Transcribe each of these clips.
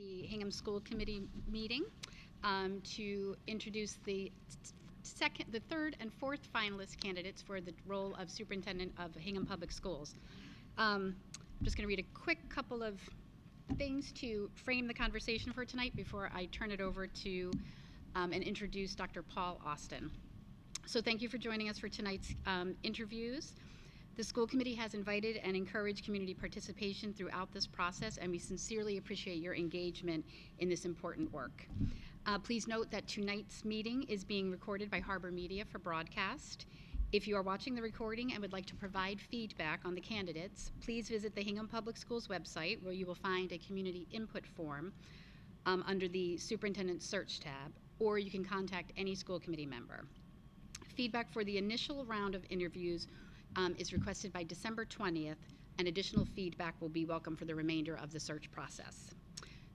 the Hingham School Committee meeting to introduce the third and fourth finalist candidates for the role of Superintendent of Hingham Public Schools. I'm just going to read a quick couple of things to frame the conversation for tonight before I turn it over to and introduce Dr. Paul Austin. So thank you for joining us for tonight's interviews. The school committee has invited and encouraged community participation throughout this process, and we sincerely appreciate your engagement in this important work. Please note that tonight's meeting is being recorded by Harbor Media for broadcast. If you are watching the recording and would like to provide feedback on the candidates, please visit the Hingham Public Schools website, where you will find a community input form under the Superintendent Search tab, or you can contact any school committee member. Feedback for the initial round of interviews is requested by December 20th, and additional feedback will be welcome for the remainder of the search process.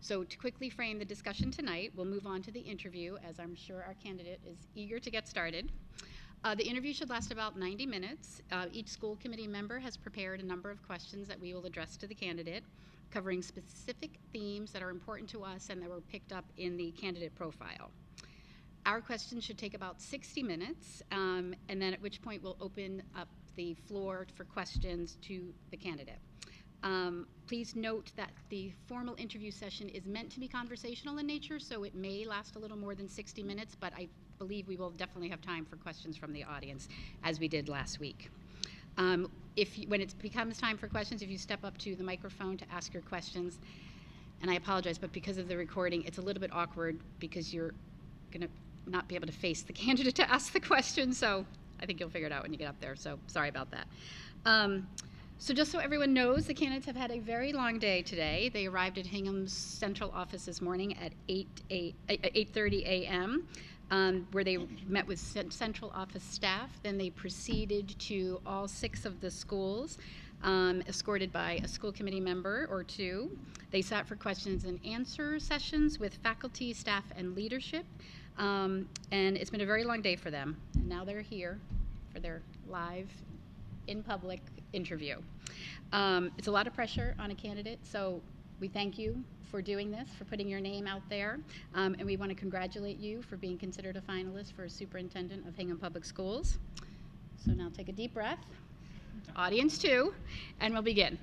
So to quickly frame the discussion tonight, we'll move on to the interview, as I'm sure our candidate is eager to get started. The interview should last about 90 minutes. Each school committee member has prepared a number of questions that we will address to the candidate, covering specific themes that are important to us and that were picked up in the candidate profile. Our questions should take about 60 minutes, and then at which point we'll open up the floor for questions to the candidate. Please note that the formal interview session is meant to be conversational in nature, so it may last a little more than 60 minutes, but I believe we will definitely have time for questions from the audience, as we did last week. When it becomes time for questions, if you step up to the microphone to ask your questions, and I apologize, but because of the recording, it's a little bit awkward because you're going to not be able to face the candidate to ask the question, so I think you'll figure it out when you get up there, so sorry about that. So just so everyone knows, the candidates have had a very long day today. They arrived at Hingham's central office this morning at 8:30 a.m., where they met with central office staff. Then they proceeded to all 6 of the schools, escorted by a school committee member or 2. They sat for questions and answer sessions with faculty, staff, and leadership. And it's been a very long day for them. And now they're here for their live, in public interview. It's a lot of pressure on a candidate, so we thank you for doing this, for putting your name out there, and we want to congratulate you for being considered a finalist for Superintendent of Hingham Public Schools. So now take a deep breath, audience too, and we'll begin.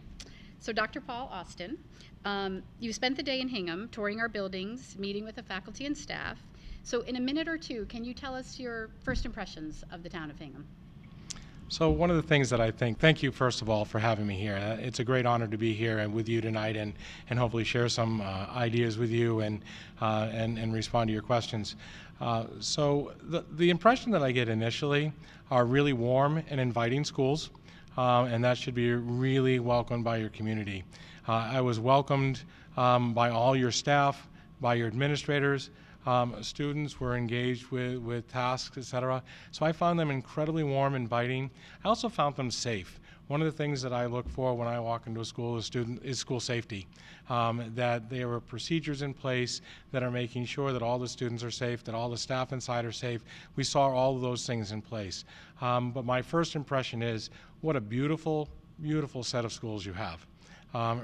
So Dr. Paul Austin, you spent the day in Hingham touring our buildings, meeting with the faculty and staff. So in a minute or two, can you tell us your first impressions of the town of Hingham? So one of the things that I think, thank you first of all for having me here. It's a great honor to be here and with you tonight, and hopefully share some ideas with you and respond to your questions. So the impression that I get initially are really warm and inviting schools, and that should be really welcomed by your community. I was welcomed by all your staff, by your administrators. Students were engaged with tasks, etc. So I found them incredibly warm, inviting. I also found them safe. One of the things that I look for when I walk into a school is school safety, that there are procedures in place that are making sure that all the students are safe, that all the staff inside are safe. We saw all of those things in place. But my first impression is, what a beautiful, beautiful set of schools you have.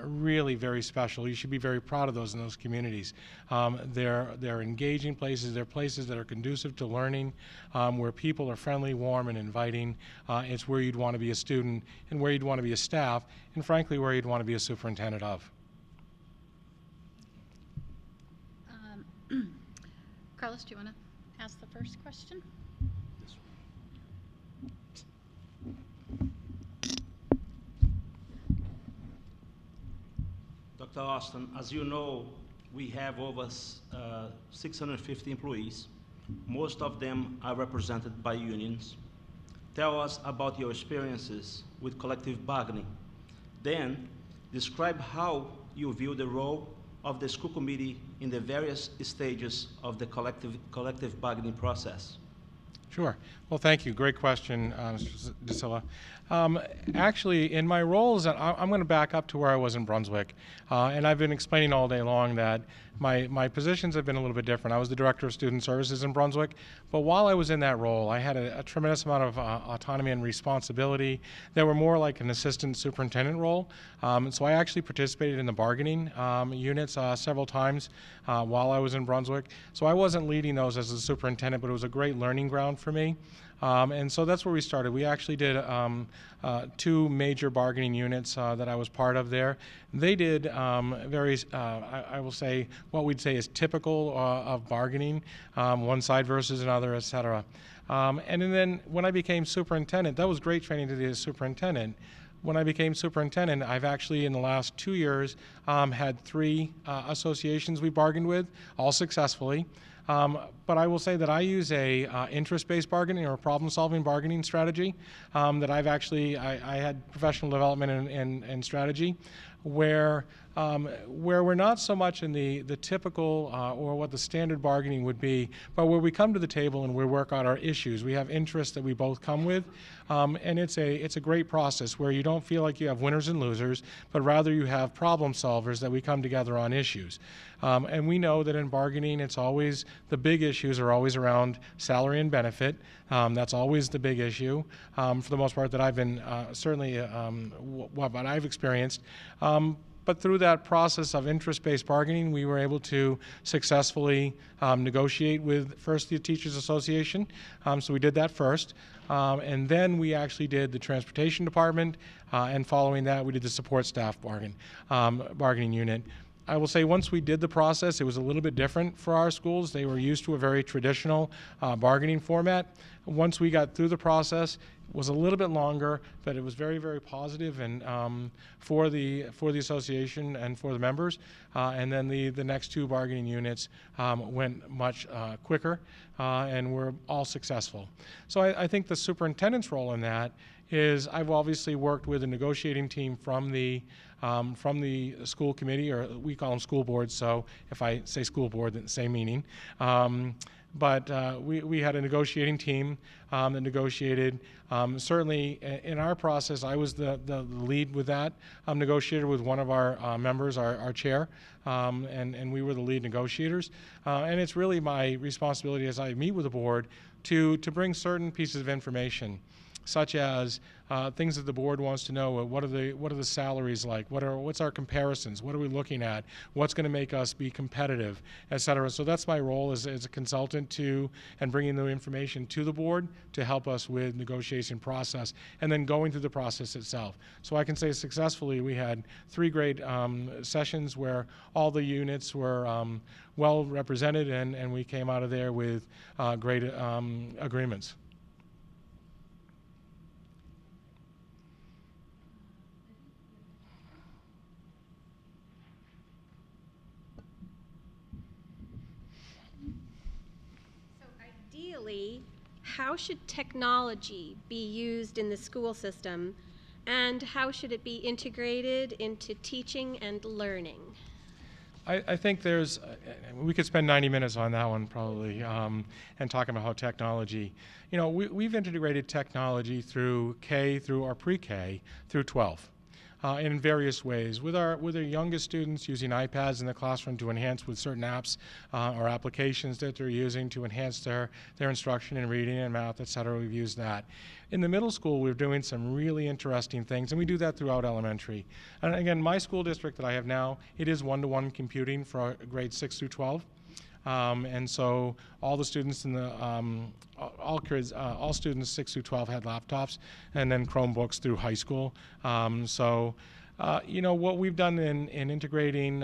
Really very special. You should be very proud of those in those communities. They're engaging places. They're places that are conducive to learning, where people are friendly, warm, and inviting. It's where you'd want to be a student and where you'd want to be a staff, and frankly, where you'd want to be a superintendent of. Carlos, do you want to ask the first question? Dr. Austin, as you know, we have over 650 employees. Most of them are represented by unions. Tell us about your experiences with collective bargaining. Then, describe how you view the role of the school committee in the various stages of the collective bargaining process. Sure. Well, thank you. Great question, Mr. DeSilla. Actually, in my roles, I'm going to back up to where I was in Brunswick. And I've been explaining all day long that my positions have been a little bit different. I was the Director of Student Services in Brunswick, but while I was in that role, I had a tremendous amount of autonomy and responsibility that were more like an assistant superintendent role. So I actually participated in the bargaining units several times while I was in Brunswick. So I wasn't leading those as a superintendent, but it was a great learning ground for me. And so that's where we started. We actually did 2 major bargaining units that I was part of there. They did I will say, what we'd say is typical of bargaining, one side versus another, et cetera. And then when I became superintendent, that was great training to be a superintendent. When I became superintendent, I've actually, in the last 2 years, had 3 associations we bargained with, all successfully. But I will say that I use a interest-based bargaining or problem-solving bargaining strategy that I had professional development and strategy where we're not so much in the typical or what the standard bargaining would be, but where we come to the table and we work out our issues. We have interests that we both come with, and it's a great process where you don't feel like you have winners and losers, but rather you have problem solvers that we come together on issues. And we know that in bargaining, it's always, the big issues are always around salary and benefit. That's always the big issue, for the most part, that I've been certainly what I've experienced. But through that process of interest-based bargaining, we were able to successfully negotiate with first the Teachers Association. So we did that first. And then we actually did the Transportation Department. And following that, we did the support staff bargaining unit. I will say once we did the process, it was a little bit different for our schools. They were used to a very traditional bargaining format. Once we got through the process, it was a little bit longer, but it was very, very positive and for the association and for the members. And then the next 2 bargaining units went much quicker and were all successful. So I think the superintendent's role in that is I've obviously worked with a negotiating team from the school committee, or we call them school boards, so if I say school board, then same meaning. But we had a negotiating team that negotiated. Certainly in our process, I was the lead with that. Negotiated with one of our members, our chair, and we were the lead negotiators. And it's really my responsibility as I meet with the board to bring certain pieces of information, such as things that the board wants to know. What are the salaries like? What's our comparisons? What are we looking at? What's going to make us be competitive, et cetera? So that's my role as a consultant and bringing the information to the board to help us with negotiation process and then going through the process itself. So I can say successfully we had 3 great sessions where all the units were well represented and we came out of there with great agreements. Ideally, how should technology be used in the school system, and how should it be integrated into teaching and learning? I think we could spend 90 minutes on that one probably, and talking about how technology, we've integrated technology through our pre-K through 12. In various ways, with our youngest students using iPads in the classroom to enhance with certain apps or applications that they're using to enhance their instruction in reading and math, et cetera. We've used that. In the middle school, we're doing some really interesting things, and we do that throughout elementary. And again, my school district that I have now, it is one-to-one computing for grades 6 through 12. And so all the students in the all students 6 through 12 had laptops, and then Chromebooks through high school. What we've done in integrating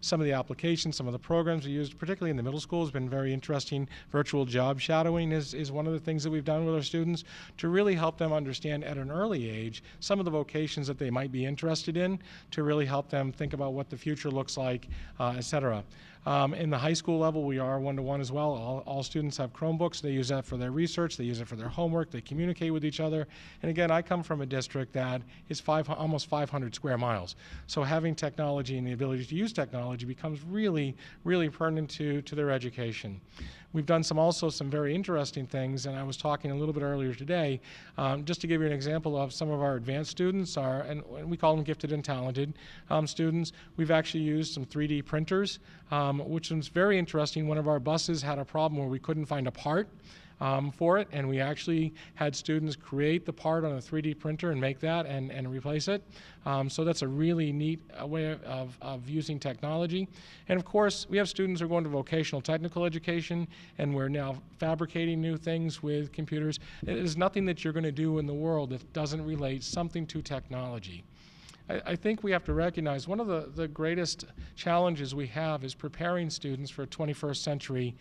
some of the applications, some of the programs we used, particularly in the middle school, has been very interesting. Virtual job shadowing is one of the things that we've done with our students to really help them understand at an early age some of the vocations that they might be interested in, to really help them think about what the future looks like, et cetera. In the high school level, we are one-to-one as well. All students have Chromebooks. They use that for their research. They use it for their homework. They communicate with each other. And again, I come from a district that is almost 500 square miles. So having technology and the ability to use technology becomes really, really pertinent to their education. We've done also some very interesting things, and I was talking a little bit earlier today, just to give you an example of some of our advanced students, and we call them gifted and talented students. We've actually used some 3D printers, which was very interesting. One of our buses had a problem where we couldn't find a part for it, and we actually had students create the part on a 3D printer and make that and replace it. So that's a really neat way of using technology. And of course, we have students who are going to vocational technical education, and we're now fabricating new things with computers. There's nothing that you're going to do in the world that doesn't relate something to technology. I think we have to recognize one of the greatest challenges we have is preparing students for 21st century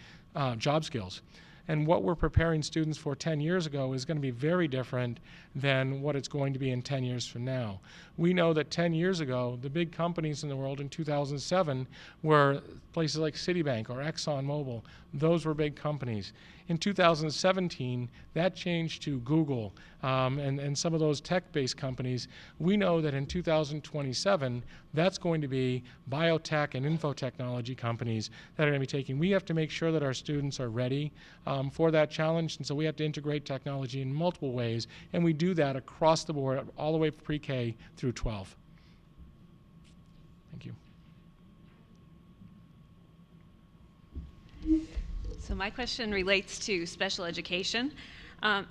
job skills. And what we're preparing students for 10 years ago is going to be very different than what it's going to be in 10 years from now. We know that 10 years ago, the big companies in the world in 2007 were places like Citibank or ExxonMobil. Those were big companies. In 2017, that changed to Google and some of those tech-based companies. We know that in 2027, that's going to be biotech and infotechnology companies that are going to be taking. We have to make sure that our students are ready for that challenge, and so we have to integrate technology in multiple ways, and we do that across the board, all the way from pre-K through 12. Thank you. So my question relates to special education.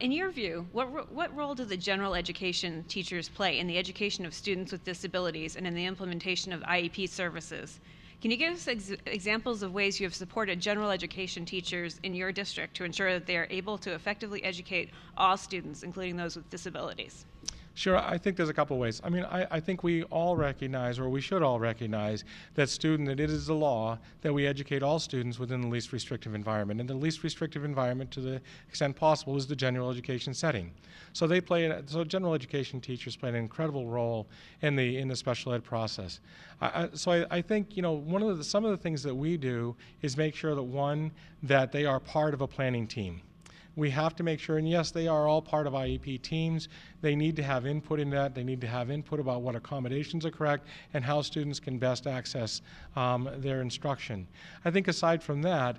In your view, what role do the general education teachers play in the education of students with disabilities and in the implementation of IEP services? Can you give us examples of ways you have supported general education teachers in your district to ensure that they are able to effectively educate all students, including those with disabilities? Sure, I think there's a couple of ways. I mean, I think we all recognize, or we should all recognize, that it is the law that we educate all students within the least restrictive environment. And the least restrictive environment, to the extent possible, is the general education setting. So general education teachers play an incredible role in the special ed process. So I think, some of the things that we do is make sure that they are part of a planning team. We have to make sure, and yes, they are all part of IEP teams. They need to have input in that. They need to have input about what accommodations are correct and how students can best access their instruction. I think aside from that,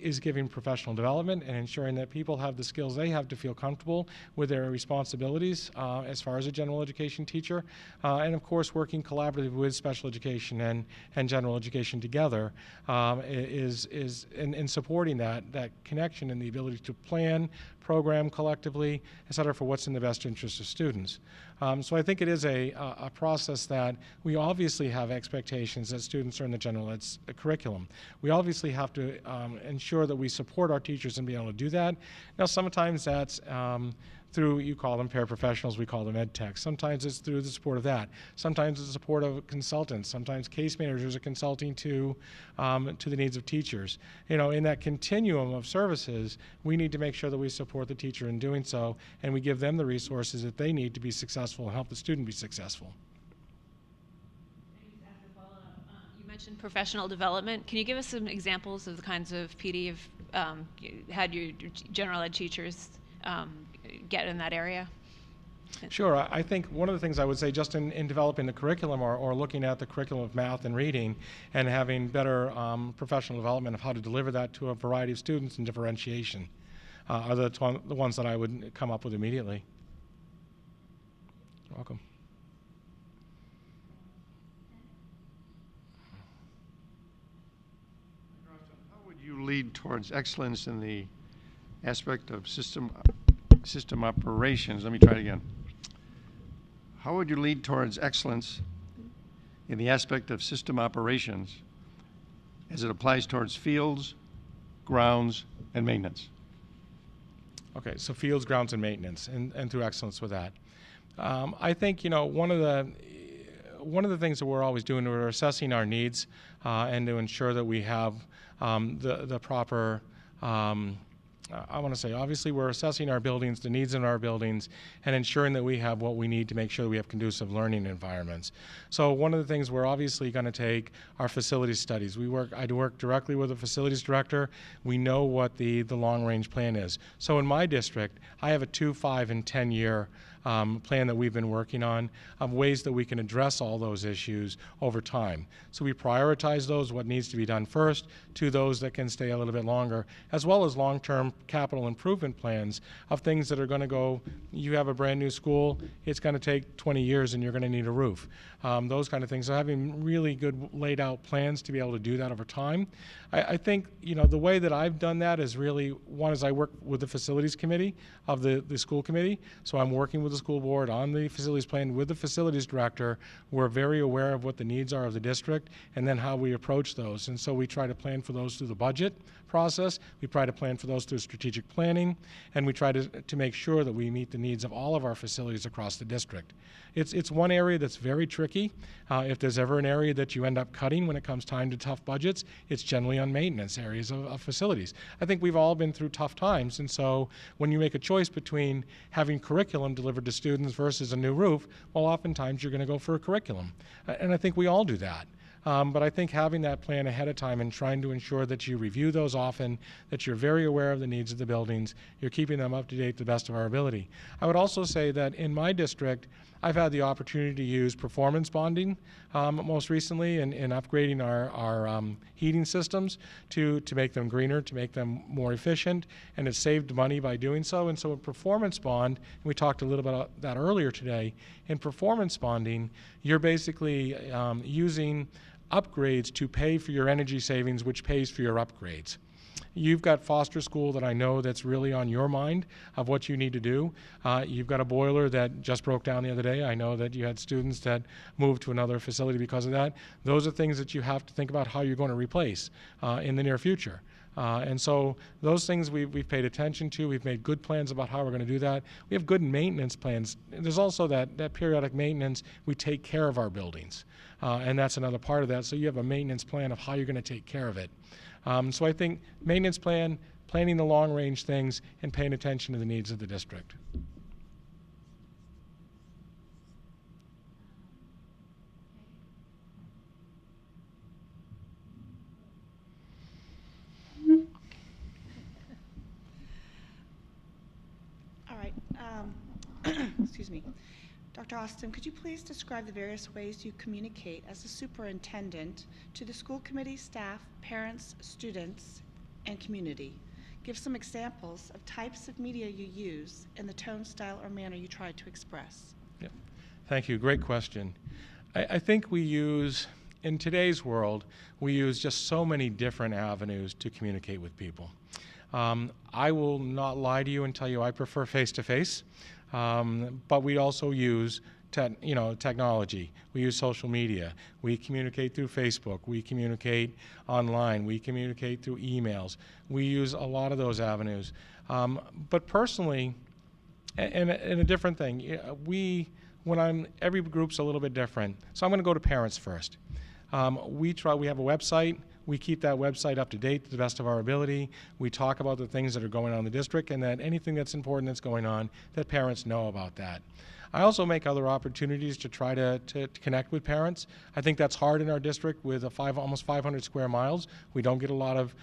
is giving professional development and ensuring that people have the skills they have to feel comfortable with their responsibilities as far as a general education teacher. And of course, working collaboratively with special education and general education together is in supporting that connection and the ability to plan, program collectively, et cetera, for what's in the best interest of students. So I think it is a process that we obviously have expectations that students are in the general ed curriculum. We obviously have to ensure that we support our teachers in being able to do that. Now, sometimes that's through, you call them paraprofessionals, we call them ed techs. Sometimes it's through the support of that. Sometimes it's the support of consultants. Sometimes case managers are consulting to the needs of teachers. In that continuum of services, we need to make sure that we support the teacher in doing so, and we give them the resources that they need to be successful and help the student be successful. You mentioned professional development. Can you give us some examples of the kinds of PD you've had your general ed teachers get in that area? Sure. I think one of the things I would say just in developing the curriculum or looking at the curriculum of math and reading and having better professional development of how to deliver that to a variety of students and differentiation are the ones that I would come up with immediately. You're welcome. How would you lead towards excellence in the aspect of system operations? Let me try it again. How would you lead towards excellence in the aspect of system operations as it applies towards fields, grounds, and maintenance? Okay, so fields, grounds, and maintenance, and through excellence with that. I think one of the things that we're always doing, we're assessing our needs and to ensure that we have the proper I want to say, obviously, we're assessing our buildings, the needs in our buildings, and ensuring that we have what we need to make sure that we have conducive learning environments. So one of the things we're obviously going to take are facilities studies. I work directly with a facilities director. We know what the long-range plan is. So in my district, I have a 2, 5, and 10-year plan that we've been working on of ways that we can address all those issues over time. So we prioritize those, what needs to be done first, to those that can stay a little bit longer, as well as long-term capital improvement plans of things that are going to go, you have a brand new school, it's going to take 20 years and you're going to need a roof. Those kind of things. So having really good laid out plans to be able to do that over time. I think, the way that I've done that is really, one is I work with the facilities committee of the school committee. So I'm working with the school board on the facilities plan with the facilities director. We're very aware of what the needs are of the district and then how we approach those. And so we try to plan for those through the budget process. We try to plan for those through strategic planning, and we try to make sure that we meet the needs of all of our facilities across the district. It's one area that's very tricky. If there's ever an area that you end up cutting when it comes time to tough budgets, it's generally on maintenance areas of facilities. I think we've all been through tough times, and so when you make a choice between having curriculum delivered to students versus a new roof, well, oftentimes you're going to go for a curriculum. And I think we all do that. But I think having that plan ahead of time and trying to ensure that you review those often, that you're very aware of the needs of the buildings, you're keeping them up to date to the best of our ability. I would also say that in my district, I've had the opportunity to use performance bonding most recently in upgrading our heating systems to make them greener, to make them more efficient, and it's saved money by doing so. And so a performance bond, and we talked a little bit about that earlier today, in performance bonding, you're basically using upgrades to pay for your energy savings, which pays for your upgrades. You've got Foster School that I know that's really on your mind of what you need to do. You've got a boiler that just broke down the other day. I know that you had students that moved to another facility because of that. Those are things that you have to think about how you're going to replace in the near future. And so those things we've paid attention to. We've made good plans about how we're going to do that. We have good maintenance plans. There's also that periodic maintenance. We take care of our buildings, and that's another part of that. So you have a maintenance plan of how you're going to take care of it. So I think maintenance plan, planning the long-range things, and paying attention to the needs of the district. All right. Excuse me. Dr. Austin, could you please describe the various ways you communicate as a superintendent to the school committee, staff, parents, students, and community? Give some examples of types of media you use and the tone, style, or manner you try to express. Yeah. Thank you. Great question. I think we use, in today's world, we use just so many different avenues to communicate with people. I will not lie to you and tell you I prefer face-to-face. But we also use technology. We use social media. We communicate through Facebook. We communicate online. We communicate through emails. We use a lot of those avenues. But personally, and a different thing, every group's a little bit different. So I'm going to go to parents first. We have a website. We keep that website up to date to the best of our ability. We talk about the things that are going on in the district, and that anything that's important that's going on, that parents know about that. I also make other opportunities to try to connect with parents. I think that's hard in our district with almost 500 square miles. We don't get a lot of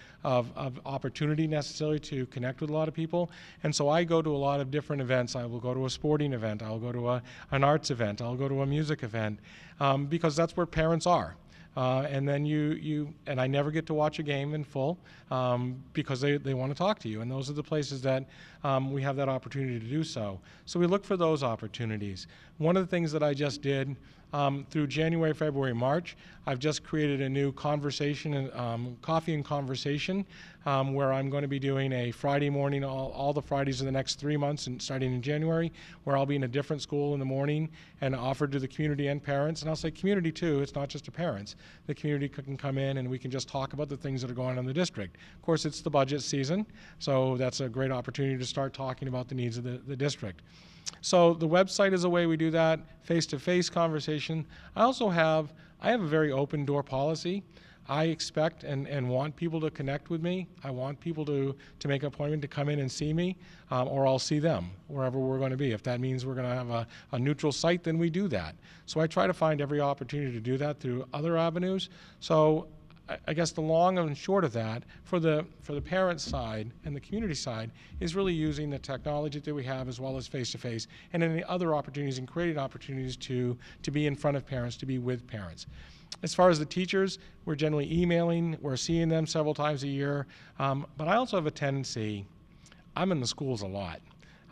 opportunity necessarily to connect with a lot of people. And so I go to a lot of different events. I will go to a sporting event. I'll go to an arts event. I'll go to a music event because that's where parents are. And then and I never get to watch a game in full because they want to talk to you. And those are the places that we have that opportunity to do so. So we look for those opportunities. One of the things that I just did through January, February, March, I've just created a new conversation, coffee and conversation, where I'm going to be doing a Friday morning, all the Fridays of the next 3 months, and starting in January, where I'll be in a different school in the morning and offered to the community and parents. And I'll say community too, it's not just the parents. The community can come in and we can just talk about the things that are going on in the district. Of course, it's the budget season, so that's a great opportunity to start talking about the needs of the district. So the website is a way we do that, face-to-face conversation. I have a very open door policy. I expect and want people to connect with me. I want people to make an appointment to come in and see me, or I'll see them wherever we're going to be. If that means we're going to have a neutral site, then we do that. So I try to find every opportunity to do that through other avenues. So I guess the long and short of that, for the parent side and the community side, is really using the technology that we have as well as face-to-face, and any other opportunities and creating opportunities to be in front of parents, to be with parents. As far as the teachers, we're generally emailing, we're seeing them several times a year, but I also have a tendency, I'm in the schools a lot.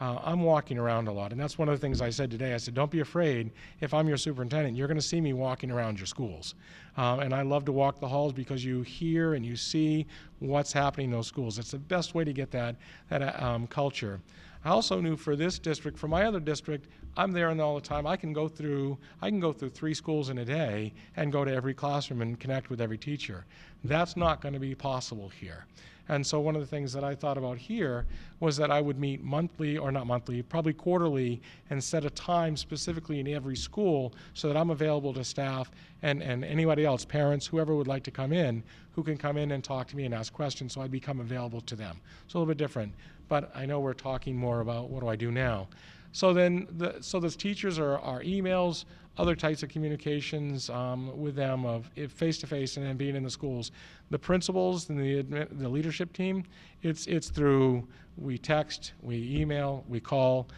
I'm walking around a lot, and that's one of the things I said today. I said, don't be afraid. If I'm your superintendent, you're going to see me walking around your schools. And I love to walk the halls because you hear and you see what's happening in those schools. It's the best way to get that culture. I also knew for this district, for my other district, I'm there all the time. I can go through 3 schools in a day and go to every classroom and connect with every teacher. That's not going to be possible here. And so one of the things that I thought about here was that I would meet monthly, or not monthly, probably quarterly, and set a time specifically in every school so that I'm available to staff and anybody else, parents, whoever would like to come in, who can come in and talk to me and ask questions, so I'd become available to them. It's a little bit different, but I know we're talking more about what do I do now. So then, those teachers are emails, other types of communications with them of face-to-face and then being in the schools. The principals and the leadership team, it's through, we text, we email, we call,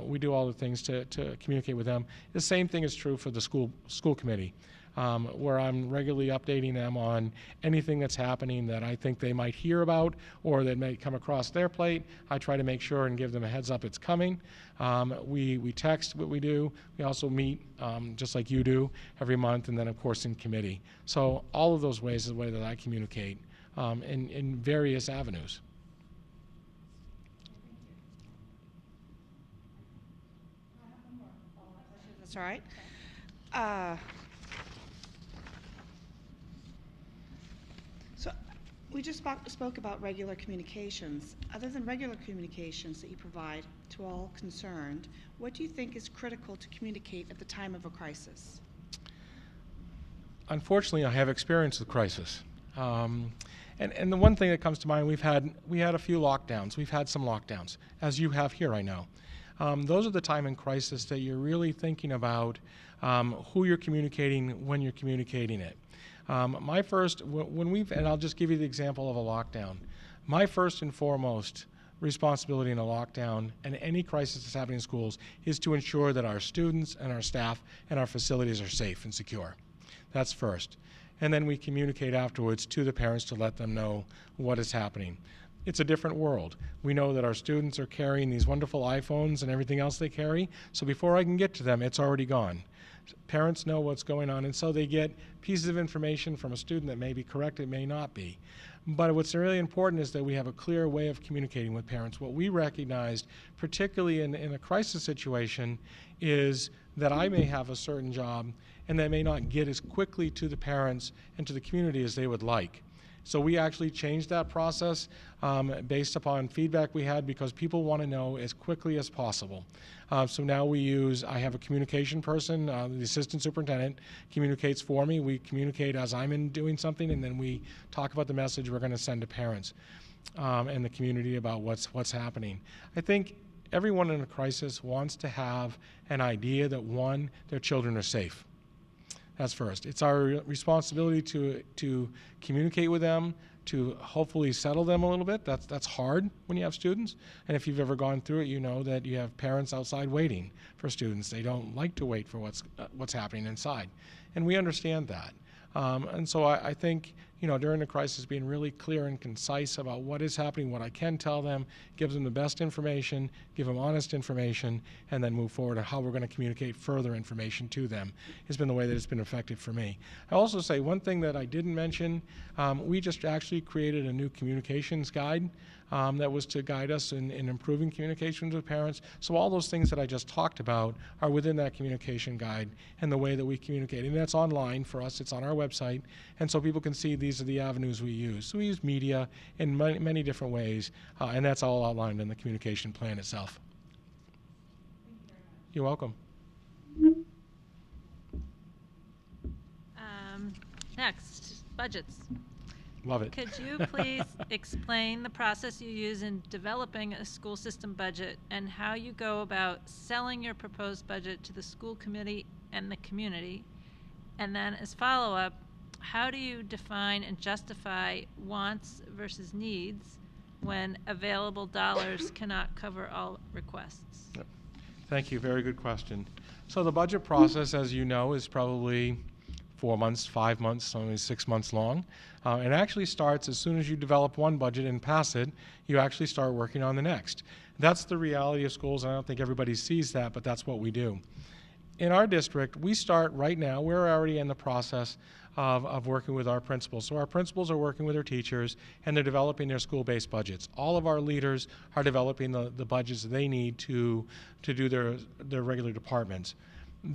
we do all the things to communicate with them. The same thing is true for the school committee. Where I'm regularly updating them on anything that's happening that I think they might hear about or that may come across their plate. I try to make sure and give them a heads up it's coming. We text what we do. We also meet, just like you do, every month, and then, of course, in committee. So all of those ways is the way that I communicate in various avenues. That's all right. So we just spoke about regular communications. Other than regular communications that you provide to all concerned, what do you think is critical to communicate at the time of a crisis? Unfortunately, I have experience with crisis. And the one thing that comes to mind, we had a few lockdowns. We've had some lockdowns, as you have here, I know. Those are the time in crisis that you're really thinking about who you're communicating when you're communicating it. And I'll just give you the example of a lockdown. My first and foremost responsibility in a lockdown and any crisis that's happening in schools is to ensure that our students and our staff and our facilities are safe and secure. That's first. And then we communicate afterwards to the parents to let them know what is happening. It's a different world. We know that our students are carrying these wonderful iPhones and everything else they carry, so before I can get to them, it's already gone. Parents know what's going on, and so they get pieces of information from a student that may be correct, it may not be. But what's really important is that we have a clear way of communicating with parents. What we recognized, particularly in a crisis situation, is that I may have a certain job and that may not get as quickly to the parents and to the community as they would like. So we actually changed that process based upon feedback we had because people want to know as quickly as possible. So now I have a communication person, the assistant superintendent communicates for me. We communicate as I'm doing something, and then we talk about the message we're going to send to parents and the community about what's happening. I think everyone in a crisis wants to have an idea that, one, their children are safe. That's first. It's our responsibility to communicate with them, to hopefully settle them a little bit. That's hard when you have students. And if you've ever gone through it, you know that you have parents outside waiting for students. They don't like to wait for what's happening inside. And we understand that. And so I think, during the crisis, being really clear and concise about what is happening, what I can tell them, gives them the best information, give them honest information, and then move forward on how we're going to communicate further information to them has been the way that it's been effective for me. I also say one thing that I didn't mention, we just actually created a new communications guide that was to guide us in improving communications with parents. So all those things that I just talked about are within that communication guide and the way that we communicate. And that's online for us. It's on our website. And so people can see these are the avenues we use. So we use media in many different ways, and that's all outlined in the communication plan itself. You're welcome. Next, budgets. Love it. Could you please explain the process you use in developing a school system budget and how you go about selling your proposed budget to the school committee and the community? And then as follow-up, how do you define and justify wants versus needs when available dollars cannot cover all requests? Yep. Thank you. Very good question. So the budget process, as you know, is probably 4 months, 5 months, only 6 months long. It actually starts as soon as you develop one budget and pass it, you actually start working on the next. That's the reality of schools, and I don't think everybody sees that, but that's what we do. In our district, we start right now, we're already in the process of working with our principals. So our principals are working with their teachers, and they're developing their school-based budgets. All of our leaders are developing the budgets they need to do their regular departments.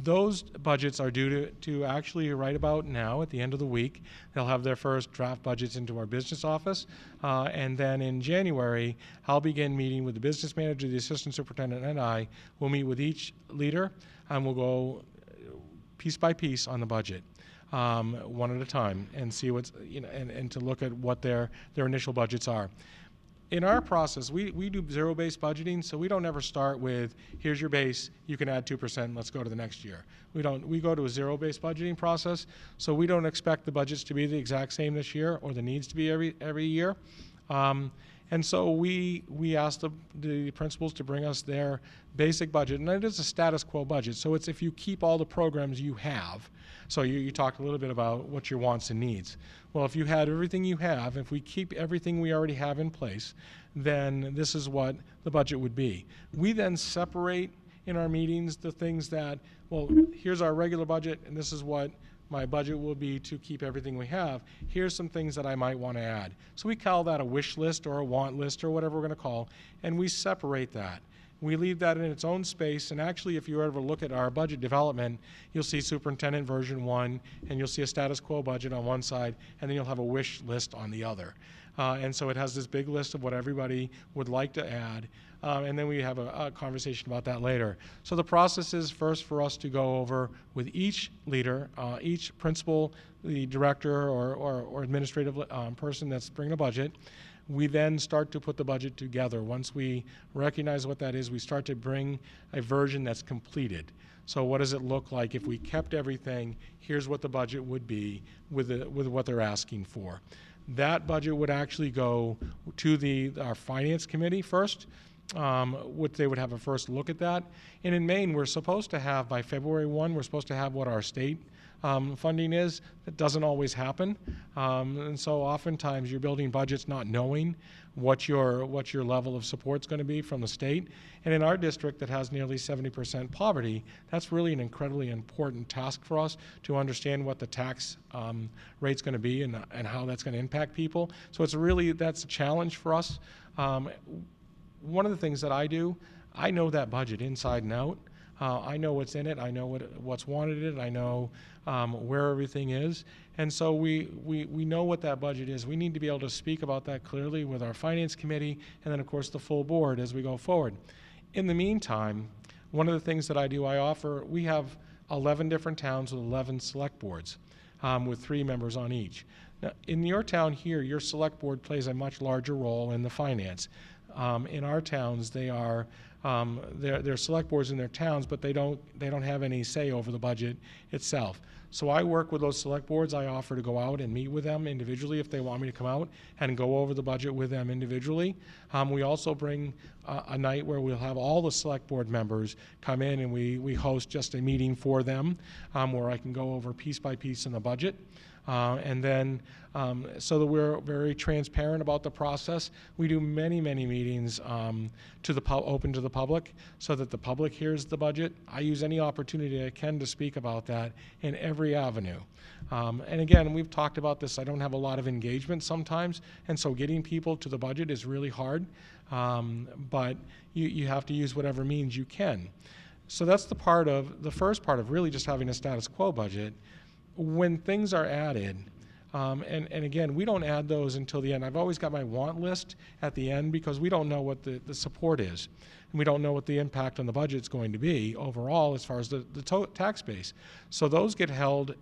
Those budgets are due to actually right about now at the end of the week. They'll have their first draft budgets into our business office. And then in January, I'll begin meeting with the business manager, the assistant superintendent, and I will meet with each leader, and we'll go piece by piece on the budget, one at a time, and see what's, and to look at what their initial budgets are. In our process, we do zero-based budgeting, so we don't ever start with, here's your base, you can add 2%, let's go to the next year. We go to a zero-based budgeting process, so we don't expect the budgets to be the exact same this year or the needs to be every year. And so we ask the principals to bring us their basic budget, and it is a status quo budget, so it's if you keep all the programs you have. So you talked a little bit about what your wants and needs. Well, if you had everything you have, if we keep everything we already have in place, then this is what the budget would be. We then separate in our meetings the things that, well, here's our regular budget, and this is what my budget will be to keep everything we have. Here's some things that I might want to add. So we call that a wish list or a want list or whatever we're going to call, and we separate that. We leave that in its own space, and actually if you ever look at our budget development, you'll see Superintendent version 1, and you'll see a status quo budget on one side, and then you'll have a wish list on the other. And so it has this big list of what everybody would like to add, and then we have a conversation about that later. So the process is first for us to go over with each leader, each principal, the director or administrative person that's bringing a budget. We then start to put the budget together. Once we recognize what that is, we start to bring a version that's completed. So what does it look like if we kept everything? Here's what the budget would be with what they're asking for. That budget would actually go to our finance committee first. They would have a first look at that. And in Maine, we're supposed to have, by February 1, we're supposed to have what our state funding is. That doesn't always happen. And so oftentimes you're building budgets not knowing what your level of support is going to be from the state. And in our district that has nearly 70% poverty, that's really an incredibly important task for us to understand what the tax rate's going to be and how that's going to impact people. So that's a challenge for us. One of the things that I do, I know that budget inside and out. I know what's in it. I know what's wanted in it. I know where everything is. And so we know what that budget is. We need to be able to speak about that clearly with our finance committee and then, of course, the full board as we go forward. In the meantime, one of the things that I do, we have 11 different towns with 11 select boards with 3 members on each. Now, in your town here, your select board plays a much larger role in the finance. In our towns, they're select boards in their towns, but they don't have any say over the budget itself. So I work with those select boards. I offer to go out and meet with them individually if they want me to come out and go over the budget with them individually. We also bring a night where we'll have all the select board members come in, and we host just a meeting for them where I can go over piece by piece in the budget. And then, so that we're very transparent about the process, we do many, many meetings open to the public so that the public hears the budget. I use any opportunity I can to speak about that in every avenue. And again, we've talked about this. I don't have a lot of engagement sometimes, and so getting people to the budget is really hard, but you have to use whatever means you can. So that's the first part of really just having a status quo budget. When things are added, And again, we don't add those until the end. I've always got my want list at the end because we don't know what the support is. And we don't know what the impact on the budget is going to be overall as far as the tax base. So those get held,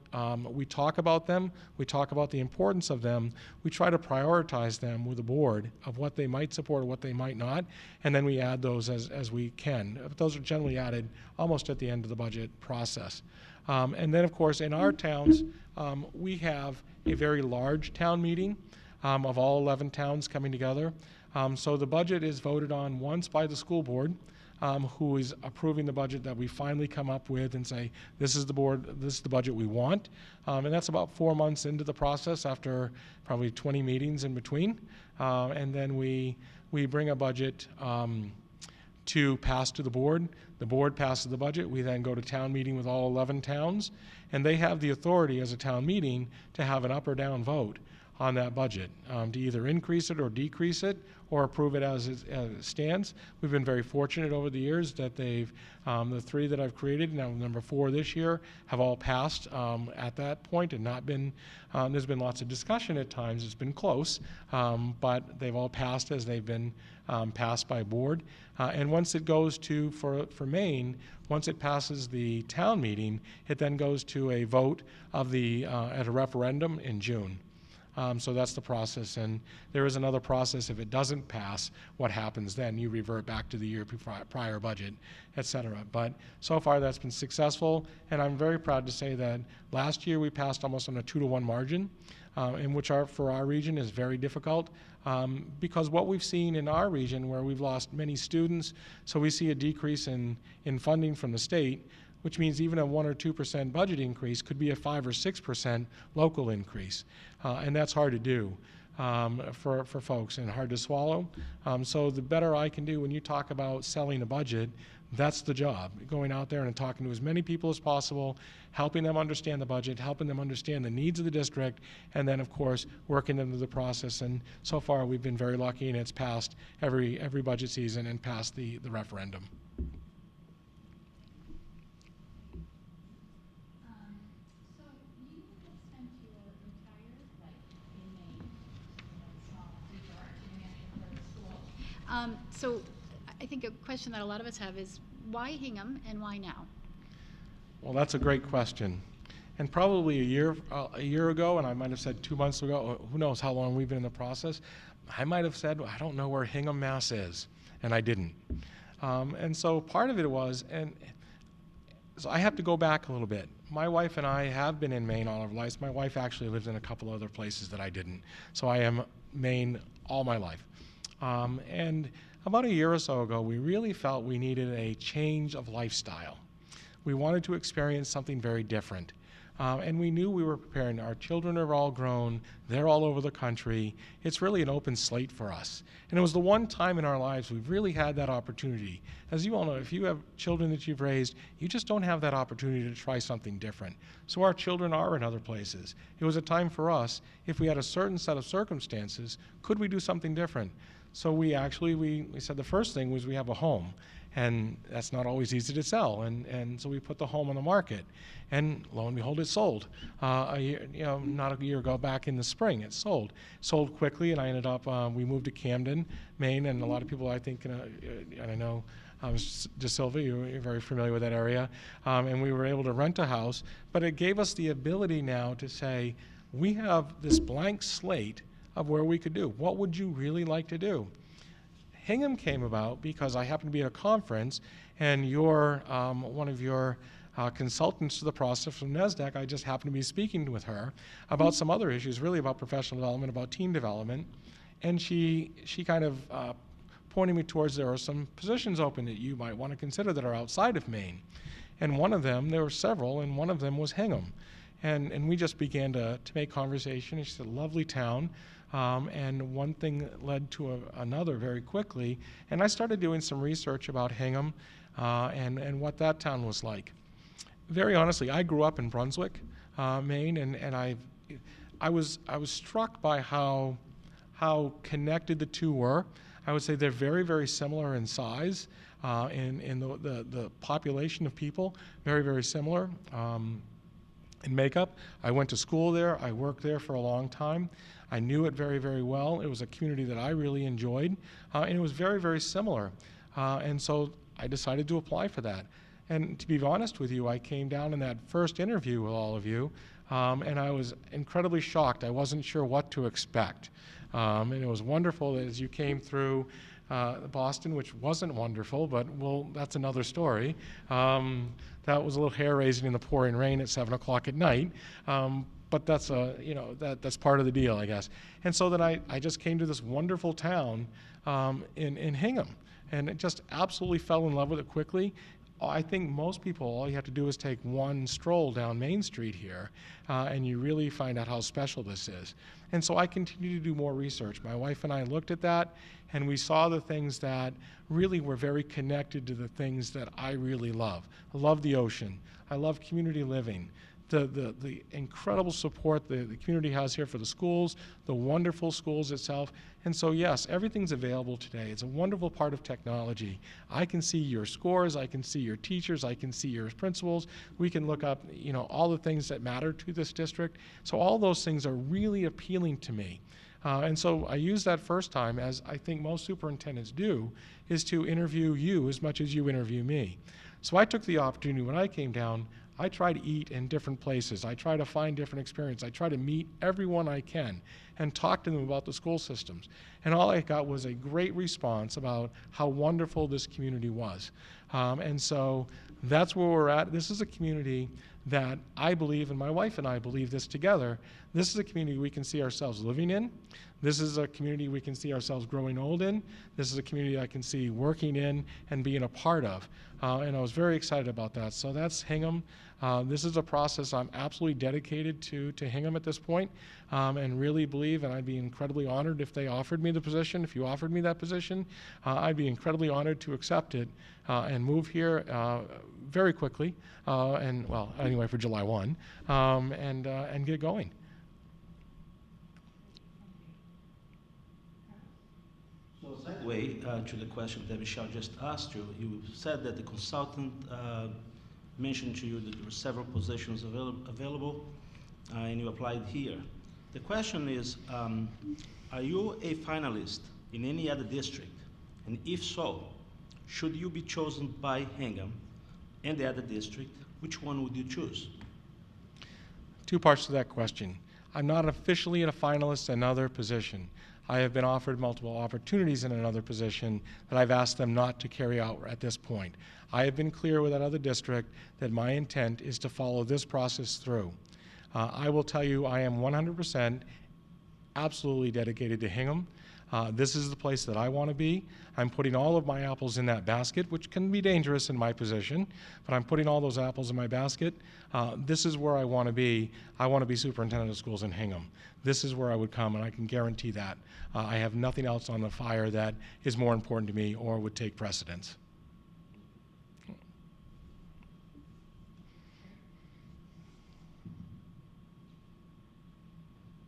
we talk about them, we talk about the importance of them, we try to prioritize them with the board of what they might support or what they might not, and then we add those as we can. But those are generally added almost at the end of the budget process. And then, of course, in our towns, we have a very large town meeting of all 11 towns coming together. So the budget is voted on once by the school board, who is approving the budget that we finally come up with and say, this is the budget we want. And that's about 4 months into the process after probably 20 meetings in between. And then we bring a budget to pass to the board. The board passes the budget. We then go to town meeting with all 11 towns, and they have the authority as a town meeting to have an up or down vote on that budget, to either increase it or decrease it or approve it as it stands. We've been very fortunate over the years that they've, the 3 that I've created, now number 4 this year, have all passed at that point and not been, there's been lots of discussion at times, it's been close, but they've all passed as they've been passed by board. And once it goes to, for Maine, once it passes the town meeting, it then goes to a vote of the, at a referendum in June. So that's the process, and there is another process if it doesn't pass. What happens then? You revert back to the year prior budget, et cetera. But so far that's been successful, and I'm very proud to say that last year we passed almost on a 2-to-1 margin, in which for our region is very difficult, because what we've seen in our region where we've lost many students, so we see a decrease in funding from the state, which means even a 1 or 2% budget increase could be a 5 or 6% local increase. And that's hard to do for folks and hard to swallow. So the better I can do when you talk about selling a budget, that's the job, going out there and talking to as many people as possible, helping them understand the budget, helping them understand the needs of the district, and then, of course, working them through the process. And so far, we've been very lucky, and it's passed every budget season and passed the referendum. So I think a question that a lot of us have is, why Hingham and why now? Well, that's a great question. And probably a year ago, and I might have said 2 months ago, who knows how long we've been in the process, I might have said, I don't know where Hingham, Mass is, and I didn't. And so part of it was, and so I have to go back a little bit. My wife and I have been in Maine all our lives. My wife actually lives in a couple other places that I didn't. So I am Maine all my life. And about a year or so ago, we really felt we needed a change of lifestyle. We wanted to experience something very different. And we knew we were preparing. Our children are all grown. They're all over the country. It's really an open slate for us. And it was the one time in our lives we've really had that opportunity. As you all know, if you have children that you've raised, you just don't have that opportunity to try something different. So our children are in other places. It was a time for us, if we had a certain set of circumstances, could we do something different? So we said the first thing was we have a home, and that's not always easy to sell, and so we put the home on the market, and lo and behold, it sold. A year, not a year ago, back in the spring, it sold quickly, and I ended up we moved to Camden, Maine, and a lot of people I think, and I know DeSilva, you're very familiar with that area, and we were able to rent a house, but it gave us the ability now to say we have this blank slate of where we could do. What would you really like to do? Hingham came about because I happened to be at a conference, and one of your consultants to the process from NASDAQ, I just happened to be speaking with her about some other issues, really about professional development, about team development, and she kind of pointed me towards there are some positions open that you might want to consider that are outside of Maine. And one of them, there were several, and one of them was Hingham. And we just began to make conversation. It's a lovely town. And one thing led to another very quickly. And I started doing some research about Hingham and what that town was like. Very honestly, I grew up in Brunswick, Maine, and I was struck by how connected the two were. I would say they're very, very similar in size, in the population of people, very, very similar. in makeup. I went to school there. I worked there for a long time. I knew it very, very well. It was a community that I really enjoyed, and it was very, very similar. And so I decided to apply for that. And to be honest with you, I came down in that first interview with all of you, and I was incredibly shocked. I wasn't sure what to expect. And it was wonderful that as you came through Boston, which wasn't wonderful, but well, that's another story. That was a little hair-raising in the pouring rain at 7 o'clock at night. But that's that's part of the deal, I guess. And so then I just came to this wonderful town in Hingham, and it just absolutely fell in love with it quickly. I think most people, all you have to do is take one stroll down Main Street here, and you really find out how special this is. And so I continue to do more research. My wife and I looked at that, and we saw the things that really were very connected to the things that I really love. I love the ocean. I love community living. The incredible support the community has here for the schools, the wonderful schools itself. And so yes, everything's available today. It's a wonderful part of technology. I can see your scores, I can see your teachers, I can see your principals. We can look up all the things that matter to this district. So all those things are really appealing to me. And so I used that first time, as I think most superintendents do, is to interview you as much as you interview me. So I took the opportunity when I came down. I try to eat in different places. I try to find different experiences. I try to meet everyone I can and talk to them about the school systems. And all I got was a great response about how wonderful this community was. And so that's where we're at. This is a community that I believe, and my wife and I believe this together, this is a community we can see ourselves living in. This is a community we can see ourselves growing old in. This is a community I can see working in and being a part of. And I was very excited about that. So that's Hingham. This is a process I'm absolutely dedicated to Hingham at this point, and really believe, and I'd be incredibly honored if they offered me the position. If you offered me that position, I'd be incredibly honored to accept it and move here very quickly, and well, anyway, for July 1, and get going. So segue to the question that Michelle just asked you. You said that the consultant mentioned to you that there were several positions available, and you applied here. The question is, are you a finalist in any other district? And if so, should you be chosen by Hingham and the other district, which one would you choose? Two parts to that question. I'm not officially a finalist in another position. I have been offered multiple opportunities in another position that I've asked them not to carry out at this point. I have been clear with that other district that my intent is to follow this process through. I will tell you I am 100% absolutely dedicated to Hingham. This is the place that I want to be. I'm putting all of my apples in that basket, which can be dangerous in my position, but I'm putting all those apples in my basket. This is where I want to be. I want to be superintendent of schools in Hingham. This is where I would come, and I can guarantee that. I have nothing else on the fire that is more important to me or would take precedence.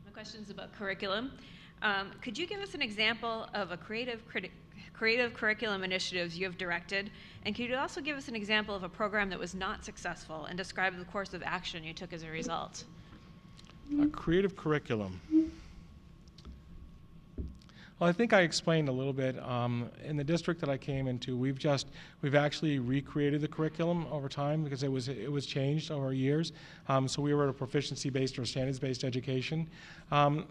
My question's about curriculum. Could you give us an example of a creative curriculum initiatives you have directed? And could you also give us an example of a program that was not successful and describe the course of action you took as a result? A creative curriculum. Well, I think I explained a little bit. In the district that I came into, we've actually recreated the curriculum over time because it was changed over years. So we were at a proficiency-based or standards-based education.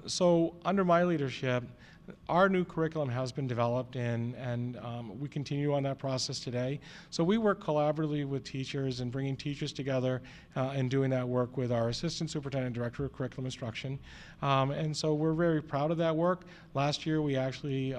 So under my leadership, our new curriculum has been developed, and we continue on that process today. So we work collaboratively with teachers and bringing teachers together and doing that work with our Assistant Superintendent Director of Curriculum Instruction. And so we're very proud of that work. Last year we actually,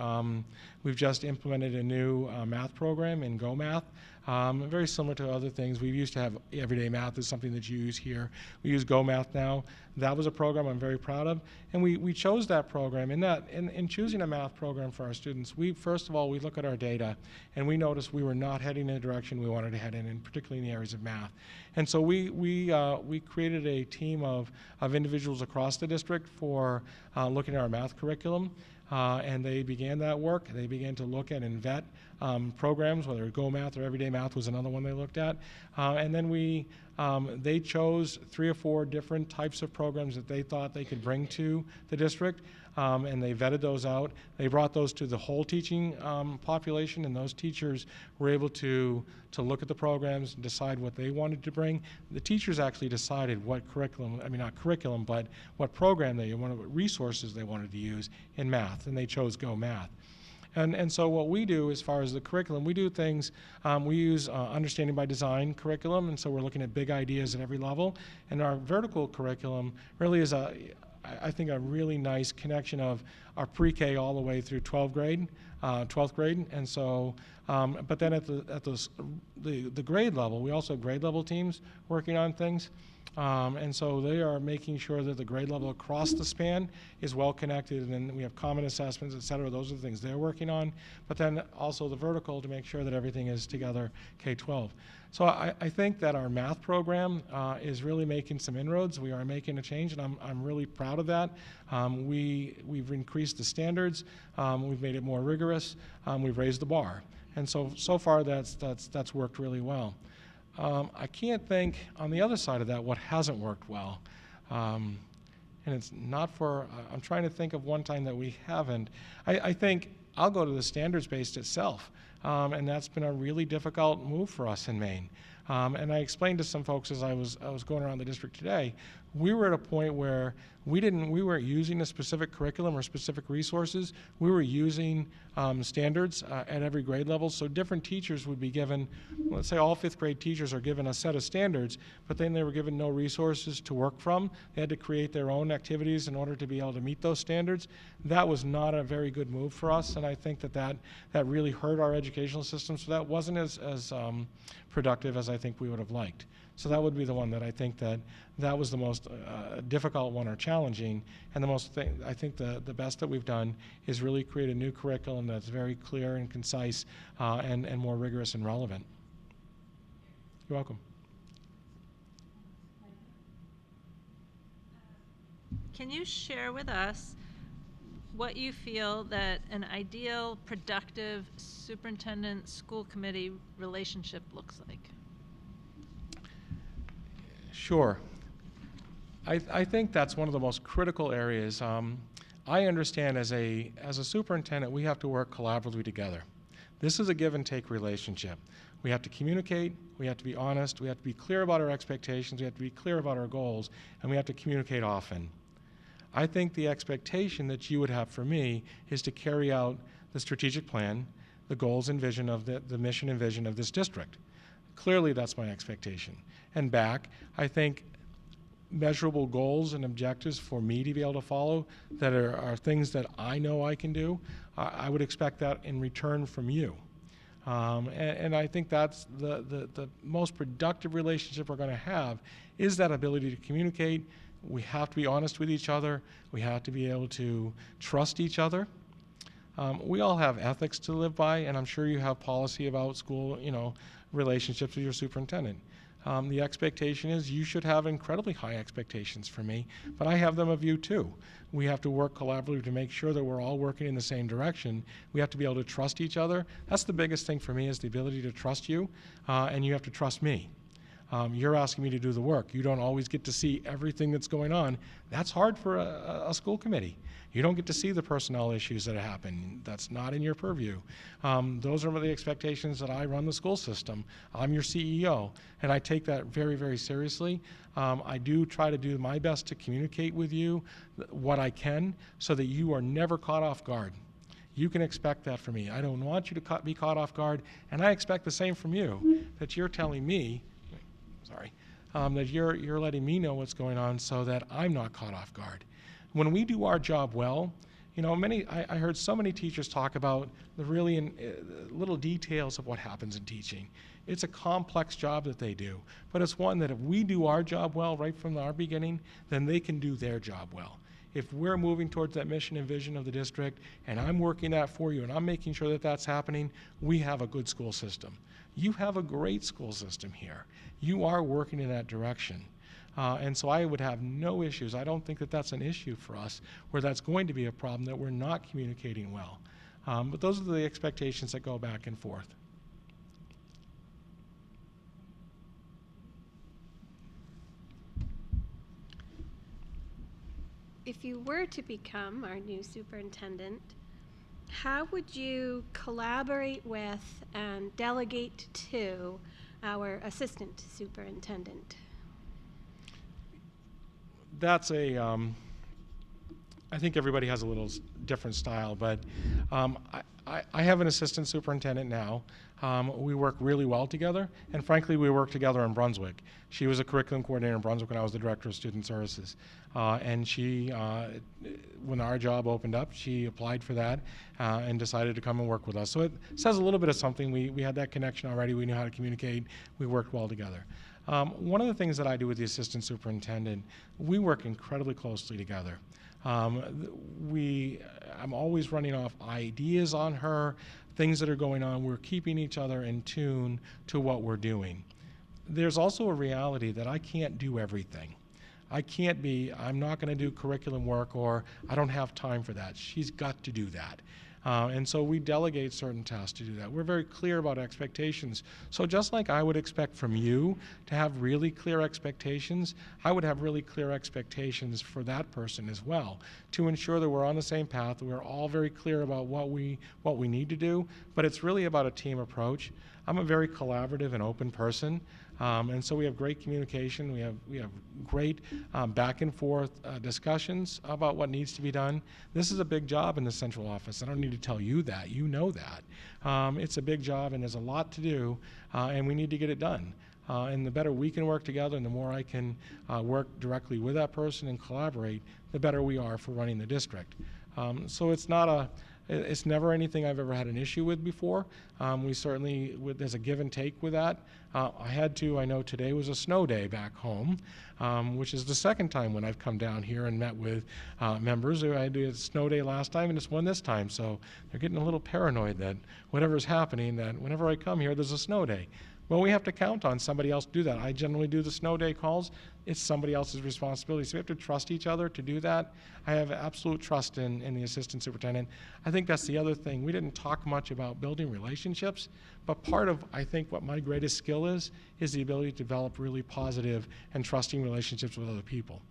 we've just implemented a new math program in Go Math. Very similar to other things. We used to have everyday math is something that you use here. We use Go Math now. That was a program I'm very proud of. And we chose that program. In choosing a math program for our students, first of all, we look at our data, and we noticed we were not heading in a direction we wanted to head in, and particularly in the areas of math. And so we created a team of individuals across the district for looking at our math curriculum. And they began that work. They began to look at and vet programs, whether Go Math or Everyday Math was another one they looked at. And then we They chose 3 or 4 different types of programs that they thought they could bring to the district, and they vetted those out. They brought those to the whole teaching population, and those teachers were able to look at the programs and decide what they wanted to bring. The teachers actually decided what curriculum, I mean not curriculum, but what program they wanted, what resources they wanted to use in math, and they chose Go Math. And so what we do as far as the curriculum, we do things, we use understanding by design curriculum, and so we're looking at big ideas at every level. And our vertical curriculum really is I think a really nice connection of our pre-K all the way through 12th grade. And so, but then at the grade level, we also have grade level teams working on things. And so they are making sure that the grade level across the span is well connected, and then we have common assessments, et cetera. Those are the things they're working on. But then also the vertical to make sure that everything is together K-12. So I think that our math program is really making some inroads. We are making a change, and I'm really proud of that. We've increased the standards. We've made it more rigorous. We've raised the bar. And so far that's worked really well. I can't think, on the other side of that, what hasn't worked well. And it's not for, I'm trying to think of one time that we haven't. I think I'll go to the standards-based itself, and that's been a really difficult move for us in Maine. And I explained to some folks as I was going around the district today, we were at a point where we weren't using a specific curriculum or specific resources. We were using standards at every grade level. So different teachers would be given, let's say all 5th grade teachers are given a set of standards, but then they were given no resources to work from. They had to create their own activities in order to be able to meet those standards. That was not a very good move for us, and I think that really hurt our educational system. So that wasn't as productive as I think we would have liked. So that would be the one that I think that was the most difficult one or challenging, and I think the best that we've done is really create a new curriculum that's very clear and concise and more rigorous and relevant. You're welcome. Can you share with us what you feel that an ideal, productive superintendent-school committee relationship looks like? Sure. I think that's one of the most critical areas. I understand as a superintendent, we have to work collaboratively together. This is a give and take relationship. We have to communicate, we have to be honest, we have to be clear about our expectations, we have to be clear about our goals, and we have to communicate often. I think the expectation that you would have for me is to carry out the strategic plan, the goals and vision of the mission and vision of this district. Clearly, that's my expectation. And back, I think measurable goals and objectives for me to be able to follow that are things that I know I can do, I would expect that in return from you. And I think that's the most productive relationship we're going to have is that ability to communicate. We have to be honest with each other. We have to be able to trust each other. We all have ethics to live by, and I'm sure you have policy about school, relationships with your superintendent. The expectation is you should have incredibly high expectations for me, but I have them of you too. We have to work collaboratively to make sure that we're all working in the same direction. We have to be able to trust each other. That's the biggest thing for me is the ability to trust you, and you have to trust me. You're asking me to do the work. You don't always get to see everything that's going on. That's hard for a school committee. You don't get to see the personnel issues that happen. That's not in your purview. Those are the expectations that I run the school system. I'm your CEO, and I take that very, very seriously. I do try to do my best to communicate with you what I can so that you are never caught off guard. You can expect that from me. I don't want you to be caught off guard, and I expect the same from you, that you're telling me, that you're letting me know what's going on so that I'm not caught off guard. When we do our job well, I heard so many teachers talk about the really little details of what happens in teaching. It's a complex job that they do, but it's one that if we do our job well right from our beginning, then they can do their job well. If we're moving towards that mission and vision of the district, and I'm working that for you, and I'm making sure that that's happening, we have a good school system. You have a great school system here. You are working in that direction. And so I would have no issues. I don't think that that's an issue for us where that's going to be a problem that we're not communicating well. But those are the expectations that go back and forth. if you were to become our new superintendent, how would you collaborate with and delegate to our assistant superintendent? That's I think everybody has a little different style, but I have an assistant superintendent now. We work really well together, and frankly, we work together in Brunswick. She was a curriculum coordinator in Brunswick when I was the director of student services. And she, when our job opened up, she applied for that and decided to come and work with us. So it says a little bit of something. We had that connection already. We knew how to communicate. We worked well together. One of the things that I do with the assistant superintendent, we work incredibly closely together. I'm always running off ideas on her, things that are going on. We're keeping each other in tune to what we're doing. There's also a reality that I can't do everything. I'm not going to do curriculum work, or I don't have time for that. She's got to do that. And so we delegate certain tasks to do that. We're very clear about expectations. So just like I would expect from you to have really clear expectations, I would have really clear expectations for that person as well, to ensure that we're on the same path, that we're all very clear about what we need to do, but it's really about a team approach. I'm a very collaborative and open person. And so we have great communication. We have great back and forth discussions about what needs to be done. This is a big job in the central office. I don't need to tell you that. You know that. It's a big job, and there's a lot to do, and we need to get it done. And the better we can work together, and the more I can work directly with that person and collaborate, the better we are for running the district. So it's never anything I've ever had an issue with before. There's a give and take with that. I know today was a snow day back home, which is the second time when I've come down here and met with members. I did a snow day last time and it's one this time, so they're getting a little paranoid that whatever's happening, that whenever I come here, there's a snow day. Well, we have to count on somebody else to do that. I generally do the snow day calls. It's somebody else's responsibility. So we have to trust each other to do that. I have absolute trust in the assistant superintendent. I think that's the other thing. We didn't talk much about building relationships, but part of, I think, what my greatest skill is the ability to develop really positive and trusting relationships with other people.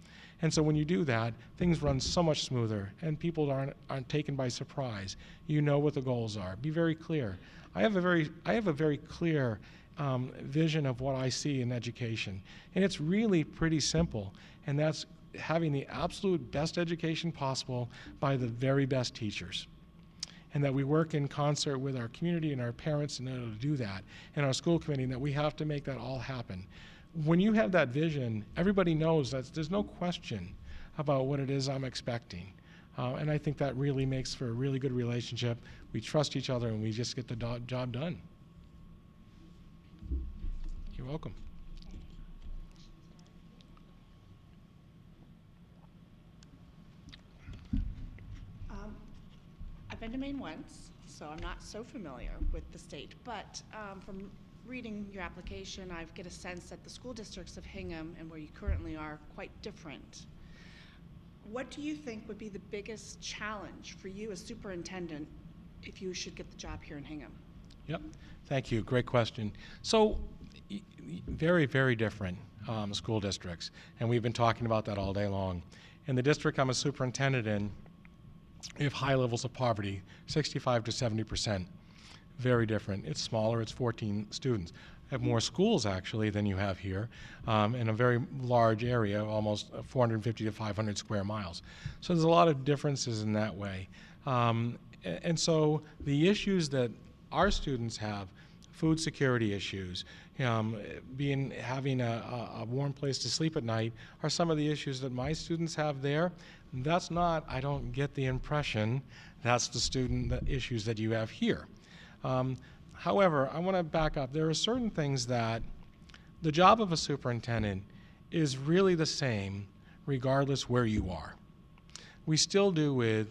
And so when you do that, things run so much smoother, and people aren't taken by surprise. You know what the goals are. Be very clear. I have a very clear vision of what I see in education. And it's really pretty simple, and that's having the absolute best education possible by the very best teachers. And that we work in concert with our community and our parents in order to do that, and our school committee, and that we have to make that all happen. When you have that vision, everybody knows that there's no question about what it is I'm expecting. And I think that really makes for a really good relationship. We trust each other, and we just get the job done. You're welcome. I've been to Maine once, so I'm not so familiar with the state, but from reading your application, I get a sense that the school districts of Hingham and where you currently are quite different. What do you think would be the biggest challenge for you as superintendent if you should get the job here in Hingham? Yep, thank you, great question. So, very, very different school districts, and we've been talking about that all day long. In the district I'm a superintendent in, we have high levels of poverty, 65 to 70%. Very different. It's smaller, it's 14 students. I have more schools actually than you have here in a very large area, almost 450 to 500 square miles. So there's a lot of differences in that way. And so the issues that our students have, food security issues, having a warm place to sleep at night, are some of the issues that my students have there. That's not, I don't get the impression, that's the issues that you have here. However, I want to back up. There are certain things that the job of a superintendent is really the same regardless where you are. We still do with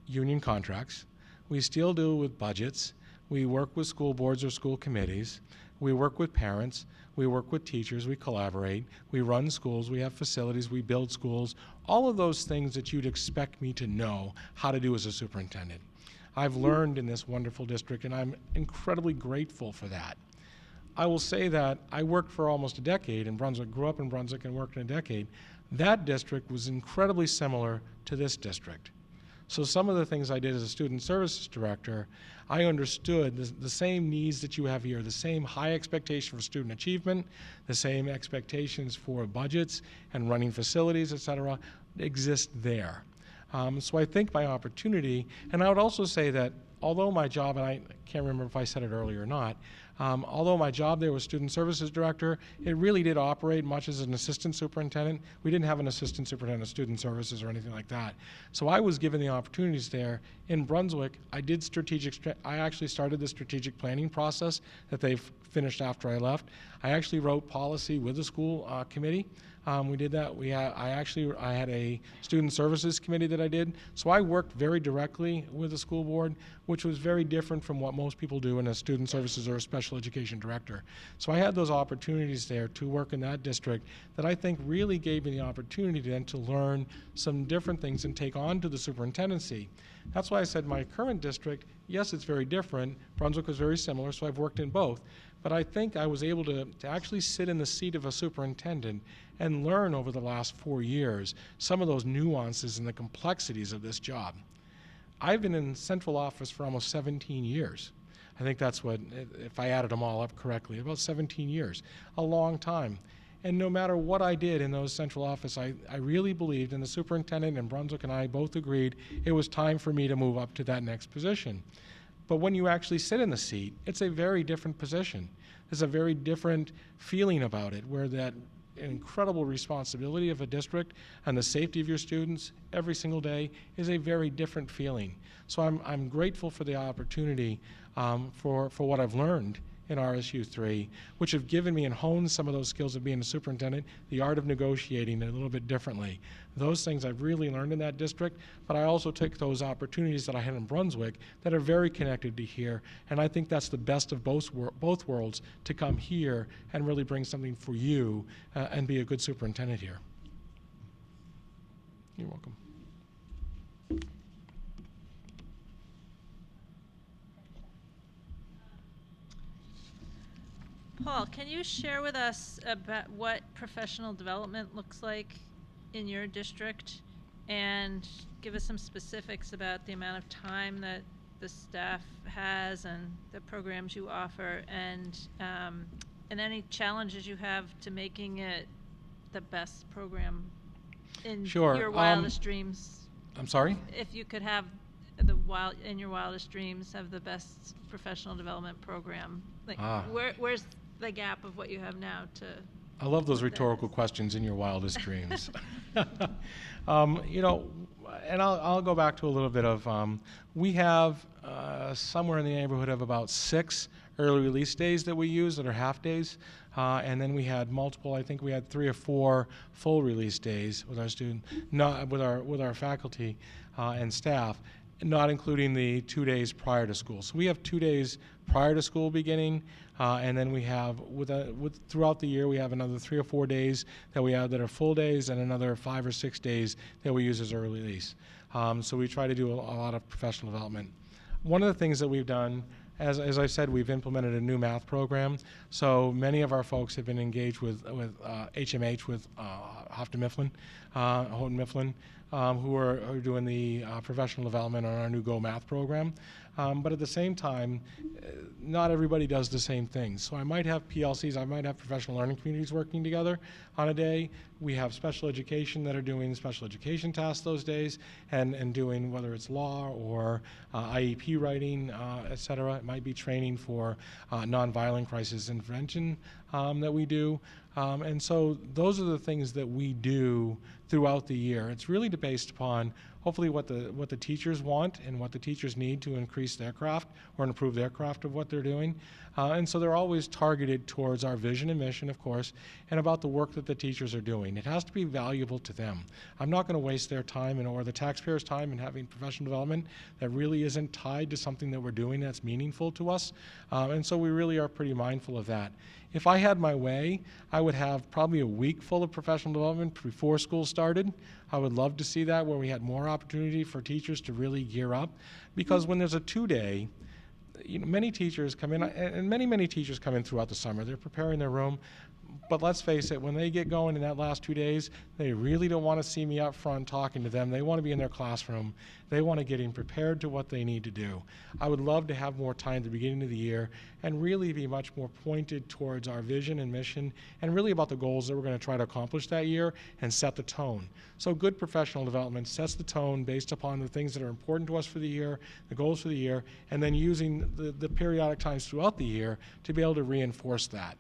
union contracts. We still do with budgets. We work with school boards or school committees. We work with parents. We work with teachers. We collaborate. We run schools. We have facilities. We build schools. All of those things that you'd expect me to know how to do as a superintendent. I've learned in this wonderful district, and I'm incredibly grateful for that. I will say that I worked for almost a decade in Brunswick, grew up in Brunswick and worked in a decade. That district was incredibly similar to this district. So some of the things I did as a student services director, I understood the same needs that you have here, the same high expectation for student achievement, the same expectations for budgets and running facilities, et cetera, exist there. So I think my opportunity, and I would also say that although my job, and I can't remember if I said it earlier or not, although my job there was student services director, it really did operate much as an assistant superintendent. We didn't have an assistant superintendent of student services or anything like that. So I was given the opportunities there. In Brunswick, I actually started the strategic planning process that they've finished after I left. I actually wrote policy with the school committee. We did that. I had a student services committee that I did. So I worked very directly with the school board, which was very different from what most people do in a student services or a special education director. So I had those opportunities there to work in that district that I think really gave me the opportunity then to learn some different things and take on to the superintendency. That's why I said my current district, yes, it's very different. Brunswick was very similar, so I've worked in both. But I think I was able to actually sit in the seat of a superintendent and learn over the last 4 years some of those nuances and the complexities of this job. I've been in central office for almost 17 years. I think that's what, if I added them all up correctly, about 17 years, a long time. And no matter what I did in those central office, I really believed, and the superintendent and Brunswick and I both agreed, it was time for me to move up to that next position. But when you actually sit in the seat, it's a very different position. There's a very different feeling about it, where that incredible responsibility of a district and the safety of your students every single day is a very different feeling. So I'm grateful for the opportunity for what I've learned in RSU 3, which have given me and honed some of those skills of being a superintendent, the art of negotiating a little bit differently. Those things I've really learned in that district, but I also took those opportunities that I had in Brunswick that are very connected to here, and I think that's the best of both worlds, to come here and really bring something for you and be a good superintendent here. You're welcome. Paul, can you share with us about what professional development looks like in your district, and give us some specifics about the amount of time that the staff has and the programs you offer, and any challenges you have to making it the best program in your wildest dreams? I'm sorry? If you could have in your wildest dreams, have the best professional development program, like where's the gap of what you have now to? I love those rhetorical questions, in your wildest dreams. You know, and I'll go back to a little bit of, we have somewhere in the neighborhood of about 6 early release days that we use that are half days. And then we had multiple, I think we had 3 or 4 full release days with our with our faculty and staff, not including the 2 days prior to school. So we have 2 days prior to school beginning, and then we have, throughout the year, we have another 3 or 4 days that we have that are full days, and another 5 or 6 days that we use as early release. So we try to do a lot of professional development. One of the things that we've done, as I said, we've implemented a new math program. So many of our folks have been engaged with HMH, with Houghton Mifflin, who are doing the professional development on our new Go Math program. But at the same time, not everybody does the same things. So I might have PLCs, I might have professional learning communities working together on a day. We have special education that are doing special education tasks those days, and doing, whether it's law or IEP writing, et cetera. It might be training for nonviolent crisis intervention that we do. And so those are the things that we do throughout the year. It's really based upon hopefully what the teachers want and what the teachers need to increase their craft or improve their craft of what they're doing. And so they're always targeted towards our vision and mission, of course, and about the work that the teachers are doing. It has to be valuable to them. I'm not going to waste their time or the taxpayers' time in having professional development that really isn't tied to something that we're doing that's meaningful to us. And so we really are pretty mindful of that. If I had my way, I would have probably a week full of professional development before school started. I would love to see that, where we had more opportunity for teachers to really gear up. Because when there's a 2-day, many teachers come in, and many teachers come in throughout the summer. They're preparing their room. But let's face it, when they get going in that last 2 days, they really don't want to see me up front talking to them. They want to be in their classroom. They want to get in prepared to what they need to do. I would love to have more time at the beginning of the year and really be much more pointed towards our vision and mission and really about the goals that we're going to try to accomplish that year and set the tone. So good professional development sets the tone based upon the things that are important to us for the year, the goals for the year, and then using the periodic times throughout the year to be able to reinforce that.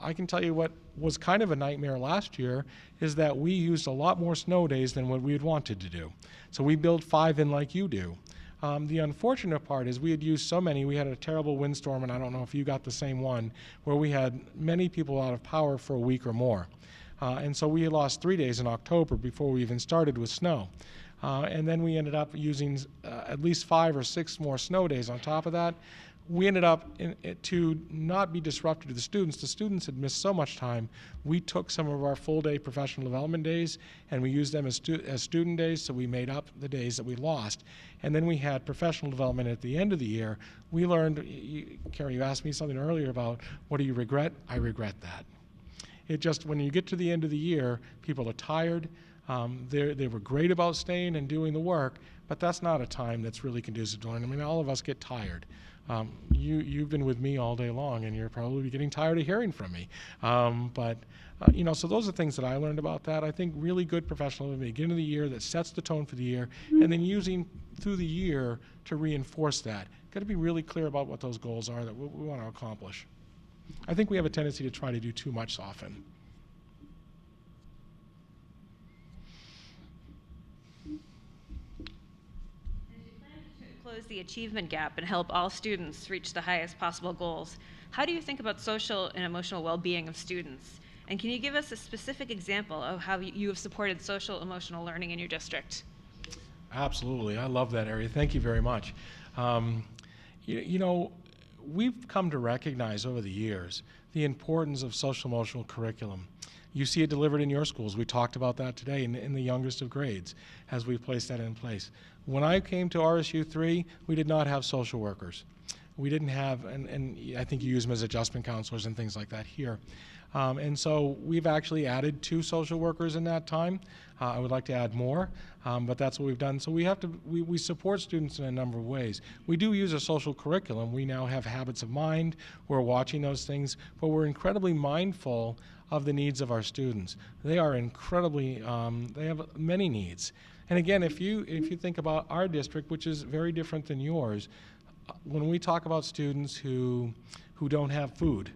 I can tell you what was kind of a nightmare last year is that we used a lot more snow days than what we had wanted to do. So we build 5 in like you do. The unfortunate part is we had used so many. We had a terrible windstorm, and I don't know if you got the same one, where we had many people out of power for a week or more. And so we lost 3 days in October before we even started with snow. And then we ended up using at least 5 or 6 more snow days on top of that. We ended up, to not be disruptive to the students had missed so much time, we took some of our full-day professional development days and we used them as student days, so we made up the days that we lost. And then we had professional development at the end of the year. We learned, Carrie, you asked me something earlier about what do you regret? I regret that. It just, when you get to the end of the year, people are tired. They were great about staying and doing the work, but that's not a time that's really conducive to learning. I mean, all of us get tired. You've been with me all day long, and you're probably getting tired of hearing from me. So those are things that I learned about that. I think really good professional at the beginning of the year that sets the tone for the year, and then using through the year to reinforce that. Got to be really clear about what those goals are that we want to accomplish. I think we have a tendency to try to do too much often. Close the achievement gap and help all students reach the highest possible goals. How do you think about social and emotional well-being of students? And can you give us a specific example of how you have supported social emotional learning in your district? Absolutely. I love that area. Thank you very much. We've come to recognize over the years the importance of social emotional curriculum. You see it delivered in your schools. We talked about that today in the youngest of grades as we placed that in place. When I came to RSU 3, we did not have social workers. We didn't have, and I think you use them as adjustment counselors and things like that here. And so we've actually added 2 social workers in that time. I would like to add more, but that's what we've done. So we support students in a number of ways. We do use a social curriculum. We now have habits of mind. We're watching those things, but we're incredibly mindful of the needs of our students. They are incredibly, they have many needs. And again, if you think about our district, which is very different than yours, when we talk about students who don't have food,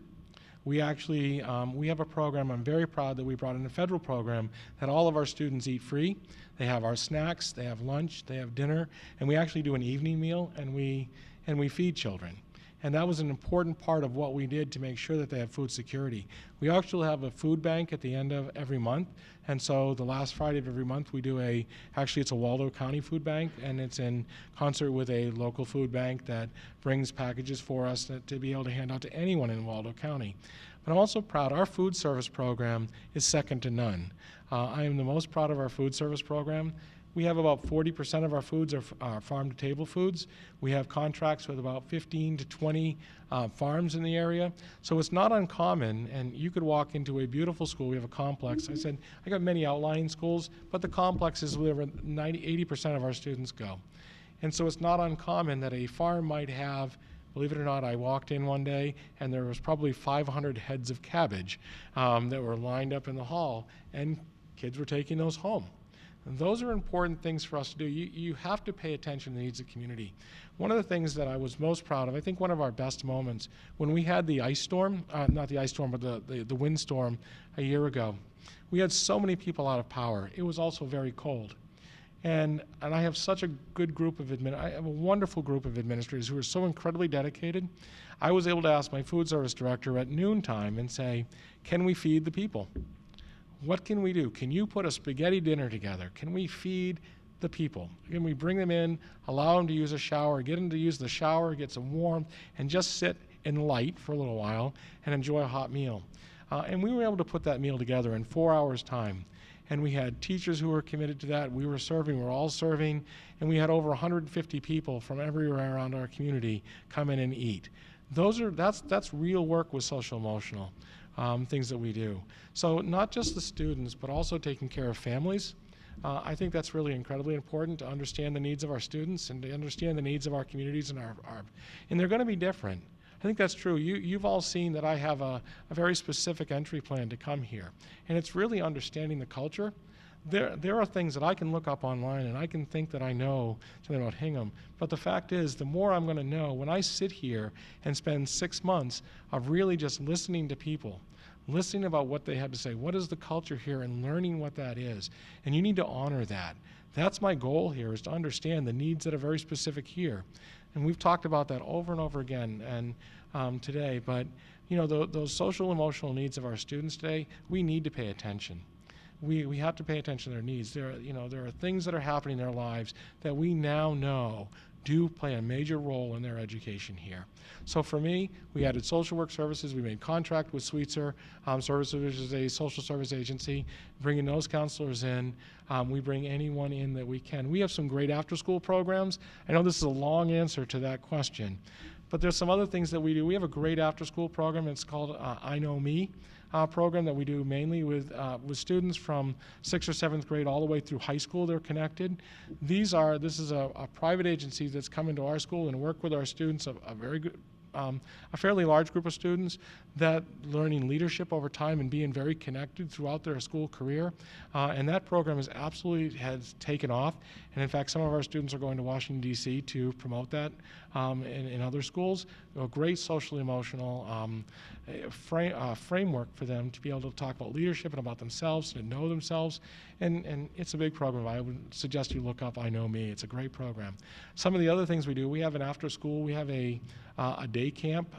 we actually, we have a program, I'm very proud that we brought in a federal program that all of our students eat free. They have our snacks, they have lunch, they have dinner, and we actually do an evening meal, and we feed children. And that was an important part of what we did to make sure that they have food security. We actually have a food bank at the end of every month, and so the last Friday of every month we do it's a Waldo County food bank, and it's in concert with a local food bank that brings packages for us to be able to hand out to anyone in Waldo County. But I'm also proud, our food service program is second to none. I am the most proud of our food service program. We have about 40% of our foods are farm-to-table foods. We have contracts with about 15 to 20 farms in the area. So it's not uncommon, and you could walk into a beautiful school. We have a complex. I said, I got many outlying schools, but the complex is where 80% of our students go. And so it's not uncommon that a farm might have, believe it or not, I walked in one day, and there was probably 500 heads of cabbage that were lined up in the hall, and kids were taking those home. And those are important things for us to do. You have to pay attention to the needs of the community. One of the things that I was most proud of, I think one of our best moments, when we had the ice storm, not the ice storm, but the windstorm a year ago, we had so many people out of power. It was also very cold. And I have such a good group of I have a wonderful group of administrators who are so incredibly dedicated. I was able to ask my food service director at noontime and say, can we feed the people? What can we do? Can you put a spaghetti dinner together? Can we feed the people? Can we bring them in, allow them to use a shower, get them to use the shower, get some warmth, and just sit in light for a little while and enjoy a hot meal? And we were able to put that meal together in 4 hours' time. And we had teachers who were committed to that. We were all serving, and we had over 150 people from everywhere around our community come in and eat. That's real work with social emotional. things that we do. So not just the students, but also taking care of families. I think that's really incredibly important to understand the needs of our students and to understand the needs of our communities and and they're going to be different. I think that's true. You've all seen that I have a very specific entry plan to come here, and it's really understanding the culture. There are things that I can look up online and I can think that I know something about Hingham, but the fact is, the more I'm going to know when I sit here and spend 6 months of really just listening to people, listening about what they have to say, what is the culture here, and learning what that is. And you need to honor that. That's my goal here, is to understand the needs that are very specific here. And we've talked about that over and over again and today, but those social emotional needs of our students today, we need to pay attention. We have to pay attention to their needs. There are things that are happening in their lives that we now know do play a major role in their education here. So for me, we added social work services. We made contract with Sweetser Services, which is a social service agency, bringing those counselors in. We bring anyone in that we can. We have some great after-school programs. I know this is a long answer to that question, but there's some other things that we do. We have a great after-school program. It's called I Know Me. Program that we do mainly with students from 6th or 7th grade all the way through high school. They're connected. This is a private agency that's come into our school and work with our students, a very good, a fairly large group of students that learning leadership over time and being very connected throughout their school career. And that program has taken off. And in fact, some of our students are going to Washington, D.C. to promote that in other schools. A great socially emotional framework for them to be able to talk about leadership and about themselves, to know themselves. And it's a big program. I would suggest you look up I Know Me. It's a great program. Some of the other things we do, we have an after school, we have a day camp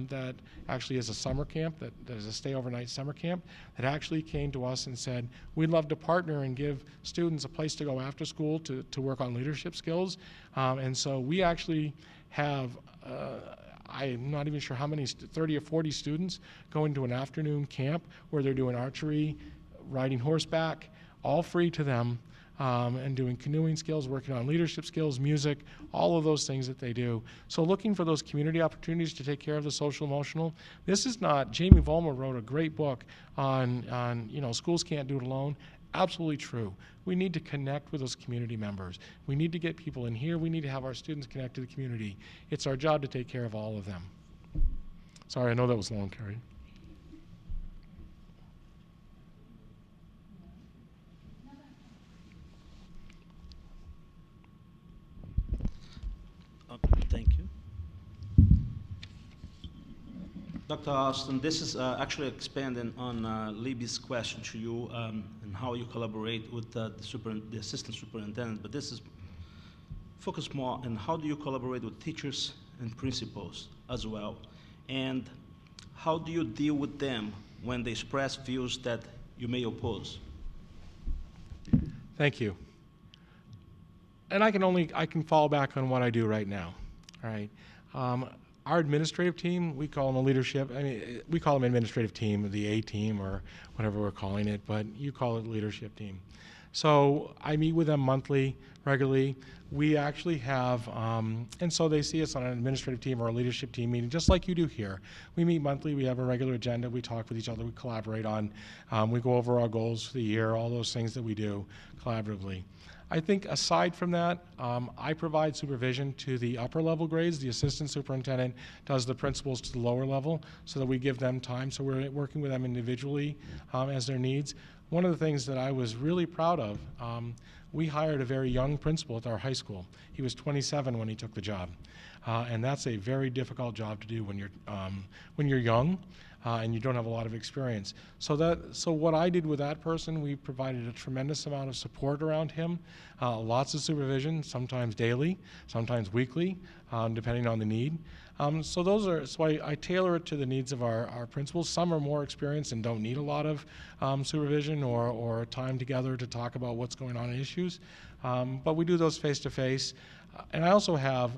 that actually is a summer camp, that is a stay overnight summer camp, that actually came to us and said, we'd love to partner and give students a place to go after school to work on leadership skills. And so we actually have, I'm not even sure how many, 30 or 40 students going to an afternoon camp where they're doing archery, riding horseback, all free to them, and doing canoeing skills, working on leadership skills, music, all of those things that they do. So looking for those community opportunities to take care of the social emotional. This is not, Jamie Vollmer wrote a great book on schools can't do it alone. Absolutely true. We need to connect with those community members. We need to get people in here. We need to have our students connect to the community. It's our job to take care of all of them. Sorry, I know that was long, Carrie. Thank you. Dr. Austin, this is actually expanding on Libby's question to you and how you collaborate with the assistant superintendent, but this is focused more on how do you collaborate with teachers and principals as well, and how do you deal with them when they express views that you may oppose? Thank you. And I can fall back on what I do right now. All right. Our administrative team, we call them a leadership. I mean, we call them administrative team, the A team, or whatever we're calling it. But you call it leadership team. So I meet with them monthly, regularly. We actually have, and so they see us on an administrative team or a leadership team meeting, just like you do here. We meet monthly. We have a regular agenda. We talk with each other. We collaborate on. We go over our goals for the year, all those things that we do collaboratively. I think aside from that, I provide supervision to the upper level grades. The assistant superintendent does the principals to the lower level so that we give them time. So we're working with them individually as their needs. One of the things that I was really proud of, we hired a very young principal at our high school. He was 27 when he took the job. And that's a very difficult job to do when you're young. And you don't have a lot of experience. So what I did with that person, we provided a tremendous amount of support around him, lots of supervision, sometimes daily, sometimes weekly, depending on the need. So I tailor it to the needs of our principals. Some are more experienced and don't need a lot of supervision or time together to talk about what's going on in issues. But we do those face-to-face. And I also have,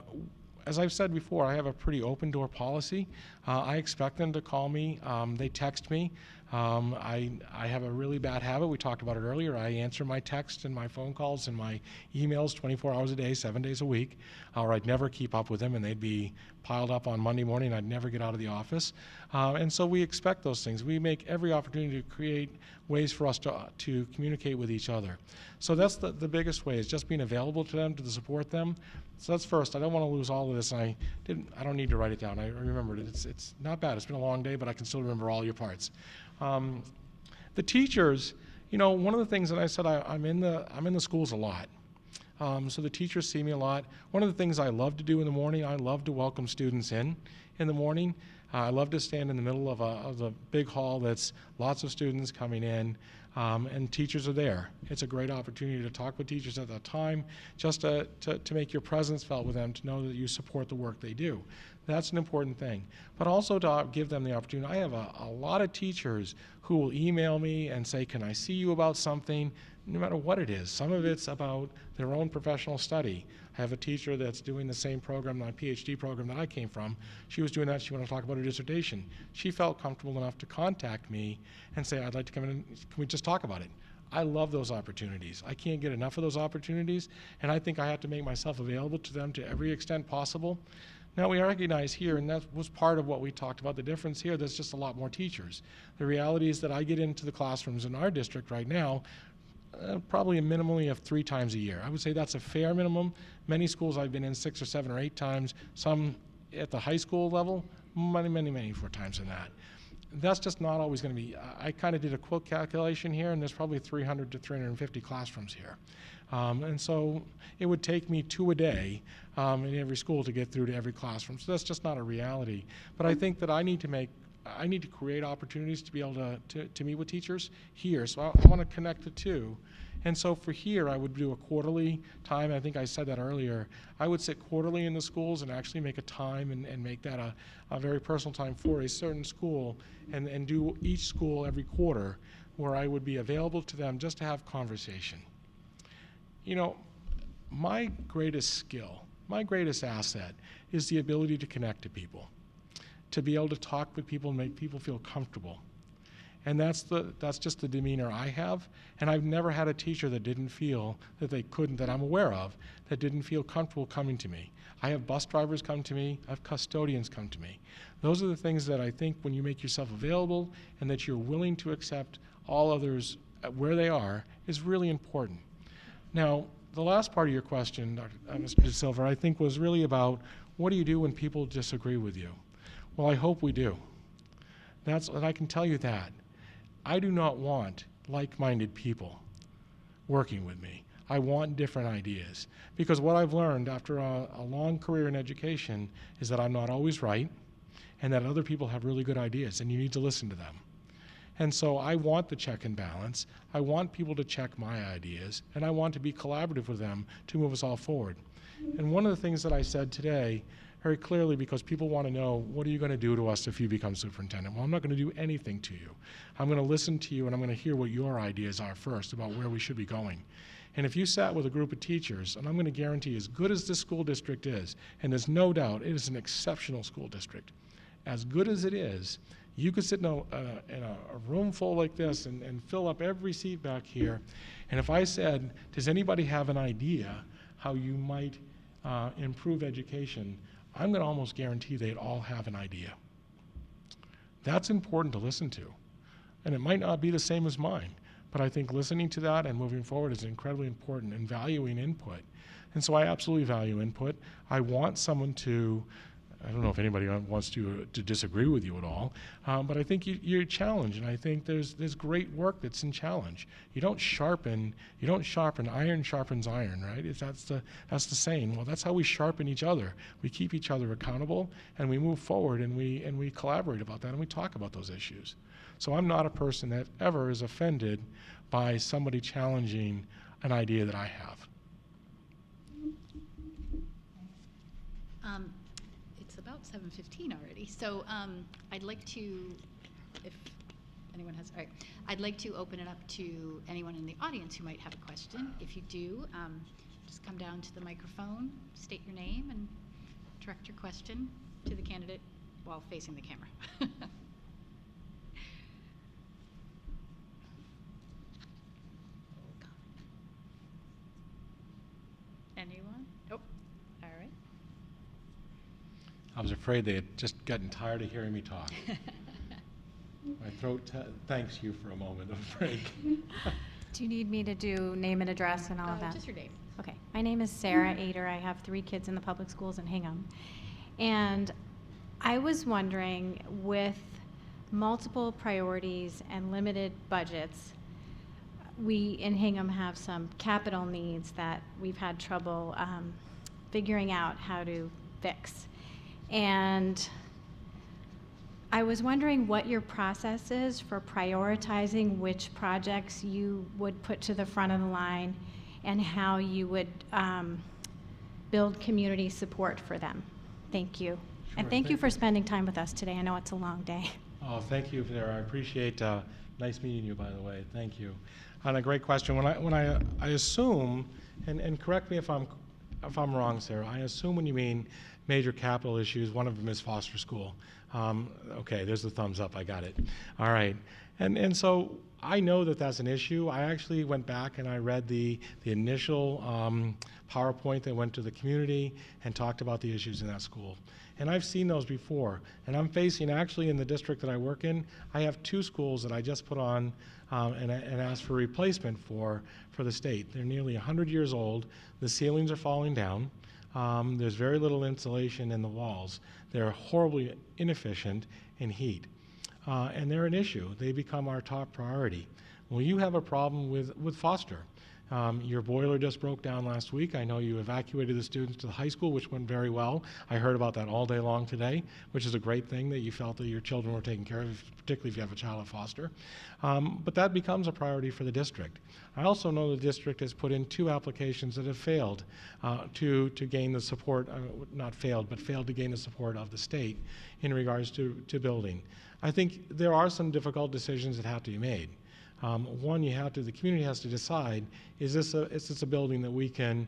as I've said before, I have a pretty open door policy. I expect them to call me. They text me. I have a really bad habit. We talked about it earlier. I answer my texts and my phone calls and my emails 24 hours a day, 7 days a week, or I'd never keep up with them, and they'd be piled up on Monday morning. I'd never get out of the office. And so we expect those things. We make every opportunity to create ways for us to communicate with each other. So that's the biggest way, is just being available to them, to support them. So that's first. I don't want to lose all of this. I don't need to write it down. I remembered it. It's not bad. It's been a long day, but I can still remember all your parts. The teachers, one of the things that I said, I'm in the schools a lot. So the teachers see me a lot. One of the things I love to do in the morning, I love to welcome students in the morning. I love to stand in the middle of a big hall that's lots of students coming in, and teachers are there. It's a great opportunity to talk with teachers at that time, just to make your presence felt with them, to know that you support the work they do. That's an important thing. But also to give them the opportunity. I have a lot of teachers who will email me and say, can I see you about something, no matter what it is. Some of it's about their own professional study. I have a teacher that's doing the same program, my Ph.D. program that I came from. She was doing that. She wanted to talk about her dissertation. She felt comfortable enough to contact me and say, I'd like to come in, can we just talk about it? I love those opportunities. I can't get enough of those opportunities, and I think I have to make myself available to them to every extent possible. Now, we recognize here, and that was part of what we talked about, the difference here, there's just a lot more teachers. The reality is that I get into the classrooms in our district right now probably a minimally of 3 times a year. I would say that's a fair minimum. Many schools I've been in 6 or 7 or 8 times, some at the high school level, many more times than that. That's just not always going to be. I kind of did a quick calculation here, and there's probably 300 to 350 classrooms here. And so it would take me 2 a day in every school to get through to every classroom. So that's just not a reality. But I think that I need to create opportunities to be able to meet with teachers here. So I want to connect the two. And so for here, I would do a quarterly time. I think I said that earlier. I would sit quarterly in the schools and actually make a time and make that a very personal time for a certain school and do each school every quarter where I would be available to them just to have conversation. My greatest skill, my greatest asset is the ability to connect to people, to be able to talk with people and make people feel comfortable. And that's just the demeanor I have. And I've never had a teacher that didn't feel that they couldn't, that I'm aware of, that didn't feel comfortable coming to me. I have bus drivers come to me. I have custodians come to me. Those are the things that I think when you make yourself available and that you're willing to accept all others where they are is really important. Now, the last part of your question, Mr. De Silva, I think was really about what do you do when people disagree with you? Well, I hope we do. And I can tell you that. I do not want like-minded people working with me. I want different ideas. Because what I've learned after a long career in education is that I'm not always right, and that other people have really good ideas, and you need to listen to them. And so I want the check and balance. I want people to check my ideas, and I want to be collaborative with them to move us all forward. And one of the things that I said today, very clearly, because people want to know, what are you going to do to us if you become superintendent? Well, I'm not going to do anything to you. I'm going to listen to you, and I'm going to hear what your ideas are first about where we should be going. And if you sat with a group of teachers, and I'm going to guarantee as good as this school district is, and there's no doubt it is an exceptional school district, as good as it is, you could sit in a room full like this and fill up every seat back here. And if I said, does anybody have an idea how you might improve education, I'm going to almost guarantee they'd all have an idea. That's important to listen to. And it might not be the same as mine, but I think listening to that and moving forward is incredibly important, and valuing input. And so I absolutely value input. I want someone to, I don't know if anybody wants to disagree with you at all, but I think you're challenged, and I think there's great work that's in challenge. You don't sharpen, iron sharpens iron, right? That's the saying. Well, that's how we sharpen each other. We keep each other accountable, and we move forward, and we collaborate about that, and we talk about those issues. So I'm not a person that ever is offended by somebody challenging an idea that I have. It's about 7:15 already, so I'd like to, if anyone has, all right, I'd like to open it up to anyone in the audience who might have a question. If you do, just come down to the microphone, state your name, and direct your question to the candidate while facing the camera. I was afraid they had just gotten tired of hearing me talk. My throat thanks you for a moment of break. Do you need me to do name and address and all of that? Just your name. Okay. My name is Sarah Ader. I have 3 kids in the public schools in Hingham. And I was wondering, with multiple priorities and limited budgets, we in Hingham have some capital needs that we've had trouble figuring out how to fix. And I was wondering what your process is for prioritizing which projects you would put to the front of the line and how you would build community support for them. Thank you. And Sure, thank you for spending time with us today. I know it's a long day. Oh, thank you, Sarah. I appreciate. Nice meeting you, by the way. Thank you. And a great question. When I assume, and correct me if I'm wrong, Sarah. I assume when you mean major capital issues, one of them is Foster School. Okay, there's the thumbs up. I got it. All right. And so I know that that's an issue. I actually went back and I read the initial PowerPoint that went to the community and talked about the issues in that school. And I've seen those before. And I'm facing, actually in the district that I work in, I have 2 schools that I just put on and asked for replacement for the state. They're nearly 100 years old. The ceilings are falling down. There's very little insulation in the walls. They're horribly inefficient in heat. And they're an issue. They become our top priority. Well, you have a problem with Foster. Your boiler just broke down last week. I know you evacuated the students to the high school, which went very well. I heard about that all day long today, which is a great thing that you felt that your children were taken care of, particularly if you have a child at Foster. But that becomes a priority for the district. I also know the district has put in 2 applications that have failed to gain the support, not failed, but failed to gain the support of the state in regards to building. I think there are some difficult decisions that have to be made. One, the community has to decide, is this a building that we can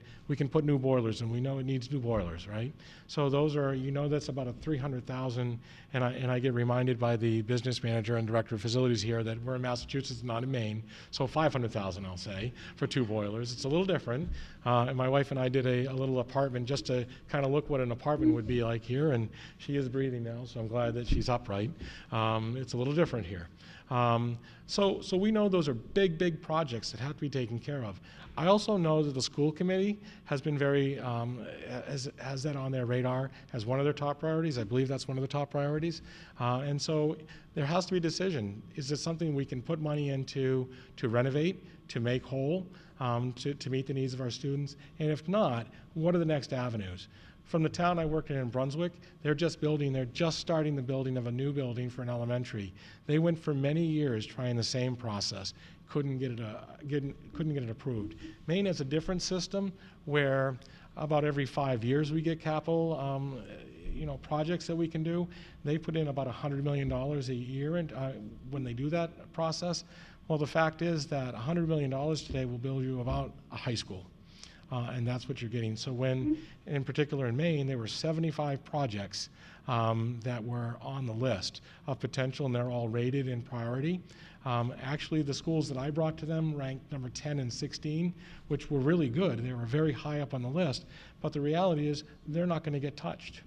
put new boilers in? We know it needs new boilers, right? So those are, that's about a $300,000, and I get reminded by the business manager and director of facilities here that we're in Massachusetts, not in Maine, so $500,000, I'll say, for 2 boilers. It's a little different, and my wife and I did a little apartment just to kind of look what an apartment would be like here, and she is breathing now, so I'm glad that she's upright. It's a litlittle different here. So we know those are big projects that have to be taken care of. I also know that the school committee has been very, has that on their radar as one of their top priorities. I believe that's one of the top priorities. And so there has to be a decision. Is this something we can put money into to renovate, to make whole, to meet the needs of our students? And if not, what are the next avenues? From the town I work in Brunswick, they're just starting the building of a new building for an elementary. They went for many years trying the same process, couldn't get it approved. Maine has a different system where about every 5 years we get capital projects that we can do. They put in about $100 million a year when they do that process. Well, the fact is that $100 million today will build you about a high school. And that's what you're getting. So when, in particular in Maine, there were 75 projects that were on the list of potential, and they're all rated in priority. Actually, the schools that I brought to them ranked number 10 and 16, which were really good. They were very high up on the list. But the reality is they're not going to get touched.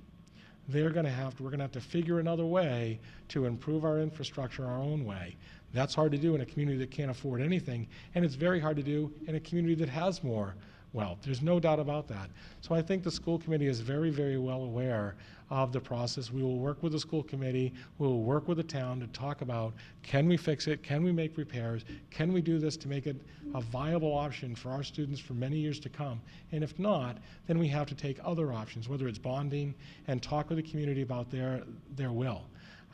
We're going to have to figure another way to improve our infrastructure our own way. That's hard to do in a community that can't afford anything, and it's very hard to do in a community that has more. Well, there's no doubt about that. So I think the school committee is very, very well aware of the process. We will work with the school committee. We will work with the town to talk about, can we fix it? Can we make repairs? Can we do this to make it a viable option for our students for many years to come? And if not, then we have to take other options, whether it's bonding, and talk with the community about their will.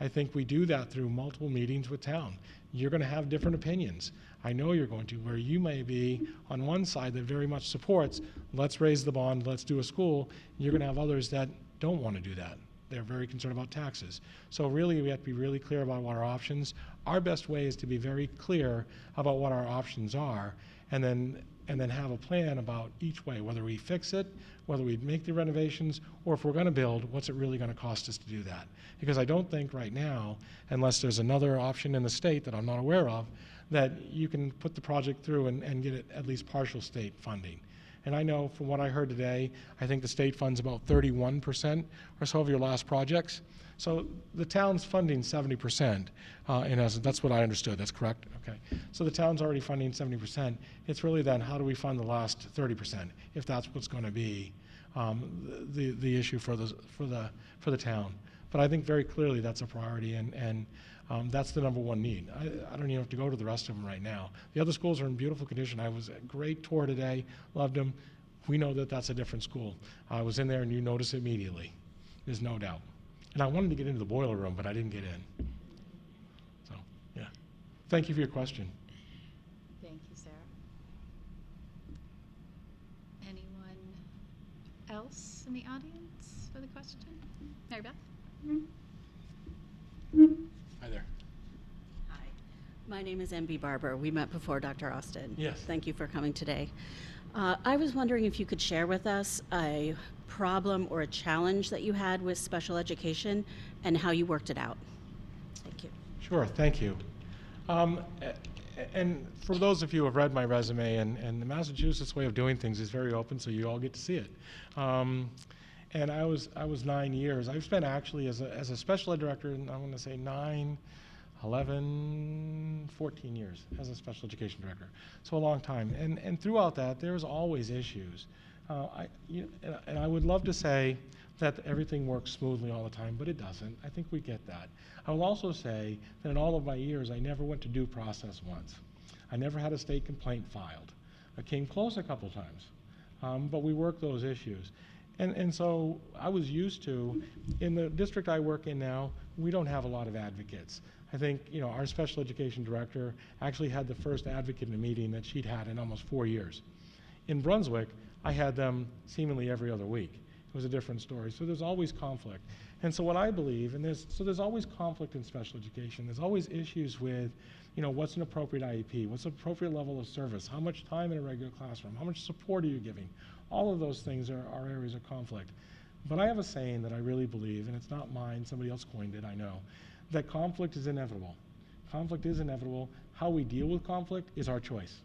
I think we do that through multiple meetings with town. You're going to have different opinions. I know you're going to, where you may be on one side that very much supports, let's raise the bond, let's do a school. You're going to have others that don't want to do that. They're very concerned about taxes. So really, we have to be really clear about what our options. Our best way is to be very clear about what our options are, and then have a plan about each way, whether we fix it, whether we make the renovations, or if we're going to build, what's it really going to cost us to do that? Because I don't think right now, unless there's another option in the state that I'm not aware of, that you can put the project through and get it at least partial state funding. And I know from what I heard today, I think the state funds about 31% or so of your last projects. So the town's funding 70%, in essence. That's what I understood. That's correct? Okay. So the town's already funding 70%. It's really then how do we fund the last 30%, if that's what's going to be the issue for the town. But I think very clearly that's a priority, and that's the number one need. I don't even have to go to the rest of them right now. The other schools are in beautiful condition. I was a great tour today, loved them. We know that that's a different school. I was in there and you notice it immediately. There's no doubt. And I wanted to get into the boiler room, but I didn't get in. So, yeah. Thank you for your question. Thank you, Sarah. Anyone else in the audience for the question? Mary Beth? Hi there. Hi, my name is M.B. Barber. We met before, Dr. Austin. Yes. Thank you for coming today. I was wondering if you could share with us a problem or a challenge that you had with special education and how you worked it out. Thank you. Sure, thank you. And for those of you who have read my resume, and the Massachusetts way of doing things is very open, so you all get to see it. And I was 9 years. I've spent actually as a special ed director, and I'm going to say 9, 11, 14 years as a special education director. So a long time. And throughout that, there was always issues. And I would love to say that everything works smoothly all the time, but it doesn't. I think we get that. I will also say that in all of my years, I never went to due process once. I never had a state complaint filed. I came close a couple times, but we worked those issues. And so I was used to, in the district I work in now, we don't have a lot of advocates. I think, our special education director actually had the first advocate in a meeting that she'd had in almost 4 years. In Brunswick, I had them seemingly every other week. It was a different story. So there's always conflict. And so what I believe, there's always conflict in special education. There's always issues with, what's an appropriate IEP? What's an appropriate level of service? How much time in a regular classroom? How much support are you giving? All of those things are areas of conflict. But I have a saying that I really believe, and it's not mine, somebody else coined it, I know, that conflict is inevitable. Conflict is inevitable. How we deal with conflict is our choice.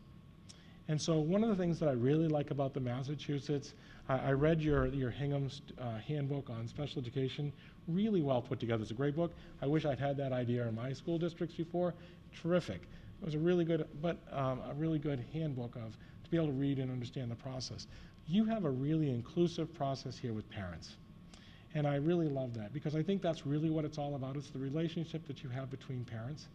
And so one of the things that I really like about the Massachusetts, I read your Hingham's handbook on special education, really well put together. It's a great book. I wish I'd had that idea in my school districts before. Terrific. It was a really good handbook to be able to read and understand the process. You have a really inclusive process here with parents. And I really love that because I think that's really what it's all about. It's the relationship that you have between parents.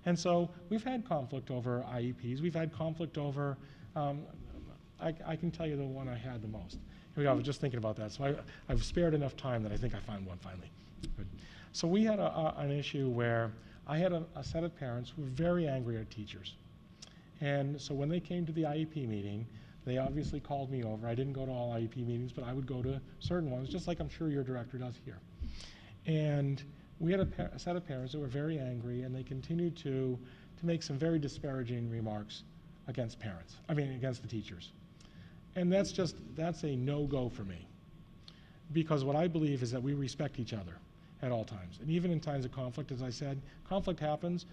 And so we've had conflict over IEPs. We've had conflict over, I can tell you the one I had the most. Here we go, I was just thinking about that. So I've spared enough time that I think I found one finally. Good. So we had an issue where I had a set of parents who were very angry at teachers. And so when they came to the IEP meeting, they obviously called me over. I didn't go to all IEP meetings, but I would go to certain ones, just like I'm sure your director does here. And we had a set of parents that were very angry, and they continued to make some very disparaging remarks against against the teachers. And that's a no-go for me. Because what I believe is that we respect each other at all times. And even in times of conflict, as I said, conflict happens.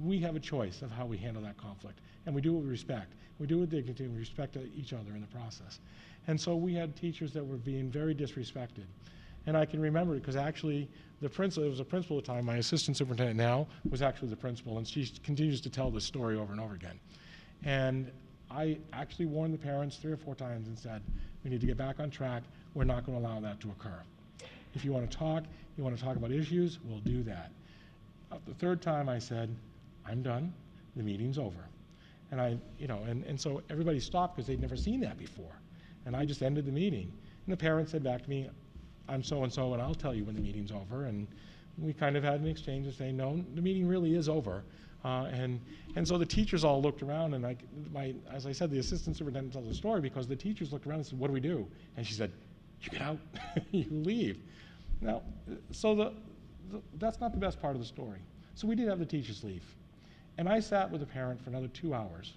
We have a choice of how we handle that conflict. And we do it with respect. We do it with dignity, and we respect each other in the process. And so we had teachers that were being very disrespected. And I can remember it because actually the principal, it was a principal at the time, my assistant superintendent now was actually the principal, and she continues to tell this story over and over again. And I actually warned the parents 3 or 4 times and said, we need to get back on track. We're not going to allow that to occur. If you want to talk about issues, we'll do that. The 3rd time I said, I'm done, the meeting's over. And and so everybody stopped because they'd never seen that before. And I just ended the meeting. And the parents said back to me, I'm so-and-so, and I'll tell you when the meeting's over. And we kind of had an exchange of saying, no, the meeting really is over. And so the teachers all looked around, and as I said, the assistant superintendent tells the story because the teachers looked around and said, what do we do? And she said, you get out, you leave. Now, so that's not the best part of the story. So we did have the teachers leave. And I sat with a parent for another 2 hours,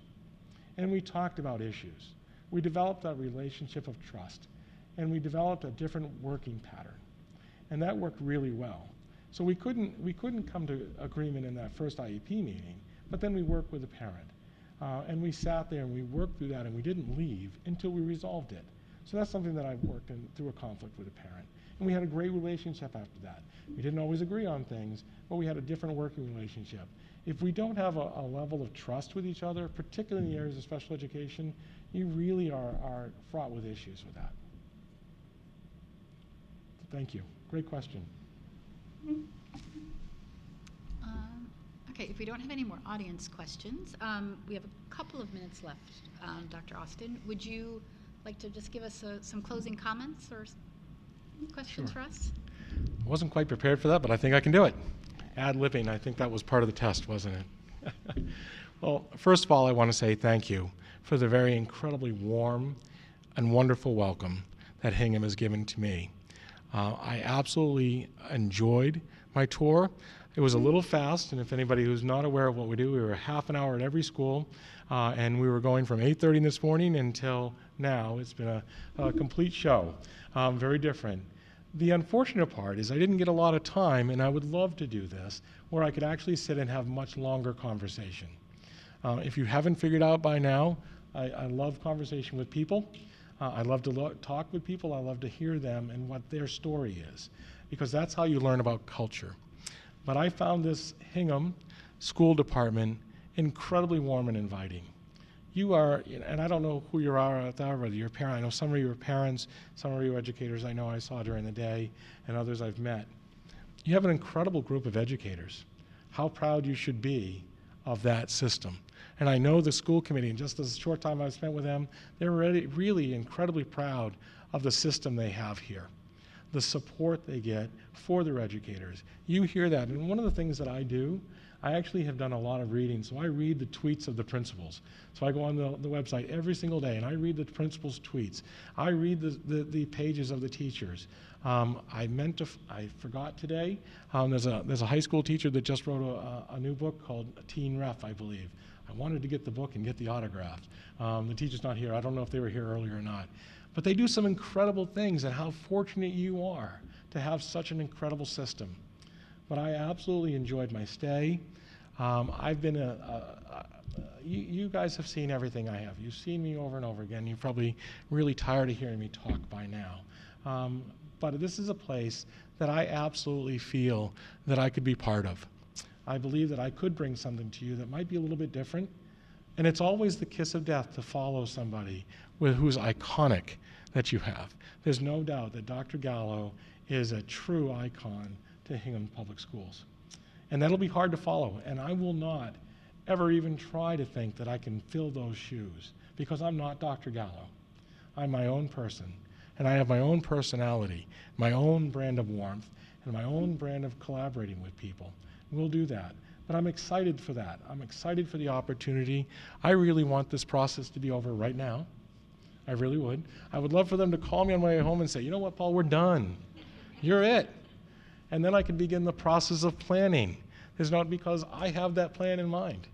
and we talked about issues. We developed a relationship of trust, and we developed a different working pattern. And that worked really well. So we couldn't come to agreement in that first IEP meeting, but then we worked with the parent. And we sat there and we worked through that and we didn't leave until we resolved it. So that's something that I've worked in through a conflict with a parent. And we had a great relationship after that. We didn't always agree on things, but we had a different working relationship. If we don't have a level of trust with each other, particularly in the areas of special education, you really are fraught with issues with that. Thank you. Great question. Okay, if we don't have any more audience questions, we have a couple of minutes left. Dr. Austin, would you like to just give us some closing comments or questions for us? I wasn't quite prepared for that, but I think I can do it. Ad-libbing, I think that was part of the test, wasn't it? Well, first of all, I want to say thank you for the very incredibly warm and wonderful welcome that Hingham has given to me. I absolutely enjoyed my tour. It was a little fast, and if anybody who's not aware of what we do, we were half an hour at every school, and we were going from 8:30 this morning until now. It's been a complete show, very different. The unfortunate part is I didn't get a lot of time, and I would love to do this, where I could actually sit and have much longer conversation. If you haven't figured out by now, I love conversation with people. I love to talk with people. I love to hear them and what their story is, because that's how you learn about culture. But I found this Hingham School Department incredibly warm and inviting. You are, and I don't know who you are out there, whether you're a parent. I know some of you are parents, some of you are educators I know I saw during the day, and others I've met. You have an incredible group of educators. How proud you should be of that system. And I know the school committee, in just this short time I've spent with them, they're really incredibly proud of the system they have here, the support they get for their educators. You hear that, and one of the things that I do, I actually have done a lot of reading, so I read the tweets of the principals. So I go on the website every single day, and I read the principals' tweets. I read the pages of the teachers. I forgot today, there's a high school teacher that just wrote a new book called Teen Ref, I believe. I wanted to get the book and get the autograph. The teacher's not here. I don't know if they were here earlier or not. But they do some incredible things, and how fortunate you are to have such an incredible system. But I absolutely enjoyed my stay. I've been you guys have seen everything I have. You've seen me over and over again. You're probably really tired of hearing me talk by now. But this is a place that I absolutely feel that I could be part of. I believe that I could bring something to you that might be a little bit different. And it's always the kiss of death to follow somebody who's iconic that you have. There's no doubt that Dr. Gallo is a true icon to Hingham Public Schools. And that'll be hard to follow. And I will not ever even try to think that I can fill those shoes, because I'm not Dr. Gallo. I'm my own person. And I have my own personality, my own brand of warmth, and my own brand of collaborating with people. We'll do that. But I'm excited for that. I'm excited for the opportunity. I really want this process to be over right now. I really would. I would love for them to call me on my way home and say, you know what, Paul, we're done. You're it. And then I can begin the process of planning. It's not because I have that plan in mind.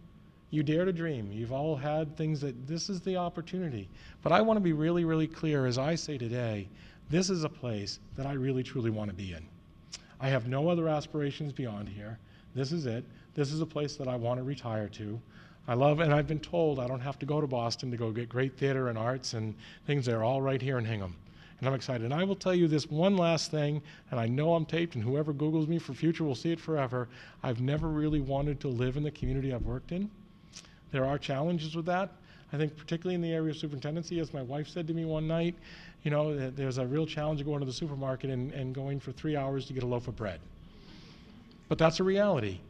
You dare to dream. You've all had things that this is the opportunity. But I want to be really, really clear, as I say today, this is a place that I really, truly want to be in. I have no other aspirations beyond here. This is it. This is a place that I want to retire to. I love, and I've been told I don't have to go to Boston to go get great theater and arts and things. They're all right here in Hingham. And I'm excited. And I will tell you this one last thing, and I know I'm taped, and whoever Googles me for future will see it forever. I've never really wanted to live in the community I've worked in. There are challenges with that. I think particularly in the area of superintendency, as my wife said to me one night, you know, there's a real challenge of going to the supermarket and going for 3 hours to get a loaf of bread. But that's a reality.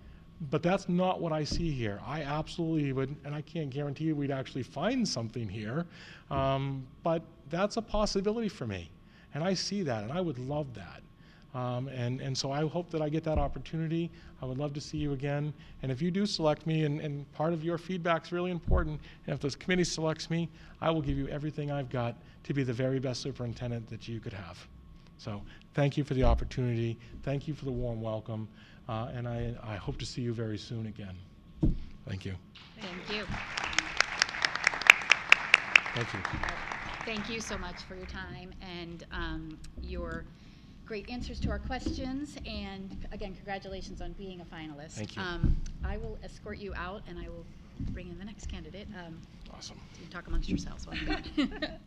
But that's not what I see here. I absolutely would, and I can't guarantee we'd actually find something here, but that's a possibility for me. And I see that, and I would love that. And so I hope that I get that opportunity. I would love to see you again. And if you do select me, and part of your feedback is really important, and if this committee selects me, I will give you everything I've got to be the very best superintendent that you could have. So thank you for the opportunity. Thank you for the warm welcome. And I hope to see you very soon again. Thank you. Thank you. Thank you. Thank you so much for your time and your great answers to our questions. And again, congratulations on being a finalist. Thank you. I will escort you out, and I will bring in the next candidate. Awesome. So you talk amongst yourselves while I'm gone.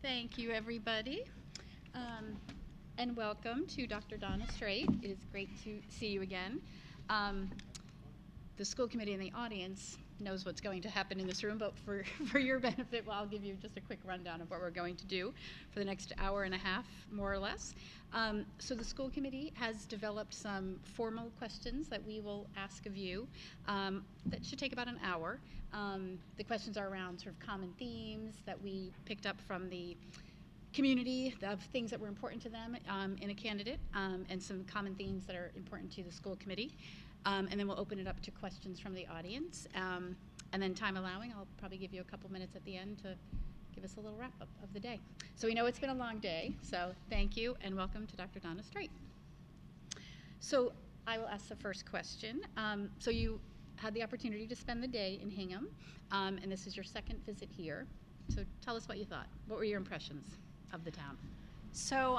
Thank you, everybody. And welcome to Dr. Donna Straight. It is great to see you again. The school committee in the audience knows what's going to happen in this room, but for your benefit, well, I'll give you just a quick rundown of what we're going to do for the next hour and a half, more or less. So the school committee has developed some formal questions that we will ask of you that should take about an hour. The questions are around sort of common themes that we picked up from the community of things that were important to them in a candidate, and some common themes that are important to the school committee. And then we'll open it up to questions from the audience. And then time allowing, I'll probably give you a couple minutes at the end to give us a little wrap up of the day. So we know it's been a long day, so thank you and welcome to Dr. Donna Straight. So I will ask the first question. So you had the opportunity to spend the day in Hingham, and this is your second visit here. So tell us what you thought. What were your impressions of the town? So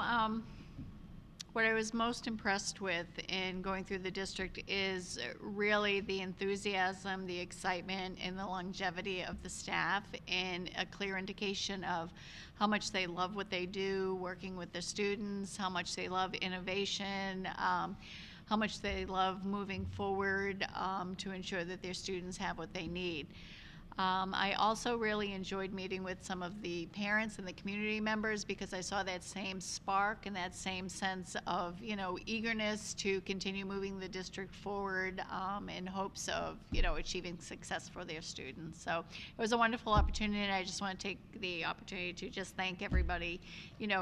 what I was most impressed with in going through the district is really the enthusiasm, the excitement, and the longevity of the staff, and a clear indication of how much they love what they do, working with their students, how much they love innovation, how much they love moving forward to ensure that their students have what they need. I also really enjoyed meeting with some of the parents and the community members, because I saw that same spark and that same sense of, eagerness to continue moving the district forward in hopes of, achieving success for their students. So it was a wonderful opportunity, and I just want to take the opportunity to just thank everybody,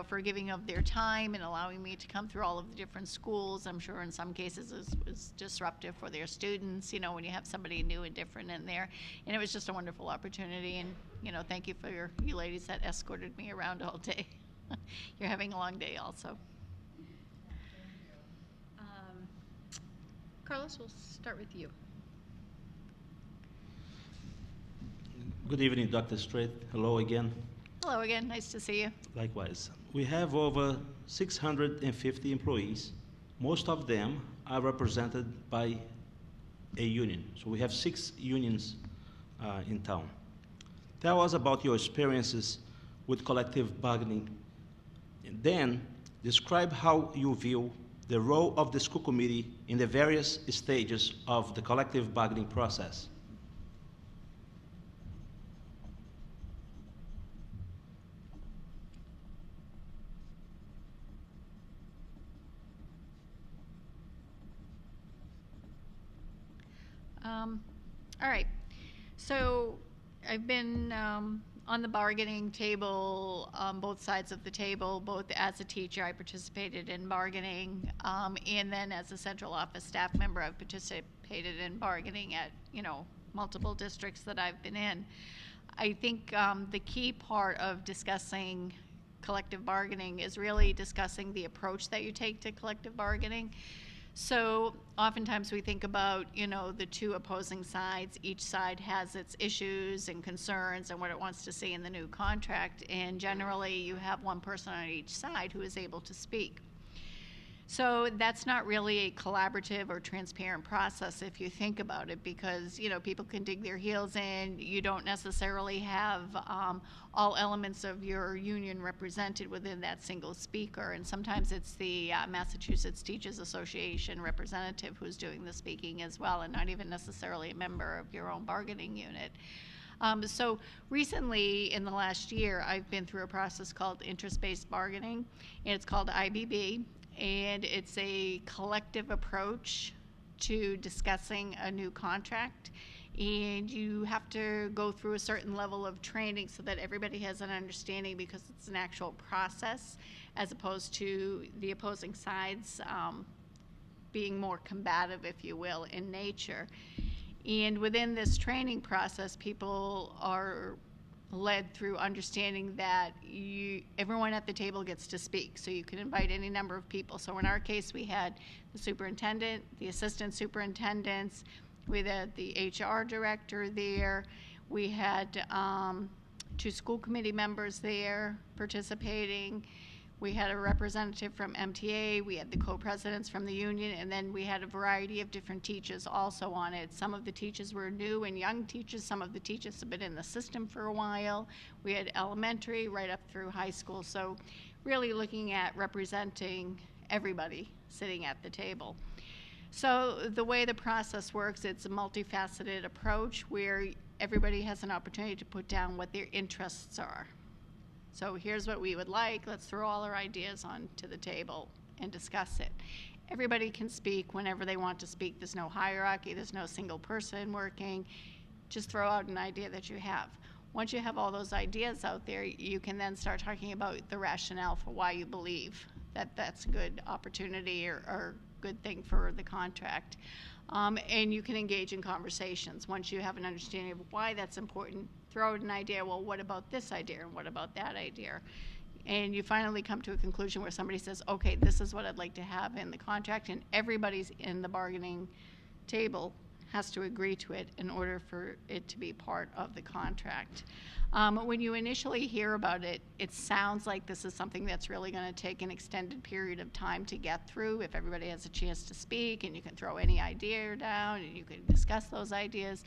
for giving of their time and allowing me to come through all of the different schools. I'm sure in some cases it was disruptive for their students, when you have somebody new and different in there. And it was just a wonderful opportunity, and thank you for you ladies that escorted me around all day. You're having a long day also. Carlos, we'll start with you. Good evening, Dr. Straight. Hello again. Hello again, nice to see you. Likewise. We have over 650 employees. Most of them are represented by a union. So we have 6 unions in town. Tell us about your experiences with collective bargaining. And then describe how you view the role of the school committee in the various stages of the collective bargaining process. All right. So I've been on the bargaining table on both sides of the table. Both as a teacher, I participated in bargaining, and then as a central office staff member, I've participated in bargaining at multiple districts that I've been in. I think the key part of discussing collective bargaining is really discussing the approach that you take to collective bargaining. So oftentimes we think about, the two opposing sides. Each side has its issues and concerns and what it wants to see in the new contract, and generally you have one person on each side who is able to speak. So that's not really a collaborative or transparent process if you think about it, because people can dig their heels in. You don't necessarily have all elements of your union represented within that single speaker, and sometimes it's the Massachusetts Teachers Association representative who's doing the speaking as well, and not even necessarily a member of your own bargaining unit. So recently, in the last year, I've been through a process called interest-based bargaining, and it's called IBB. And it's a collective approach to discussing a new contract. And you have to go through a certain level of training so that everybody has an understanding, because it's an actual process as opposed to the opposing sides being more combative, if you will, in nature. And within this training process, people are led through understanding that everyone at the table gets to speak, so you can invite any number of people. So in our case, we had the superintendent, the assistant superintendents, we had the HR director there, we had 2 school committee members there participating, We had a representative from MTA, we had the co-presidents from the union, and then we had a variety of different teachers also on it. Some of the teachers were new and young teachers, some of the teachers have been in the system for a while. We had elementary right up through high school, so really looking at representing everybody sitting at the table. So the way the process works, it's a multifaceted approach where everybody has an opportunity to put down what their interests are. So here's what we would like. Let's throw all our ideas onto the table and discuss it. Everybody can speak whenever they want to speak. There's no hierarchy. There's no single person working. Just throw out an idea that you have. Once you have all those ideas out there, you can then start talking about the rationale for why you believe that that's a good opportunity or good thing for the contract. And you can engage in conversations. Once you have an understanding of why that's important, throw out an idea, well, what about this idea and what about that idea? And you finally come to a conclusion where somebody says, okay, this is what I'd like to have in the contract, and everybody's in the bargaining table has to agree to it in order for it to be part of the contract. When you initially hear about it, it sounds like this is something that's really going to take an extended period of time to get through if everybody has a chance to speak and you can throw any idea down and you can discuss those ideas.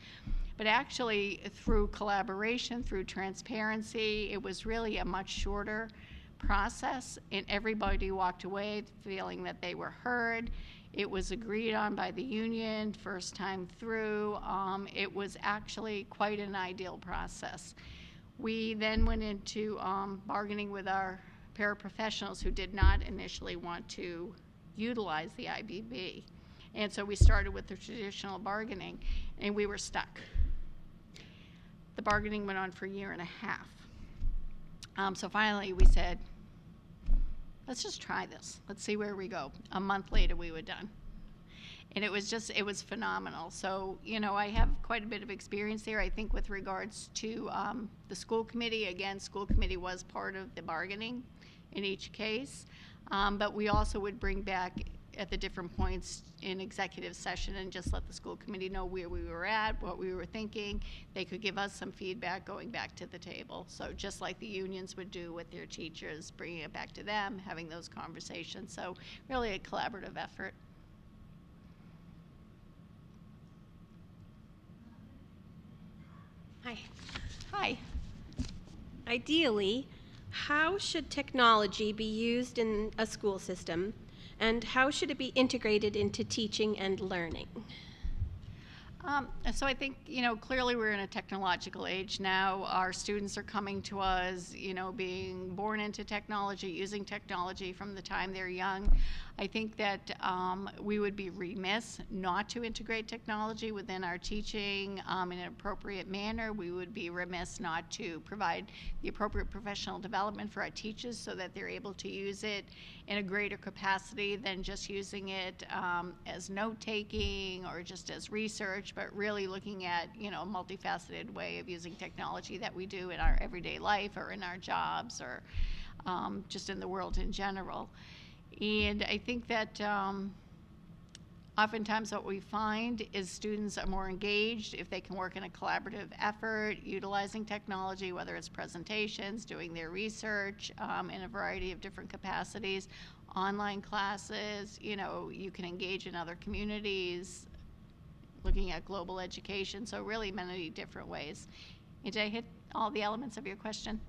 But actually, through collaboration, through transparency, it was really a much shorter process, and everybody walked away feeling that they were heard. It was agreed on by the union first time through. It was actually quite an ideal process. We then went into bargaining with our paraprofessionals who did not initially want to utilize the IBB. And so we started with the traditional bargaining, and we were stuck. The bargaining went on for a year and a half. So finally we said, let's just try this. Let's see where we go. A month later we were done. And it was phenomenal. So, you know, I have quite a bit of experience there. I think with regards to the school committee, again, school committee was part of the bargaining in each case. But we also would bring back at the different points in executive session and just let the school committee know where we were at, what we were thinking. They could give us some feedback going back to the table. So just like the unions would do with their teachers, bringing it back to them, having those conversations. So really a collaborative effort. Hi. Hi. Ideally, how should technology be used in a school system, and how should it be integrated into teaching and learning? So I think, you know, clearly we're in a technological age now. Our students are coming to us, you know, being born into technology, using technology from the time they're young. I think that we would be remiss not to integrate technology within our teaching in an appropriate manner. We would be remiss not to provide the appropriate professional development for our teachers so that they're able to use it in a greater capacity than just using it as note-taking or just as research, but really looking at, you know, a multifaceted way of using technology that we do in our everyday life or in our jobs or just in the world in general. And I think that oftentimes what we find is students are more engaged if they can work in a collaborative effort, utilizing technology, whether it's presentations, doing their research in a variety of different capacities, online classes, you know, you can engage in other communities, looking at global education, so really many different ways. Did I hit all the elements of your question?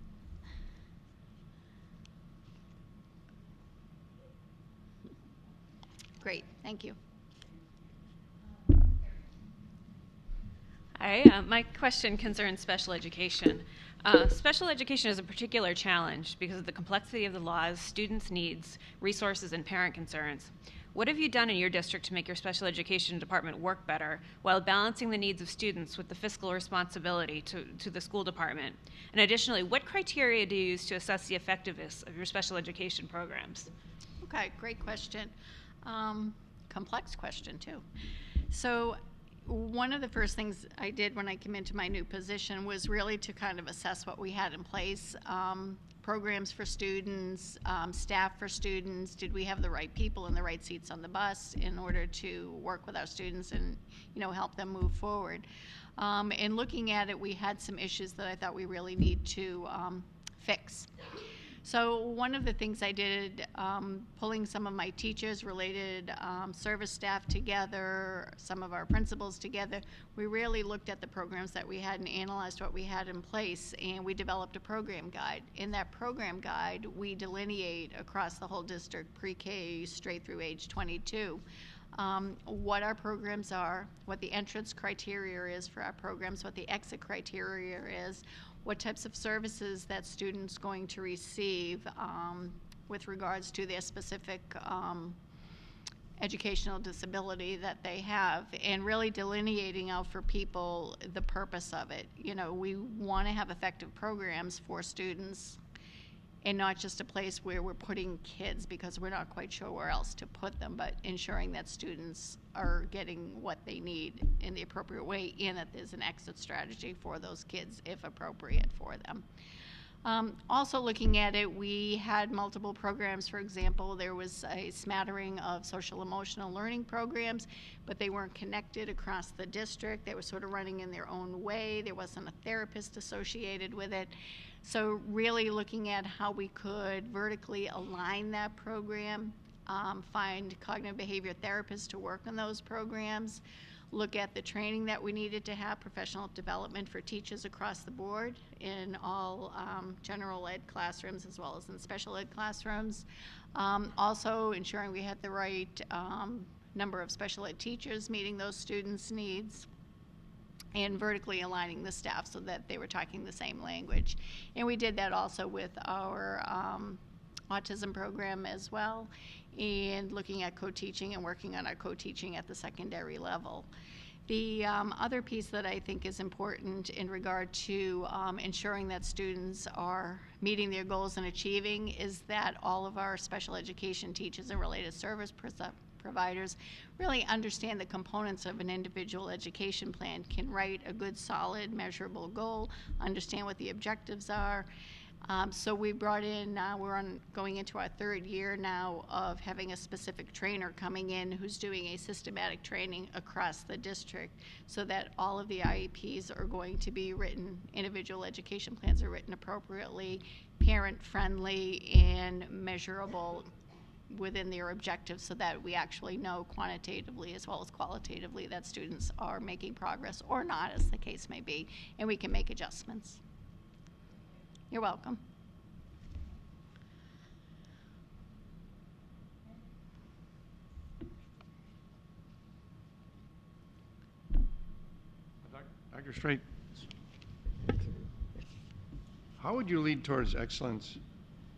Great, thank you. Hi, my question concerns special education. Special education is a particular challenge because of the complexity of the laws, students' needs, resources, and parent concerns. What have you done in your district to make your special education department work better while balancing the needs of students with the fiscal responsibility to the school department? And additionally, what criteria do you use to assess the effectiveness of your special education programs? Okay, great question. Complex question, too. So one of the first things I did when I came into my new position was really to kind of assess what we had in place, programs for students, staff for students. Did we have the right people in the right seats on the bus in order to work with our students and, you know, help them move forward? And looking at it, we had some issues that I thought we really need to fix. So one of the things I did, pulling some of my teachers-related service staff together, some of our principals together, we really looked at the programs that we had and analyzed what we had in place, and we developed a program guide. In that program guide, we delineate across the whole district, pre-K straight through age 22, what our programs are, what the entrance criteria is for our programs, what the exit criteria is, what types of services that students going to receive with regards to their specific educational disability that they have, and really delineating out for people the purpose of it. You know, we want to have effective programs for students and not just a place where we're putting kids because we're not quite sure where else to put them, but ensuring that students are getting what they need in the appropriate way and that there's an exit strategy for those kids if appropriate for them. Also looking at it, we had multiple programs. For example, there was a smattering of social emotional learning programs, but they weren't connected across the district. They were sort of running in their own way. There wasn't a therapist associated with it. So really looking at how we could vertically align that program, find cognitive behavior therapists to work on those programs, look at the training that we needed to have, professional development for teachers across the board in all general ed classrooms as well as in special ed classrooms. Also ensuring we had the right number of special ed teachers meeting those students' needs, and vertically aligning the staff so that they were talking the same language. And we did that also with our autism program as well, and looking at co-teaching and working on our co-teaching at the secondary level. The other piece that I think is important in regard to ensuring that students are meeting their goals and achieving is that all of our special education teachers and related service providers really understand the components of an individual education plan, can write a good, solid, measurable goal, understand what the objectives are. So we brought in, we're going into our third year now of having a specific trainer coming in who's doing a systematic training across the district so that all of the IEPs are going to be written, individual education plans are written appropriately, parent-friendly, and measurable within their objectives so that we actually know quantitatively as well as qualitatively that students are making progress or not, as the case may be, and we can make adjustments. You're welcome. Dr. Straight, how would you lead towards excellence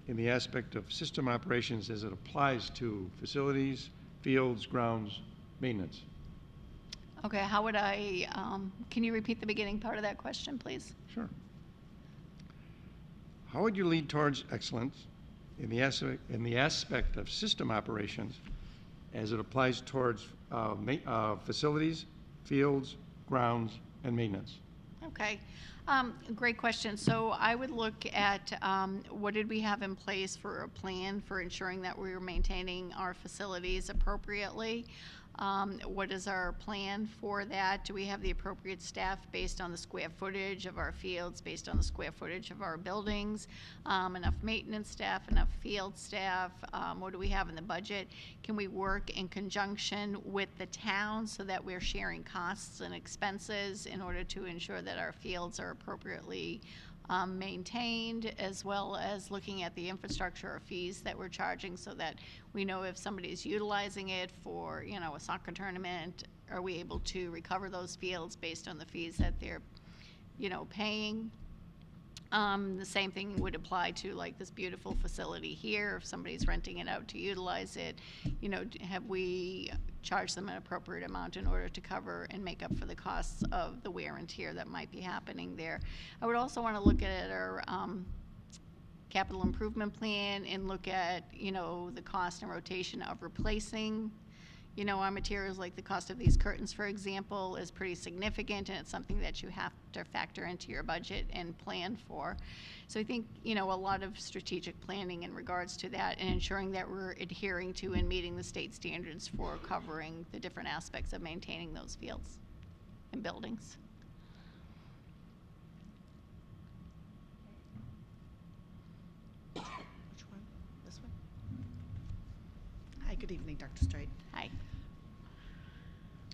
in the aspect of system operations as it applies to facilities, fields, grounds, maintenance? Okay, how would I, can you repeat the beginning part of that question, please? Sure. How would you lead towards excellence in the aspect of system operations as it applies towards facilities, fields, grounds, and maintenance? Okay, great question. So I would look at what did we have in place for a plan for ensuring that we were maintaining our facilities appropriately. What is our plan for that? Do we have the appropriate staff based on the square footage of our fields, based on the square footage of our buildings? Enough maintenance staff, enough field staff? What do we have in the budget? Can we work in conjunction with the town so that we're sharing costs and expenses in order to ensure that our fields are appropriately maintained, as well as looking at the infrastructure or fees that we're charging so that we know if somebody's utilizing it for, you know, a soccer tournament, are we able to recover those fields based on the fees that they're, you know, paying? The same thing would apply to like this beautiful facility here. If somebody's renting it out to utilize it, you know, have we charged them an appropriate amount in order to cover and make up for the costs of the wear and tear that might be happening there? I would also want to look at our capital improvement plan and look at, you know, the cost and rotation of replacing, you know, our materials. Like the cost of these curtains, for example, is pretty significant, and it's something that you have to factor into your budget and plan for. So I think, you know, a lot of strategic planning in regards to that and ensuring that we're adhering to and meeting the state standards for covering the different aspects of maintaining those fields and buildings. good evening, Dr. Straight. Hi.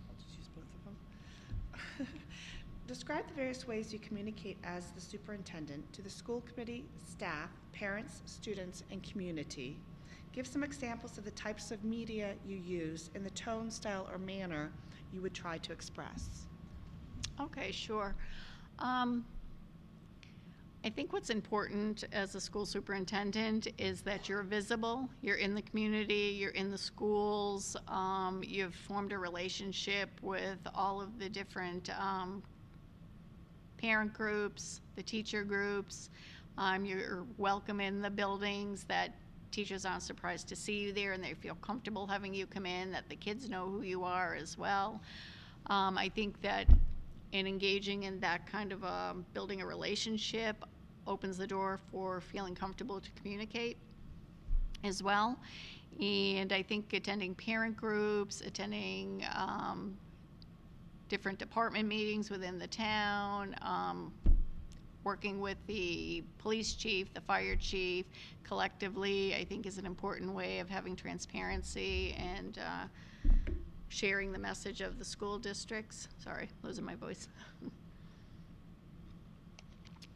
I'll just use both of them. Describe the various ways you communicate as the superintendent to the school committee, staff, parents, students, and community. Give some examples of the types of media you use and the tone, style, or manner you would try to express. Okay, sure. I think what's important as a school superintendent is that you're visible, you're in the community, you're in the schools, you've formed a relationship with all of the different parent groups, the teacher groups, you're welcome in the buildings, that teachers aren't surprised to see you there and they feel comfortable having you come in, that the kids know who you are as well. I think that in engaging in that kind of building a relationship opens the door for feeling comfortable to communicate as well. And I think attending parent groups, attending different department meetings within the town, working with the police chief, the fire chief, collectively, I think is an important way of having transparency and sharing the message of the school districts. Sorry, losing my voice.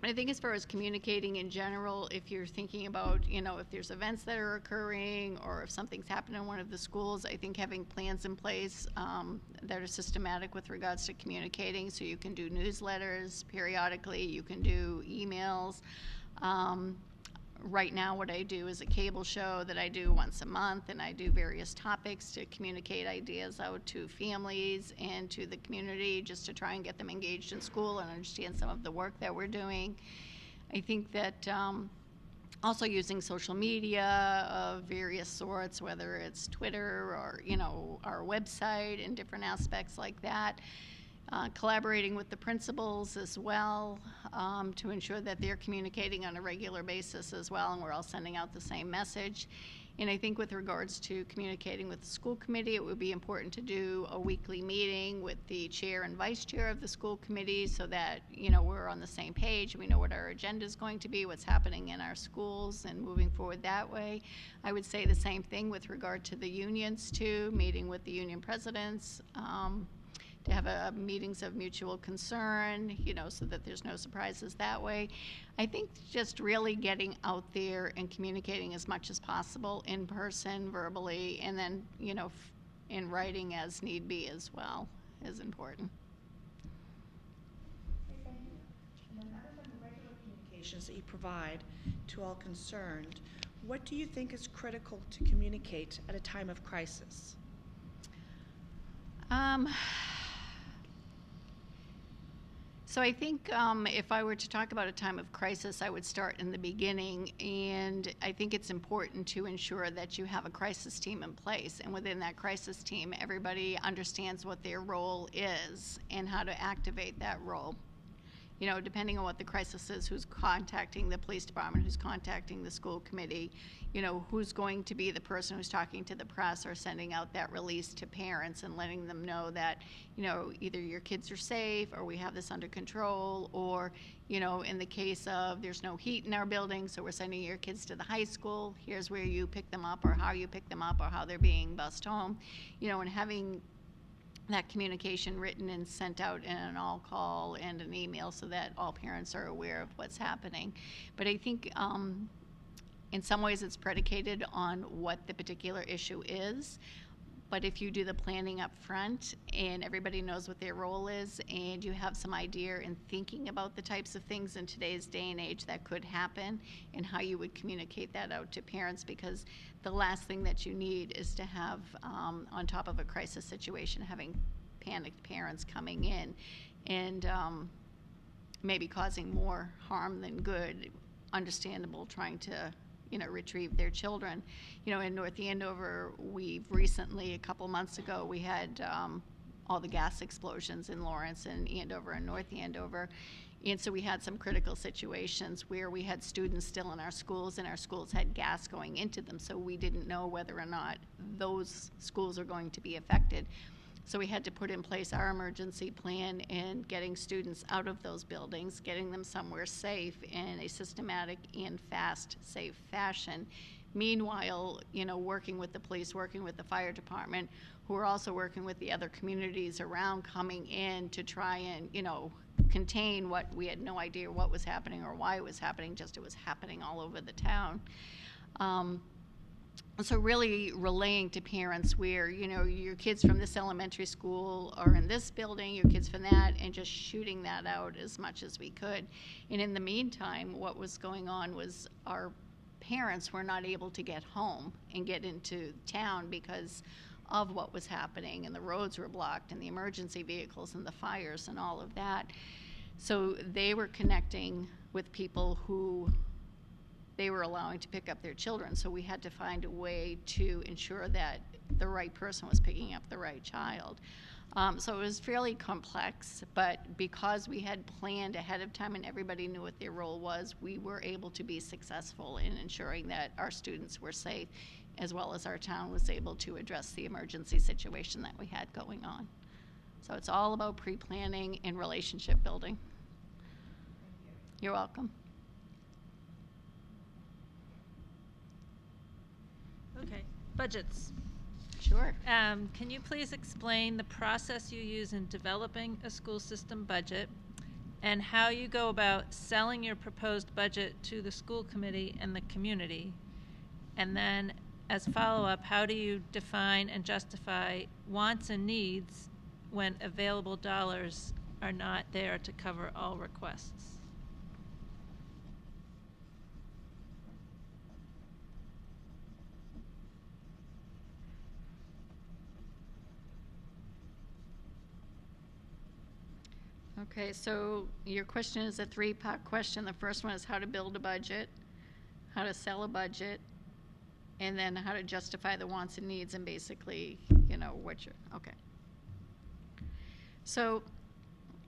I think as far as communicating in general, if you're thinking about, if there's events that are occurring or if something's happened in one of the schools, I think having plans in place that are systematic with regards to communicating, so you can do newsletters periodically, you can do emails. Right now what I do is a cable show that I do once a month, and I do various topics to communicate ideas out to families and to the community, just to try and get them engaged in school and understand some of the work that we're doing. I think that also using social media of various sorts, whether it's Twitter or our website and different aspects like that. Collaborating with the principals as well to ensure that they're communicating on a regular basis as well, and we're all sending out the same message. And I think with regards to communicating with the school committee, it would be important to do a weekly meeting with the chair and vice chair of the school committee, so that we're on the same page, we know what our agenda is going to be, what's happening in our schools, and moving forward that way. I would say the same thing with regard to the unions too, meeting with the union presidents, to have meetings of mutual concern, so that there's no surprises that way. I think just really getting out there and communicating as much as possible in person, verbally, and then, in writing as need be as well is important. Thank you. And then other than the regular communications that you provide to all concerned, what do you think is critical to communicate at a time of crisis? So I think if I were to talk about a time of crisis, I would start in the beginning, and I think it's important to ensure that you have a crisis team in place, and within that crisis team, everybody understands what their role is and how to activate that role. Depending on what the crisis is, who's contacting the police department, who's contacting the school committee, who's going to be the person who's talking to the press or sending out that release to parents and letting them know that, either your kids are safe or we have this under control, or, in the case of there's no heat in our building, so we're sending your kids to the high school, here's where you pick them up or how you pick them up or how they're being bused home, and having that communication written and sent out in an all call and an email, so that all parents are aware of what's happening. But I think in some ways it's predicated on what the particular issue is. But if you do the planning up front and everybody knows what their role is, and you have some idea in thinking about the types of things in today's day and age that could happen and how you would communicate that out to parents, because the last thing that you need is to have, on top of a crisis situation, having panicked parents coming in and maybe causing more harm than good. Understandable, trying to retrieve their children. In North Andover, we've recently, a couple months ago, we had all the gas explosions in Lawrence and Andover and North Andover. And so we had some critical situations where we had students still in our schools, and our schools had gas going into them, so we didn't know whether or not those schools are going to be affected. So we had to put in place our emergency plan and getting students out of those buildings, getting them somewhere safe in a systematic and fast, safe fashion, meanwhile, working with the police, working with the fire department, who are also working with the other communities around, coming in to try and, contain what we had no idea what was happening or why it was happening, just it was happening all over the town. So really relaying to parents where, your kids from this elementary school are in this building, your kids from that, and just shooting that out as much as we could. And in the meantime, what was going on was our parents were not able to get home and get into town because of what was happening, and the roads were blocked, and the emergency vehicles, and the fires, and all of that. So they were connecting with people who they were allowing to pick up their children. So we had to find a way to ensure that the right person was picking up the right child. So it was fairly complex, but because we had planned ahead of time and everybody knew what their role was, we were able to be successful in ensuring that our students were safe, as well as our town was able to address the emergency situation that we had going on. So it's all about pre-planning and relationship building. You're welcome. Okay, budgets. Sure. Can you please explain the process you use in developing a school system budget and how you go about selling your proposed budget to the school committee and the community? And then, as follow-up, how do you define and justify wants and needs when available dollars are not there to cover all requests? Okay, so your question is a three-part question. The first one is how to build a budget, how to sell a budget, and then how to justify the wants and needs, and basically, okay. So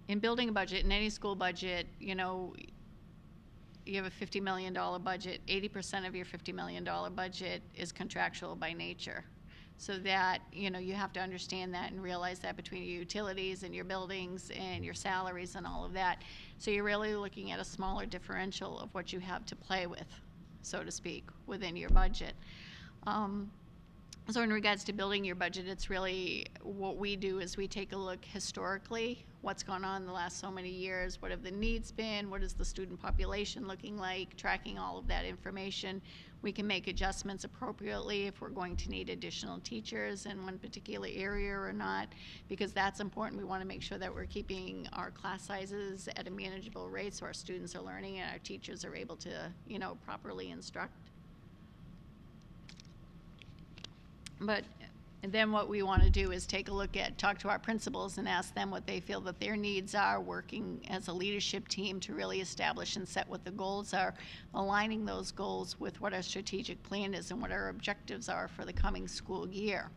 in building a budget, in any school budget, you have a $50 million budget. 80% of your $50 million budget is contractual by nature. So that, you have to understand that and realize that between your utilities and your buildings and your salaries and all of that. So you're really looking at a smaller differential of what you have to play with, so to speak, within your budget. So in regards to building your budget, it's really what we do is we take a look historically, what's gone on in the last so many years, what have the needs been, what is the student population looking like, tracking all of that information. We can make adjustments appropriately if we're going to need additional teachers in one particular area or not, because that's important. We want to make sure that we're keeping our class sizes at a manageable rate so our students are learning and our teachers are able to, properly instruct. But then what we want to do is talk to our principals and ask them what they feel that their needs are, working as a leadership team to really establish and set what the goals are, aligning those goals with what our strategic plan is and what our objectives are for the coming school year.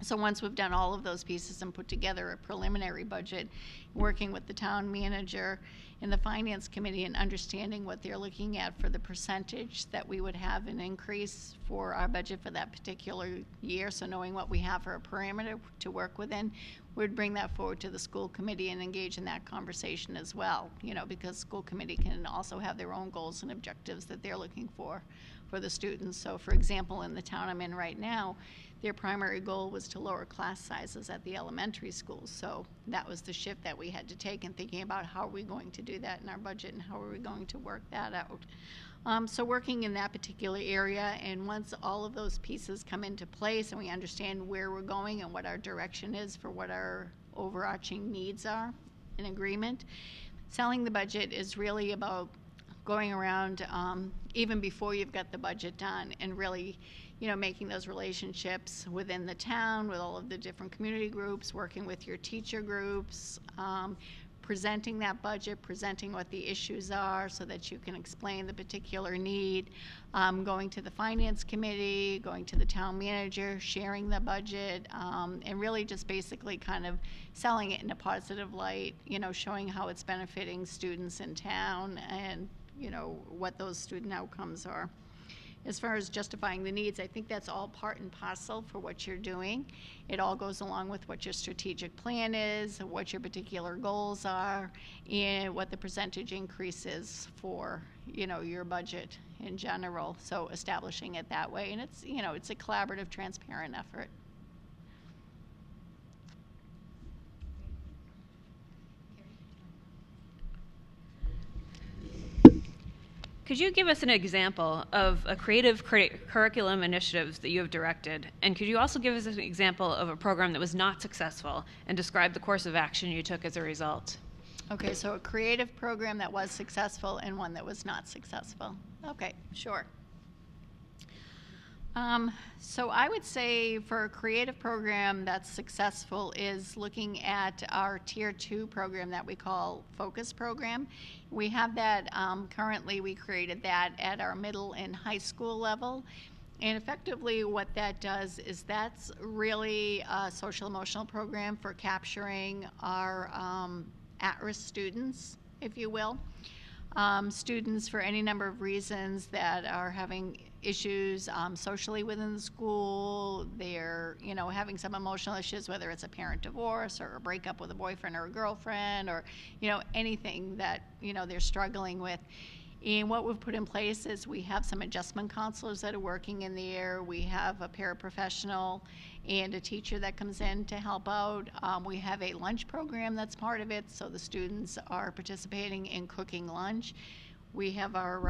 So once we've done all of those pieces and put together a preliminary budget, working with the town manager and the finance committee and understanding what they're looking at for the percentage that we would have an increase for our budget for that particular year, so knowing what we have for a parameter to work within, we'd bring that forward to the school committee and engage in that conversation as well, because school committee can also have their own goals and objectives that they're looking for the students. So for example, in the town I'm in right now, their primary goal was to lower class sizes at the elementary schools. So that was the shift that we had to take in thinking about how are we going to do that in our budget and how are we going to work that out. So working in that particular area, and once all of those pieces come into place and we understand where we're going and what our direction is for what our overarching needs are in agreement, selling the budget is really about going around even before you've got the budget done and really making those relationships within the town with all of the different community groups, working with your teacher groups, presenting that budget, presenting what the issues are so that you can explain the particular need, going to the finance committee, going to the town manager, sharing the budget, and really just basically kind of selling it in a positive light, showing how it's benefiting students in town and what those student outcomes are. As far as justifying the needs, I think that's all part and parcel for what you're doing. It all goes along with what your strategic plan is, what your particular goals are, and what the percentage increase is for, your budget in general. So establishing it that way, and it's, you know, it's a collaborative, transparent effort. Could you give us an example of a creative curriculum initiatives that you have directed? And could you also give us an example of a program that was not successful and describe the course of action you took as a result? Okay, so a creative program that was successful and one that was not successful. Okay, sure. So I would say for a creative program that's successful is looking at our Tier 2 program that we call Focus Program. We have that, currently we created that at our middle and high school level. And effectively what that does is that's really a social emotional program for capturing our at-risk students, if you will. Students for any number of reasons that are having issues socially within the school. They're, you know, having some emotional issues, whether it's a parent divorce or a breakup with a boyfriend or a girlfriend, or, you know, anything that, you know, they're struggling with. And what we've put in place is we have some adjustment counselors that are working in the area. We have a paraprofessional and a teacher that comes in to help out. We have a lunch program that's part of it, so the students are participating in cooking lunch. We have our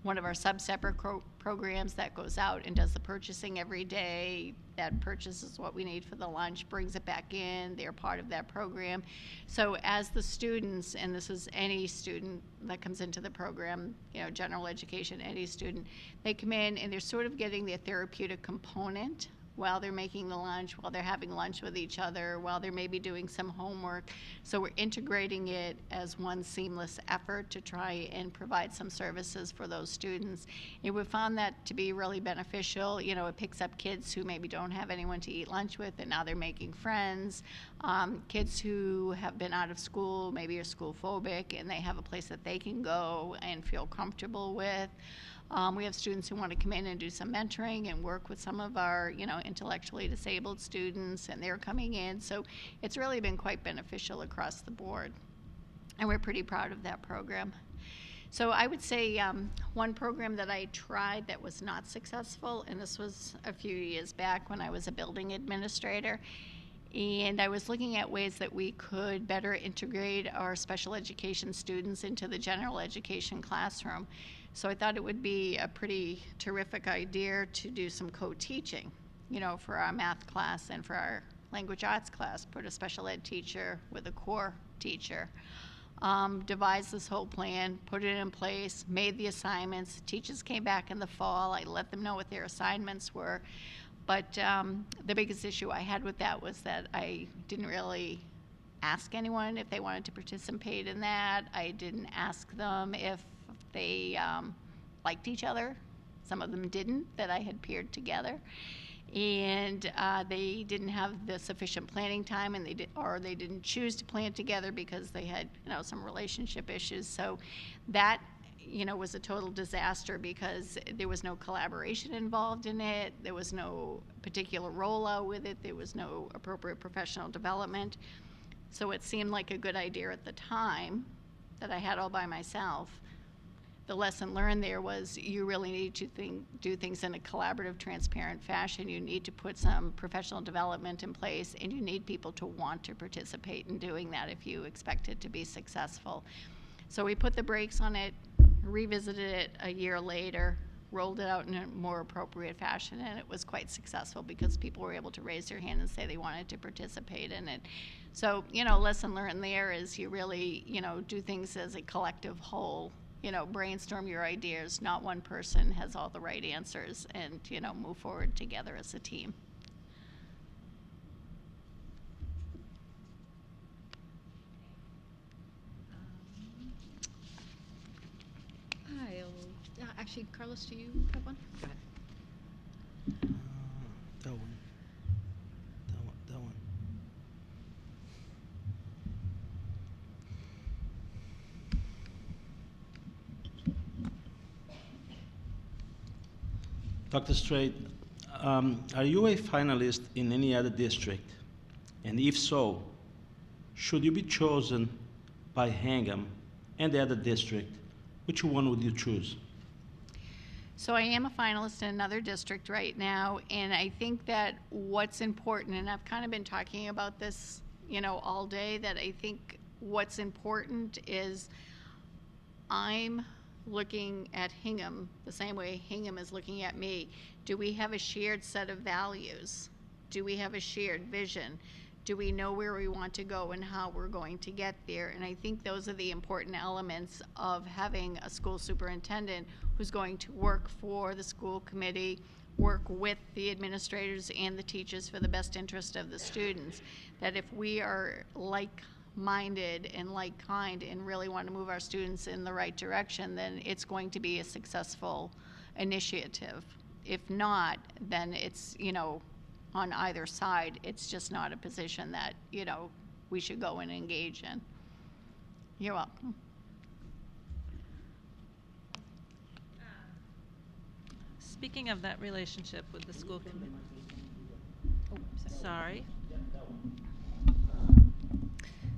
one of our sub-separate programs that goes out and does the purchasing every day, that purchases what we need for the lunch, brings it back in. They're part of that program. So as the students, and this is any student that comes into the program, you know, general education, any student, they come in and they're sort of getting their therapeutic component while they're making the lunch, while they're having lunch with each other, while they're maybe doing some homework. So we're integrating it as one seamless effort to try and provide some services for those students. And we found that to be really beneficial. You know, it picks up kids who maybe don't have anyone to eat lunch with, and now they're making friends. Kids who have been out of school, maybe are school phobic, and they have a place that they can go and feel comfortable with. We have students who want to come in and do some mentoring and work with some of our, you know, intellectually disabled students, and they're coming in. So it's really been quite beneficial across the board, and we're pretty proud of that program. So I would say one program that I tried that was not successful, and this was a few years back when I was a building administrator, and I was looking at ways that we could better integrate our special education students into the general education classroom. So I thought it would be a pretty terrific idea to do some co-teaching, you know, for our math class and for our language arts class, put a special ed teacher with a core teacher. Devised this whole plan, put it in place, made the assignments. Teachers came back in the fall. I let them know what their assignments were. But the biggest issue I had with that was that I didn't really ask anyone if they wanted to participate in that. I didn't ask them if they liked each other. Some of them didn't, that I had paired together. And they didn't have the sufficient planning time, and they didn't choose to plan together because they had, you know, some relationship issues. So that, you know, was a total disaster because there was no collaboration involved in it. There was no particular rollout with it. There was no appropriate professional development. So it seemed like a good idea at the time that I had all by myself. The lesson learned there was you really need to do things in a collaborative, transparent fashion. You need to put some professional development in place, and you need people to want to participate in doing that if you expect it to be successful. So we put the brakes on it, revisited it a year later, rolled it out in a more appropriate fashion, and it was quite successful because people were able to raise their hand and say they wanted to participate in it. So, you know, lesson learned there is you really, you know, do things as a collective whole. You know, brainstorm your ideas. Not one person has all the right answers, and, you know, move forward together as a team. Actually, Carlos, do you have one? Go ahead. That one. That one. Dr. Strait, are you a finalist in any other district? And if so, should you be chosen by Hingham and the other district, which one would you choose? So I am a finalist in another district right now, and I think that what's important, and I've kind of been talking about this, all day, that I think what's important is I'm looking at Hingham the same way Hingham is looking at me. Do we have a shared set of values? Do we have a shared vision? Do we know where we want to go and how we're going to get there? And I think those are the important elements of having a school superintendent who's going to work for the school committee, work with the administrators and the teachers for the best interest of the students. That if we are like-minded and like-kind and really want to move our students in the right direction, then it's going to be a successful initiative. If not, then it's, on either side, it's just not a position that, we should go and engage in. You're welcome. Speaking of that relationship with the school committee. Sorry.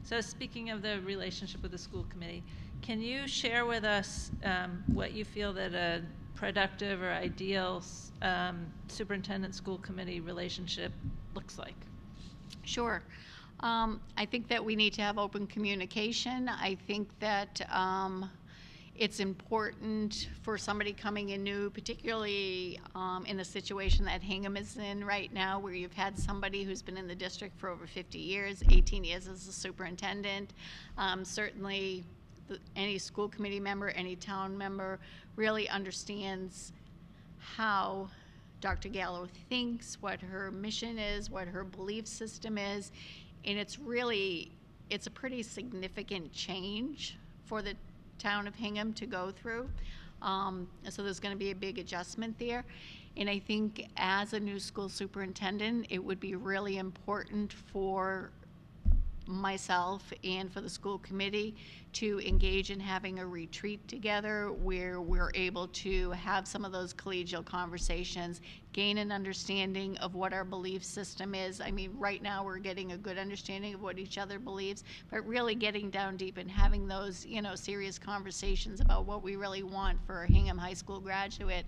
So speaking of the relationship with the school committee, can you share with us what you feel that a productive or ideal superintendent school committee relationship looks like? Sure. I think that we need to have open communication. I think that it's important for somebody coming in new, particularly in the situation that Hingham is in right now, where you've had somebody who's been in the district for over 50 years, 18 years as a superintendent. Certainly, any school committee member, any town member really understands how Dr. Gallo thinks, what her mission is, what her belief system is, and it's a pretty significant change for the town of Hingham to go through. So there's going to be a big adjustment there. And I think as a new school superintendent, it would be really important for myself and for the school committee to engage in having a retreat together where we're able to have some of those collegial conversations, gain an understanding of what our belief system is. I mean, right now we're getting a good understanding of what each other believes, but really getting down deep and having those, serious conversations about what we really want for a Hingham High School graduate.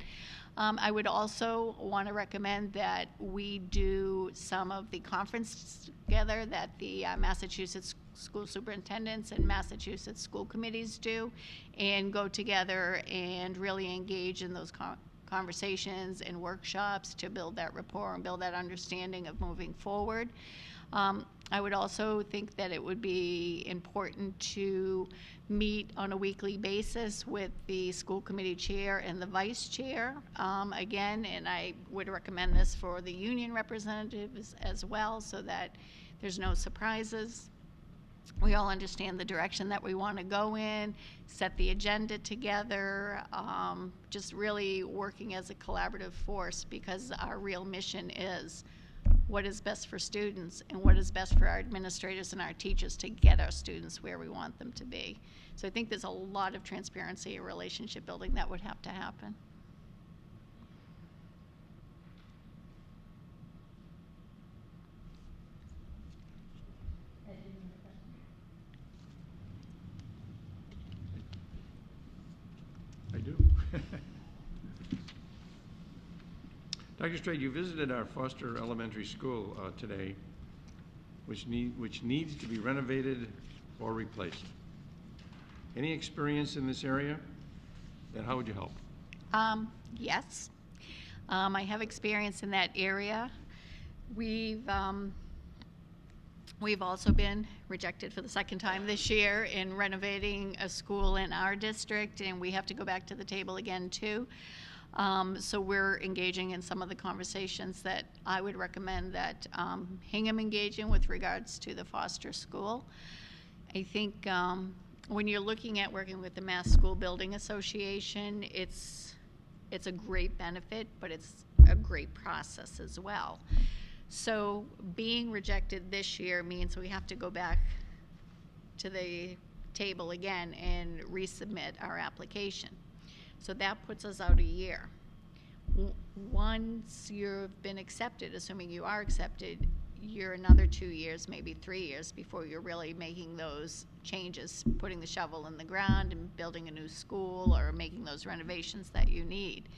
I would also want to recommend that we do some of the conference together that the Massachusetts school superintendents and Massachusetts school committees do, and go together and really engage in those conversations and workshops to build that rapport and build that understanding of moving forward. I would also think that it would be important to meet on a weekly basis with the school committee chair and the vice chair again, and I would recommend this for the union representatives as well, so that there's no surprises. We all understand the direction that we want to go in, set the agenda together, just really working as a collaborative force, because our real mission is what is best for students and what is best for our administrators and our teachers to get our students where we want them to be. So I think there's a lot of transparency and relationship building that would have to happen. I do. Dr. Strait, you visited our Foster Elementary School today, which needs to be renovated or replaced. Any experience in this area, and how would you help? Yes, I have experience in that area. We've also been rejected for the second time this year in renovating a school in our district, and we have to go back to the table again too. So we're engaging in some of the conversations that I would recommend that Hingham engage in with regards to the Foster School. I think when you're looking at working with the Mass School Building Association, it's a great benefit, but it's a great process as well. So being rejected this year means we have to go back to the table again and resubmit our application. So that puts us out a year. Once you've been accepted, assuming you are accepted, you're another 2 years, maybe 3 years before you're really making those changes, putting the shovel in the ground and building a new school or making those renovations that you need.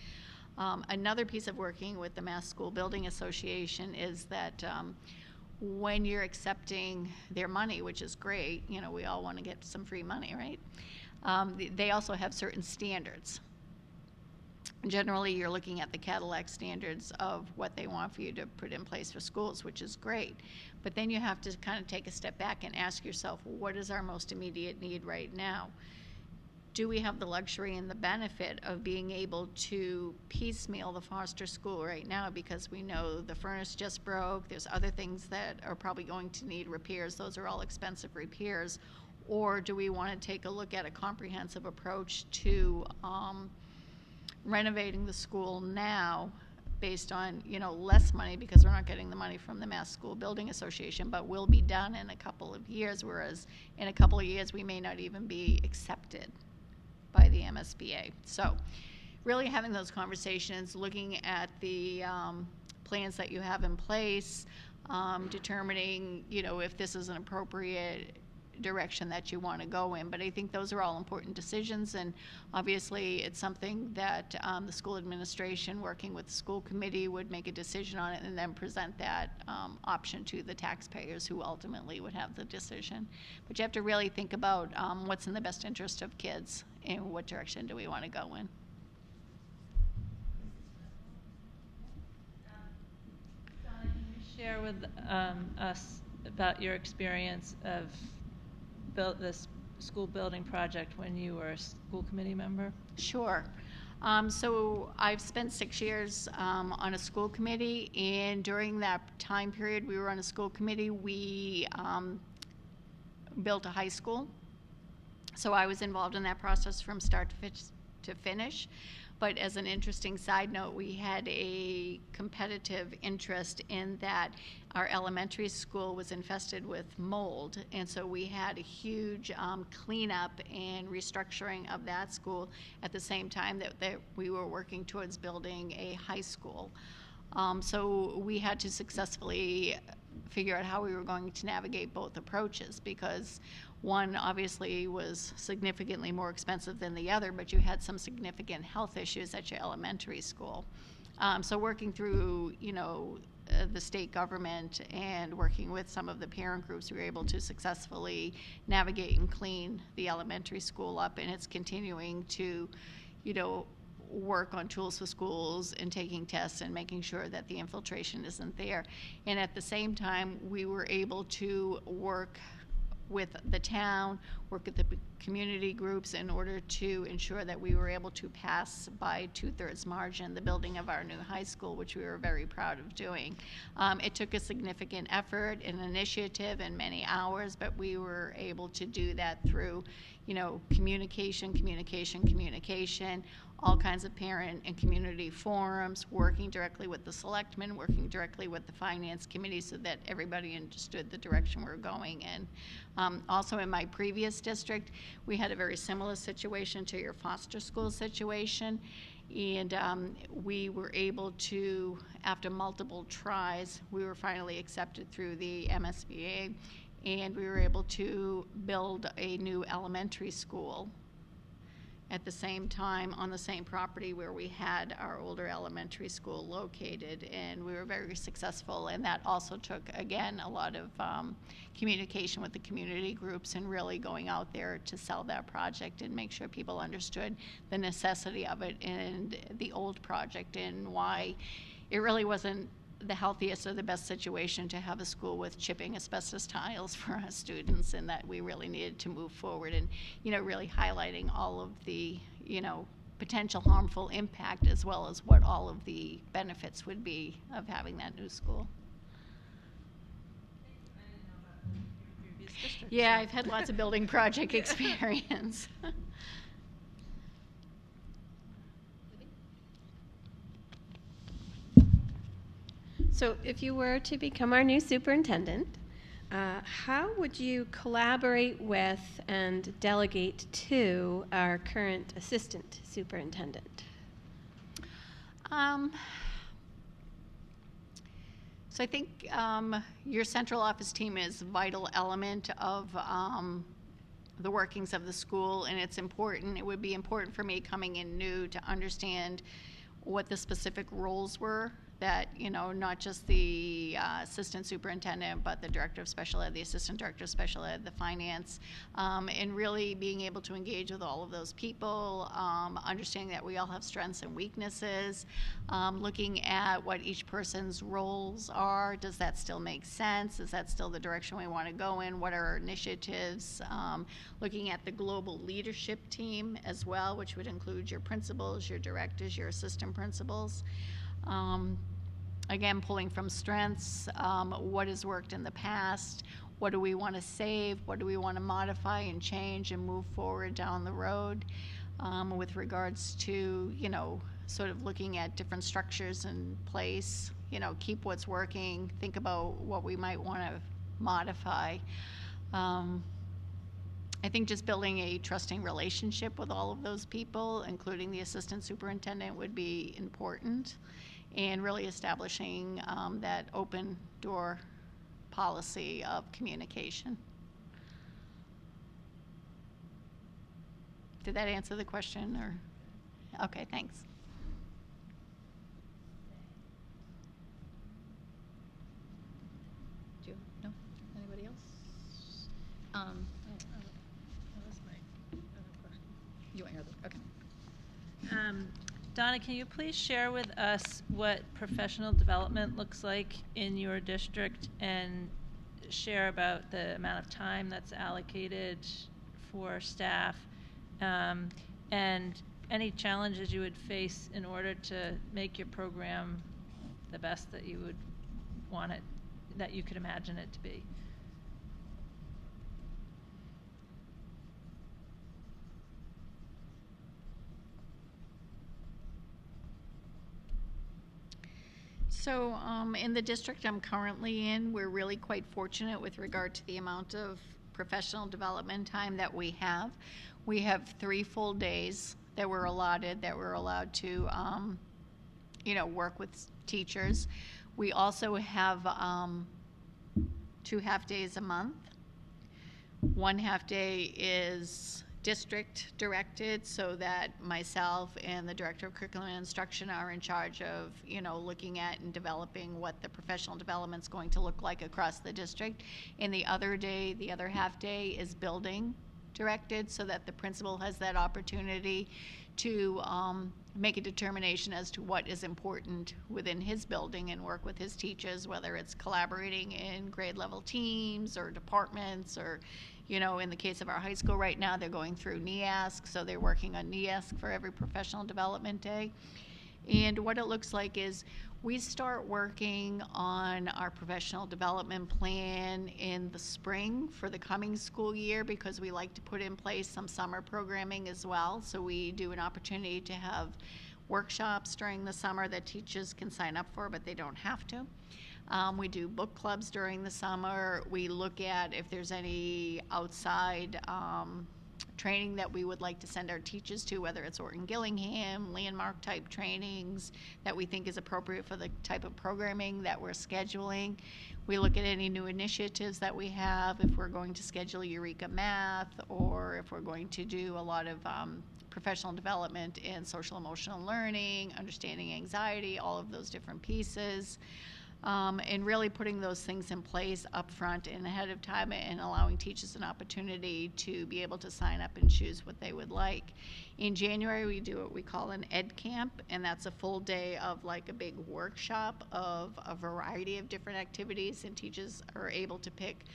Another piece of working with the Mass School Building Association is that when you're accepting their money, which is great, you know, we all want to get some free money, right? They also have certain standards. Generally, you're looking at the Cadillac standards of what they want for you to put in place for schools, which is great. But then you have to kind of take a step back and ask yourself, what is our most immediate need right now? Do we have the luxury and the benefit of being able to piecemeal the Foster School right now, because we know the furnace just broke, there's other things that are probably going to need repairs, those are all expensive repairs, or do we want to take a look at a comprehensive approach to renovating the school now based on, you know, less money, because we're not getting the money from the Mass School Building Association, but will be done in a couple of years, whereas in a couple of years we may not even be accepted by the MSBA. So really having those conversations, looking at the plans that you have in place, determining, you know, if this is an appropriate direction that you want to go in. But I think those are all important decisions, and obviously it's something that the school administration, working with the school committee, would make a decision on it and then present that option to the taxpayers, who ultimately would have the decision. But you have to really think about what's in the best interest of kids and what direction do we want to go in. Donna, can you share with us about your experience of this school building project when you were a school committee member? Sure. So I've spent 6 years on a school committee, and during that time period we were on a school committee, we built a high school. So I was involved in that process from start to finish. But as an interesting side note, we had a competitive interest in that our elementary school was infested with mold, and so we had a huge cleanup and restructuring of that school at the same time that we were working towards building a high school. So we had to successfully figure out how we were going to navigate both approaches, because one obviously was significantly more expensive than the other, but you had some significant health issues at your elementary school. So working through, you know, the state government and working with some of the parent groups, we were able to successfully navigate and clean the elementary school up, and it's continuing to, you know, work on tools for schools and taking tests and making sure that the infiltration isn't there. And at the same time, we were able to work with the town, work with the community groups in order to ensure that we were able to pass by 2/3 margin the building of our new high school, which we were very proud of doing. It took a significant effort and initiative and many hours, but we were able to do that through, you know, communication, all kinds of parent and community forums, working directly with the selectmen, working directly with the finance committee so that everybody understood the direction we're going in. Also in my previous district, we had a very similar situation to your foster school situation, and we were able to, after multiple tries, we were finally accepted through the MSBA, and we were able to build a new elementary school at the same time on the same property where we had our older elementary school located, and we were very successful. And that also took, again, a lot of communication with the community groups and really going out there to sell that project and make sure people understood the necessity of it and the old project and why it really wasn't the healthiest or the best situation to have a school with chipping asbestos tiles for our students, and that we really needed to move forward and, you know, really highlighting all of the, you know, potential harmful impact as well as what all of the benefits would be of having that new school. Yeah, I've had lots of building project experience. So if you were to become our new superintendent, how would you collaborate with and delegate to our current assistant superintendent? So I think your central office team is a vital element of the workings of the school, and it's important. It would be important for me coming in new to understand what the specific roles were, that, you know, not just the assistant superintendent, but the director of special ed, the assistant director of special ed, the finance, and really being able to engage with all of those people, understanding that we all have strengths and weaknesses, looking at what each person's roles are. Does that still make sense? Is that still the direction we want to go in? What are our initiatives? Looking at the global leadership team as well, which would include your principals, your directors, your assistant principals. Again, pulling from strengths, what has worked in the past, what do we want to save, what do we want to modify and change and move forward down the road, with regards to, you know, sort of looking at different structures in place, you know, keep what's working, think about what we might want to modify. I think just building a trusting relationship with all of those people, including the assistant superintendent, would be important, and really establishing that open door policy of communication. Did that answer the question, or? Okay, thanks. Do you, no? Anybody else? That was my other question. You want your other, okay. Donna, can you please share with us what professional development looks like in your district, and share about the amount of time that's allocated for staff, and any challenges you would face in order to make your program the best that you would want it, that you could imagine it to be? So in the district I'm currently in, we're really quite fortunate with regard to the amount of professional development time that we have. We have 3 full days that we're allotted, that we're allowed to, you know, work with teachers. We also have 2 half-days a month. 1 half-day is district directed, so that myself and the director of curriculum and instruction are in charge of, you know, looking at and developing what the professional development's going to look like across the district. And the other day, the other half day, is building directed, so that the principal has that opportunity to make a determination as to what is important within his building and work with his teachers, whether it's collaborating in grade level teams or departments, or, you know, in the case of our high school right now, they're going through NEASC, so they're working on NEASC for every professional development day. And what it looks like is we start working on our professional development plan in the spring for the coming school year, because we like to put in place some summer programming as well. So we do an opportunity to have workshops during the summer that teachers can sign up for, but they don't have to. We do book clubs during the summer. We look at if there's any outside training that we would like to send our teachers to, whether it's Orton Gillingham, landmark type trainings that we think is appropriate for the type of programming that we're scheduling. We look at any new initiatives that we have, if we're going to schedule Eureka Math, or if we're going to do a lot of professional development in social emotional learning, understanding anxiety, all of those different pieces. And really putting those things in place up front and ahead of time, and allowing teachers an opportunity to be able to sign up and choose what they would like. In January, we do what we call an Ed Camp, and that's a full day of like a big workshop of a variety of different activities, and teachers are able to pick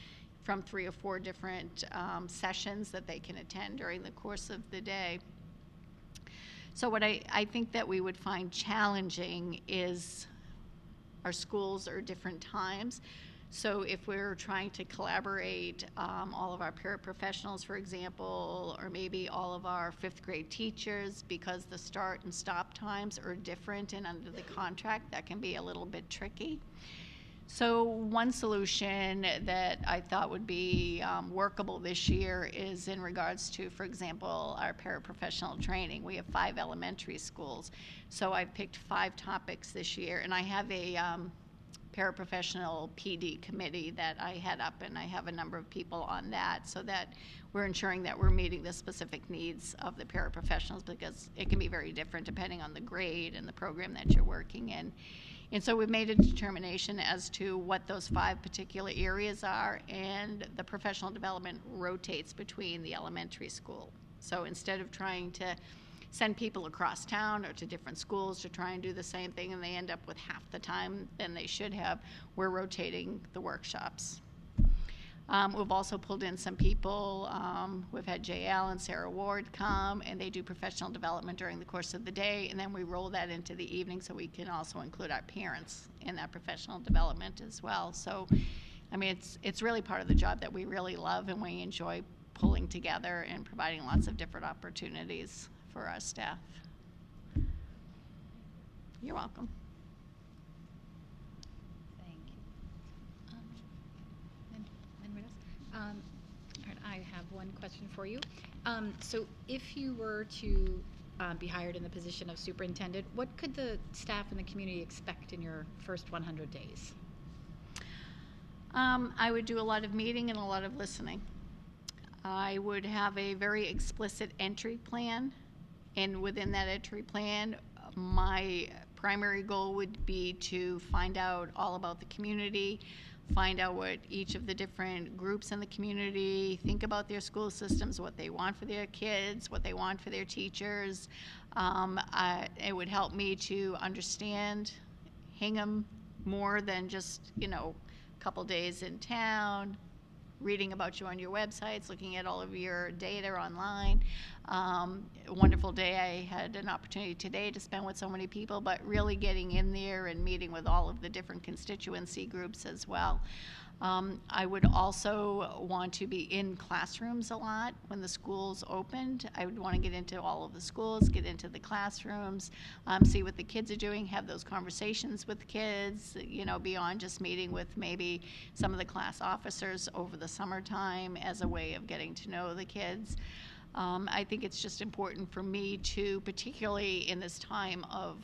from 3 or 4 different sessions that they can attend during the course of the day. So what I think that we would find challenging is our schools are different times. So if we're trying to collaborate, all of our paraprofessionals, for example, or maybe all of our 5th grade teachers, because the start and stop times are different and under the contract, that can be a little bit tricky. So one solution that I thought would be workable this year is in regards to, for example, our paraprofessional training. We have 5 elementary schools. So I've picked 5 topics this year, and I have a paraprofessional PD committee that I head up, and I have a number of people on that, so that we're ensuring that we're meeting the specific needs of the paraprofessionals, because it can be very different depending on the grade and the program that you're working in. And so we've made a determination as to what those 5 particular areas are, and the professional development rotates between the elementary school. So instead of trying to send people across town or to different schools to try and do the same thing and they end up with half the time than they should have, we're rotating the workshops. We've also pulled in some people. We've had JL and Sarah Ward come, and they do professional development during the course of the day, and then we roll that into the evening so we can also include our parents in that professional development as well. So, I mean, it's really part of the job that we really love, and we enjoy pulling together and providing lots of different opportunities for our staff. You're welcome. Thank you. Anyone else? All right, I have one question for you. So if you were to be hired in the position of superintendent, what could the staff and the community expect in your first 100 days? I would do a lot of meeting and a lot of listening. I would have a very explicit entry plan, and within that entry plan, my primary goal would be to find out all about the community, find out what each of the different groups in the community think about their school systems, what they want for their kids, what they want for their teachers. It would help me to understand Hingham more than just, a couple days in town, reading about you on your websites, looking at all of your data online. A wonderful day. I had an opportunity today to spend with so many people, but really getting in there and meeting with all of the different constituency groups as well. I would also want to be in classrooms a lot when the schools opened. I would want to get into all of the schools, get into the classrooms, see what the kids are doing, have those conversations with kids, beyond just meeting with maybe some of the class officers over the summertime as a way of getting to know the kids. I think it's just important for me to, particularly in this time of,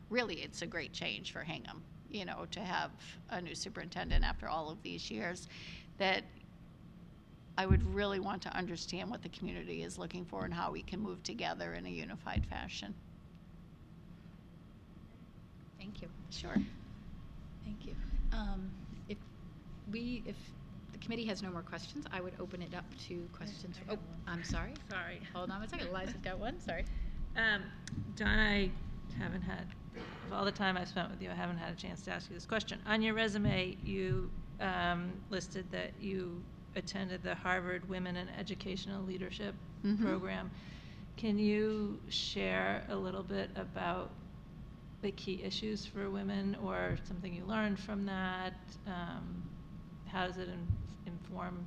really, it's a great change for Hingham, to have a new superintendent after all of these years, that I would really want to understand what the community is looking for and how we can move together in a unified fashion. Thank you. Sure. Thank you. If the committee has no more questions, I would open it up to questions. I have one. I'm sorry. Sorry. Hold on a second. Eliza's got one. Sorry. Donna, I haven't had, of all the time I've spent with you, I haven't had a chance to ask you this question. On your resume, you listed that you attended the Harvard Women in Educational Leadership program. Can you share a little bit about the key issues for women, or something you learned from that? How does it inform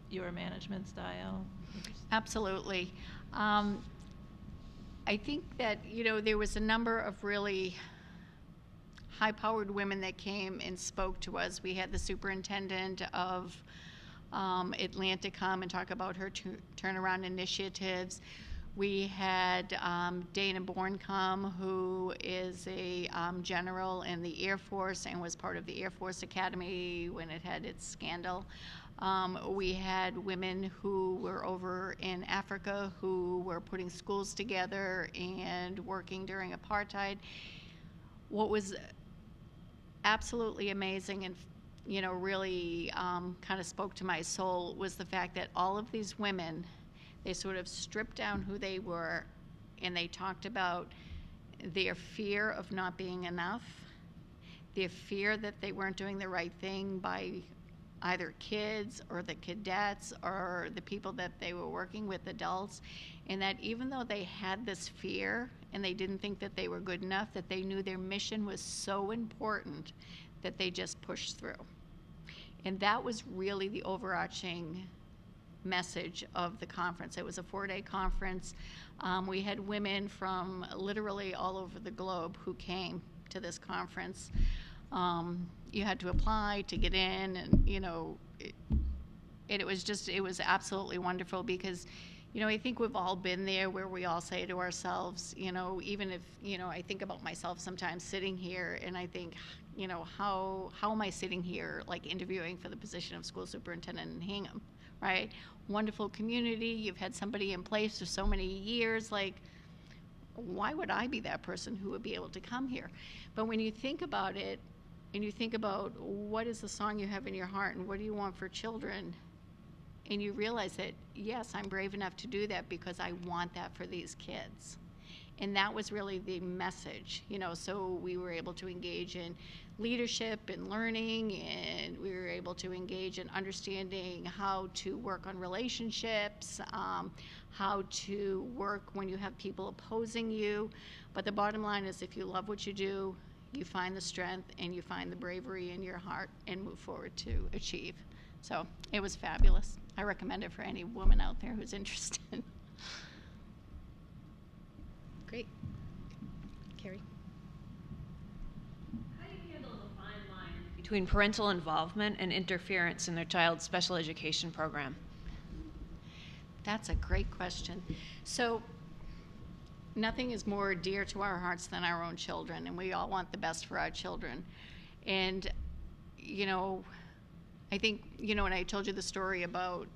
your management style? Absolutely. I think that, there was a number of really high-powered women that came and spoke to us. We had the superintendent of Atlanta come and talk about her turnaround initiatives. We had Dana Bourne come, who is a general in the Air Force and was part of the Air Force Academy when it had its scandal. We had women who were over in Africa who were putting schools together and working during apartheid. What was absolutely amazing and really kind of spoke to my soul was the fact that all of these women, they sort of stripped down who they were, and they talked about their fear of not being enough, their fear that they weren't doing the right thing by either kids or the cadets or the people that they were working with, adults, and that even though they had this fear and they didn't think that they were good enough, that they knew their mission was so important that they just pushed through. And that was really the overarching message of the conference. It was a 4-day conference. We had women from literally all over the globe who came to this conference. You had to apply to get in, and it was absolutely wonderful, because I think we've all been there where we all say to ourselves, even if, I think about myself sometimes sitting here and I think, how am I sitting here, like interviewing for the position of school superintendent in Hingham, right? Wonderful community, you've had somebody in place for so many years, like, why would I be that person who would be able to come here? But when you think about it, and you think about what is the song you have in your heart and what do you want for children, and you realize that, yes, I'm brave enough to do that because I want that for these kids. And that was really the message, so we were able to engage in leadership and learning, and we were able to engage in understanding how to work on relationships, how to work when you have people opposing you. But the bottom line is, if you love what you do, you find the strength and you find the bravery in your heart and move forward to achieve. So it was fabulous. I recommend it for any woman out there who's interested. Great. Carrie? How do you handle the fine line between parental involvement and interference in their child's special education program? That's a great question. So nothing is more dear to our hearts than our own children, and we all want the best for our children. And, I think, when I told you the story about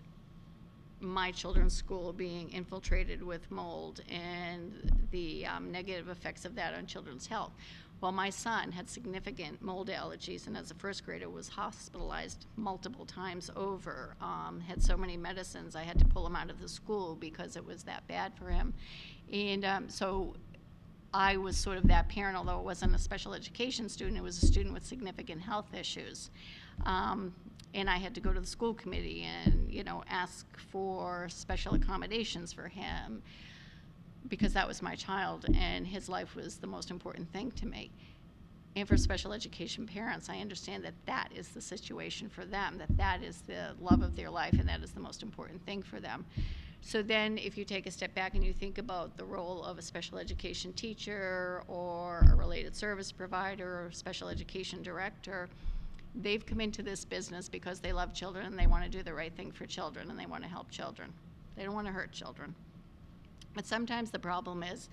my children's school being infiltrated with mold and the negative effects of that on children's health. Well, my son had significant mold allergies, and as a first grader was hospitalized multiple times over, had so many medicines, I had to pull him out of the school because it was that bad for him. And so I was sort of that parent, although it wasn't a special education student, it was a student with significant health issues. And I had to go to the school committee and, ask for special accommodations for him because that was my child and his life was the most important thing to me. And for special education parents, I understand that that is the situation for them, that is the love of their life and that is the most important thing for them. So then if you take a step back and you think about the role of a special education teacher or a related service provider or special education director, they've come into this business because they love children and they want to do the right thing for children and they want to help children. They don't want to hurt children. But sometimes the problem is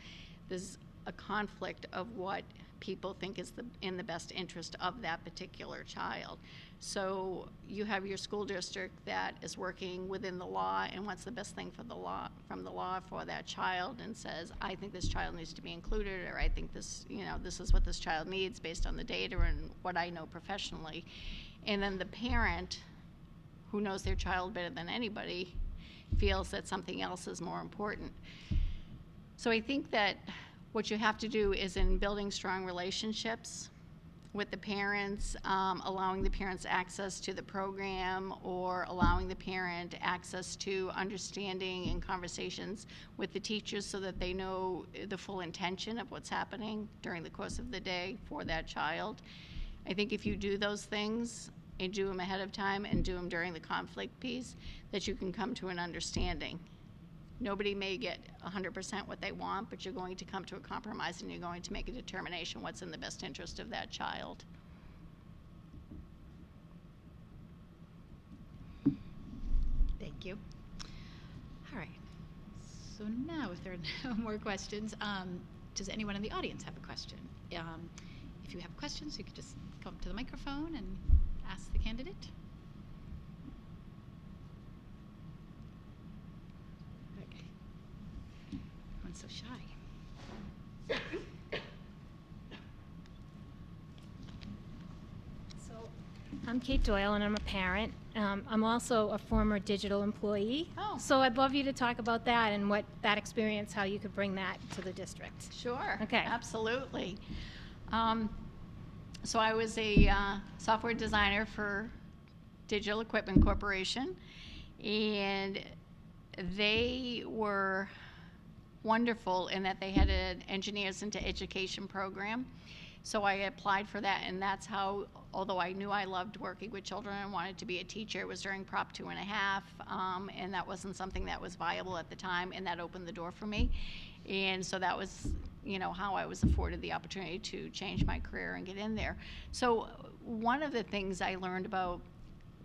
there's a conflict of what people think is in the best interest of that particular child. So you have your school district that is working within the law and what's the best thing from the law for that child and says, I think this child needs to be included, or I think this, this is what this child needs based on the data and what I know professionally. And then the parent, who knows their child better than anybody, feels that something else is more important. So I think that what you have to do is in building strong relationships with the parents, allowing the parents access to the program or allowing the parent access to understanding and conversations with the teachers so that they know the full intention of what's happening during the course of the day for that child. I think if you do those things and do them ahead of time and do them during the conflict piece, that you can come to an understanding. Nobody may get 100% what they want, but you're going to come to a compromise and you're going to make a determination what's in the best interest of that child. Thank you. All right. So now, if there are no more questions, does anyone in the audience have a question? If you have questions, you could just come up to the microphone and ask the candidate. So shy. So I'm Kate Doyle and I'm a parent. I'm also a former digital employee. Oh. So I'd love you to talk about that and what that experience, how you could bring that to the district. Sure. Okay. Absolutely. So I was a software designer for Digital Equipment Corporation, and they were wonderful in that they had an engineers into education program. So I applied for that, and that's how, although I knew I loved working with children and wanted to be a teacher, it was during Prop 2.5, and that wasn't something that was viable at the time, and that opened the door for me. And so that was, how I was afforded the opportunity to change my career and get in there. So one of the things I learned about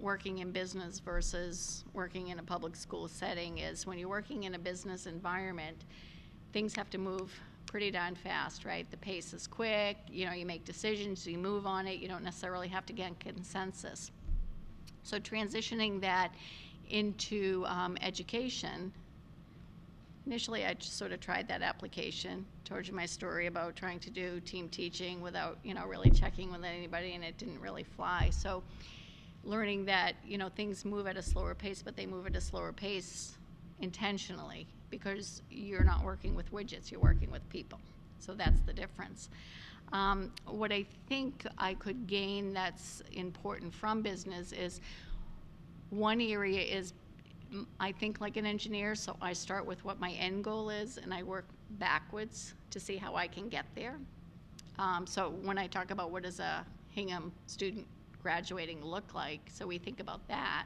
working in business versus working in a public school setting is when you're working in a business environment, things have to move pretty darn fast, right? The pace is quick, you know, you make decisions, you move on it, you don't necessarily have to get consensus. So transitioning that into education, initially I just sort of tried that application, told you my story about trying to do team teaching without, you know, really checking with anybody, and it didn't really fly. So learning that, you know, things move at a slower pace, but they move at a slower pace intentionally because you're not working with widgets, you're working with people. So that's the difference. What I think I could gain that's important from business is one area is I think like an engineer, so I start with what my end goal is and I work backwards to see how I can get there. So when I talk about what does a Hingham student graduating look like, so we think about that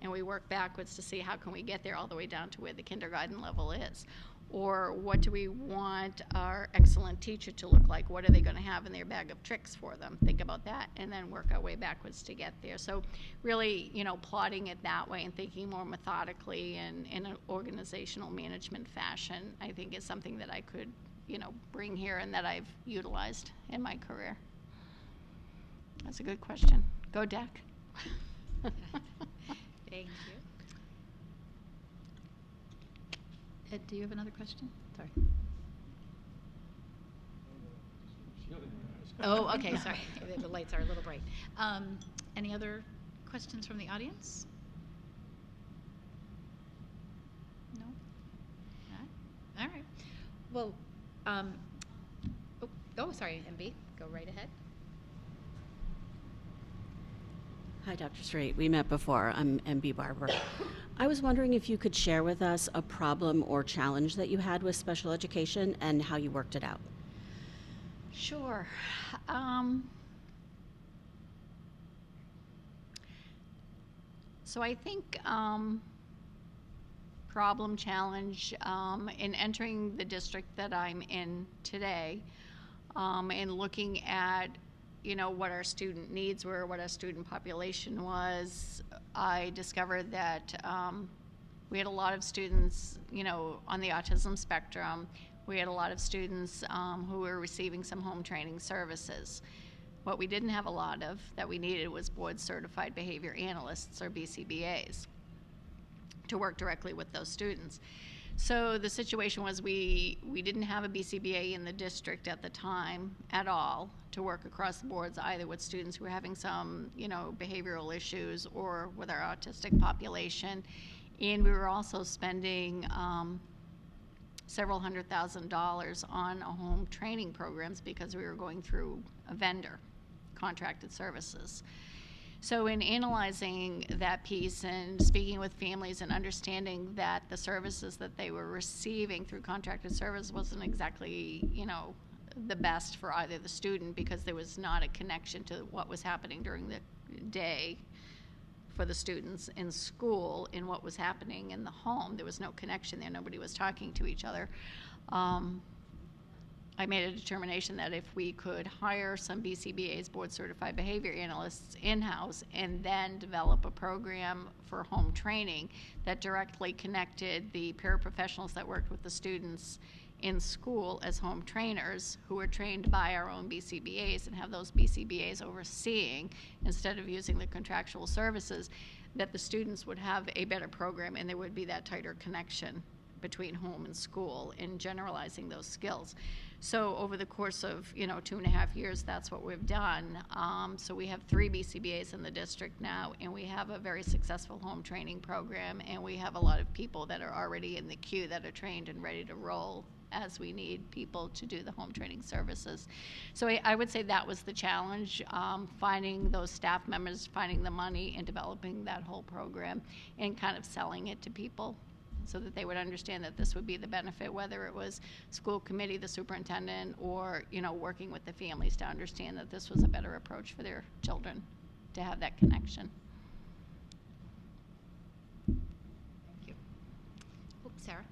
and we work backwards to see how can we get there all the way down to where the kindergarten level is. Or what do we want our excellent teacher to look like? What are they going to have in their bag of tricks for them? Think about that and then work our way backwards to get there. So really, you know, plotting it that way and thinking more methodically and in an organizational management fashion, I think is something that I could, you know, bring here and that I've utilized in my career. That's a good question. Go Deck. Thank you. Ed, do you have another question? Sorry. Oh, okay, sorry. The lights are a little bright. Any other questions from the audience? No? All right. Well, sorry, MB, go right ahead. Hi, Dr. Strait. We met before. I'm MB Barber. I was wondering if you could share with us a problem or challenge that you had with special education and how you worked it out. Sure. So I think problem challenge in entering the district that I'm in today and looking at, you know, what our student needs were, what our student population was, I discovered that we had a lot of students, you know, on the autism spectrum. We had a lot of students who were receiving some home training services. What we didn't have a lot of that we needed was board certified behavior analysts, or BCBAs, to work directly with those students. So the situation was we didn't have a BCBA in the district at the time at all to work across the boards, either with students who were having some, you know, behavioral issues or with our autistic population. And we were also spending several $100,000 on home training programs because we were going through a vendor, contracted services. So in analyzing that piece and speaking with families and understanding that the services that they were receiving through contracted service wasn't exactly, you know, the best for either the student because there was not a connection to what was happening during the day for the students in school and what was happening in the home. There was no connection there. Nobody was talking to each other. I made a determination that if we could hire some BCBAs, board certified behavior analysts, in-house and then develop a program for home training that directly connected the paraprofessionals that worked with the students in school as home trainers who were trained by our own BCBAs and have those BCBAs overseeing instead of using the contractual services, that the students would have a better program and there would be that tighter connection between home and school in generalizing those skills. So over the course of, you know, 2.5 years, that's what we've done. So we have 3 BCBAs in the district now, and we have a very successful home training program, and we have a lot of people that are already in the queue that are trained and ready to roll as we need people to do the home training services. So I would say that was the challenge, finding those staff members, finding the money, and developing that whole program, and kind of selling it to people, so that they would understand that this would be the benefit, whether it was school committee, the superintendent, or, you know, working with the families to understand that this was a better approach for their children to have that connection. Thank you. Oh, Sarah.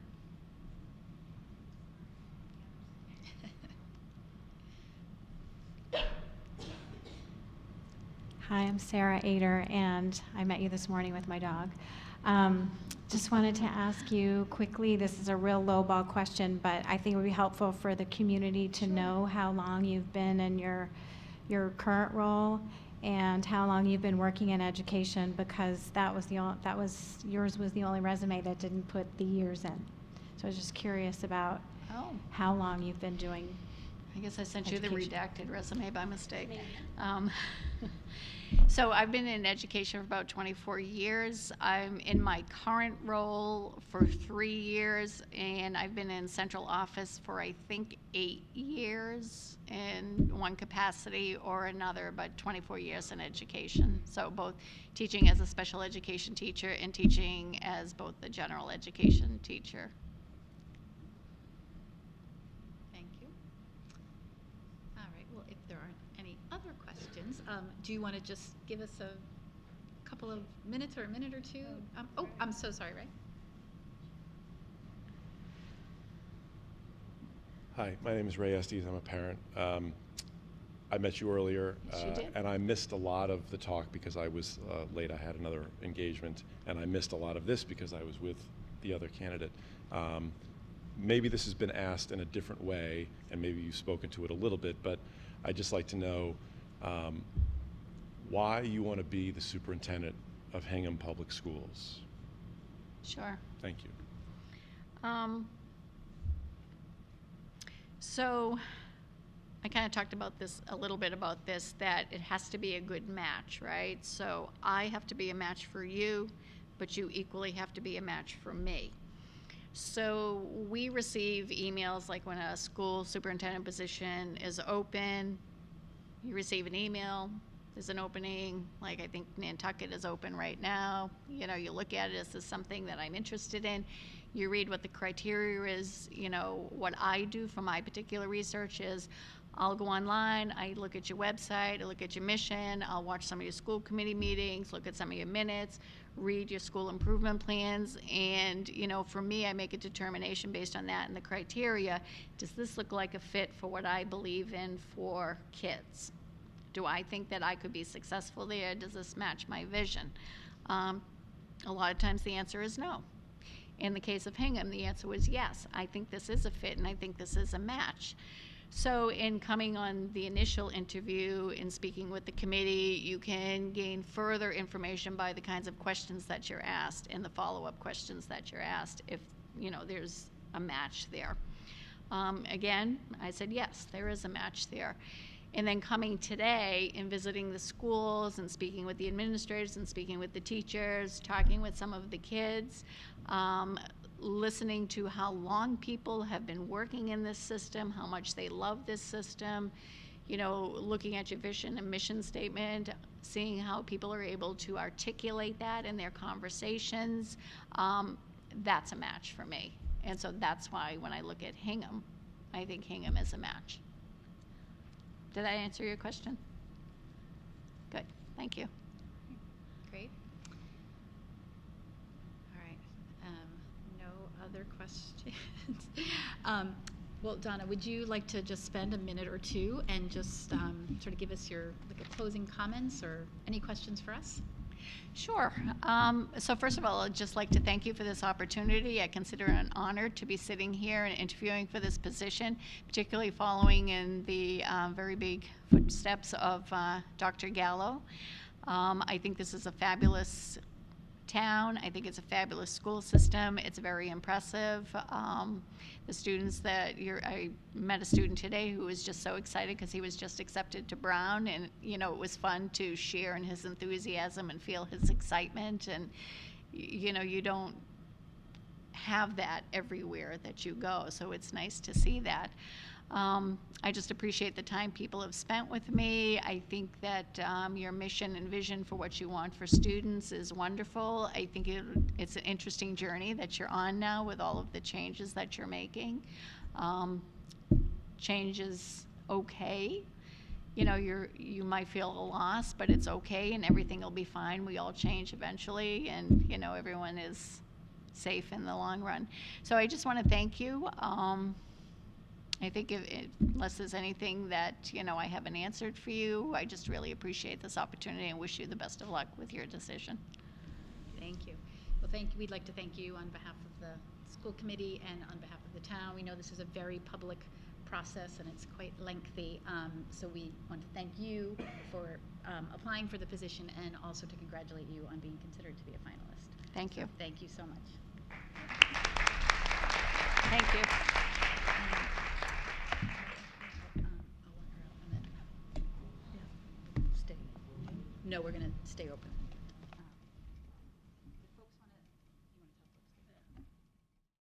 Hi, I'm Sarah Ader, and I met you this morning with my dog. Just wanted to ask you quickly, this is a real lowball question, but I think it would be helpful for the community to know how long you've been in your current role and how long you've been working in education, because yours was the only resume that didn't put the years in. So I was just curious about how long you've been doing. I guess I sent you education. the redacted resume by mistake. So I've been in education for about 24 years. I'm in my current role for 3 years, and I've been in central office for, I think, 8 years in one capacity or another, but 24 years in education. So both teaching as a special education teacher and teaching as both the general education teacher. Do you want to just give us a couple of minutes or a minute or two? I'm so sorry, Ray. Hi, my name is Ray Estes. I'm a parent. I met you earlier, and I missed a lot of the talk because I was late. I had another engagement, and I missed a lot of this because I was with the other candidate. Maybe this has been asked in a different way, and maybe you've spoken to it a little bit, but I'd just like to know why you want to be the superintendent of Hingham Public Schools. Sure. Thank you. So I kind of talked about this a little bit about this, that it has to be a good match, right? So I have to be a match for you, but you equally have to be a match for me. So we receive emails like when a school superintendent position is open, you receive an email, there's an opening, like I think Nantucket is open right now. You know, you look at it, is this something that I'm interested in? You read what the criteria is. You know, what I do for my particular research is I'll go online, I look at your website, I look at your mission, I'll watch some of your school committee meetings, look at some of your minutes, read your school improvement plans, and, you know, for me, I make a determination based on that and the criteria. Does this look like a fit for what I believe in for kids? Do I think that I could be successful there? Does this match my vision? A lot of times the answer is no. In the case of Hingham, the answer was yes. I think this is a fit, and I think this is a match. So in coming on the initial interview and speaking with the committee, you can gain further information by the kinds of questions that you're asked and the follow-up questions that you're asked if, you know, there's a match there. Again, I said yes, there is a match there. And then coming today and visiting the schools and speaking with the administrators and speaking with the teachers, talking with some of the kids, listening to how long people have been working in this system, how much they love this system, you know, looking at your vision and mission statement, seeing how people are able to articulate that in their conversations, that's a match for me. And so that's why when I look at Hingham, I think Hingham is a match. Did I answer your question? Good, thank you. Great. All right, no other questions. Well, Donna, would you like to just spend a minute or two and just sort of give us your closing comments or any questions for us? Sure. So first of all, I'd just like to thank you for this opportunity. I consider it an honor to be sitting here and interviewing for this position, particularly following in the very big footsteps of Dr. Gallo. I think this is a fabulous town. I think it's a fabulous school system. It's very impressive. The students I met a student today who was just so excited because he was just accepted to Brown, and you know, it was fun to share in his enthusiasm and feel his excitement. And you know, you don't have that everywhere that you go, so it's nice to see that. I just appreciate the time people have spent with me. I think that your mission and vision for what you want for students is wonderful. I think it's an interesting journey that you're on now with all of the changes that you're making. Change is okay. You know, you might feel a loss, but it's okay, and everything will be fine. We all change eventually, and you know, everyone is safe in the long run. So I just want to thank you. I think unless there's anything that, I haven't answered for you, I just really appreciate this opportunity and wish you the best of luck with your decision. Thank you. Well, we'd like to thank you on behalf of the school committee and on behalf of the town. We know this is a very public process and it's quite lengthy, so we want to thank you for applying for the position and also to congratulate you on being considered to be a finalist. Thank you. Thank you so much. Thank you. No, we're going to stay open.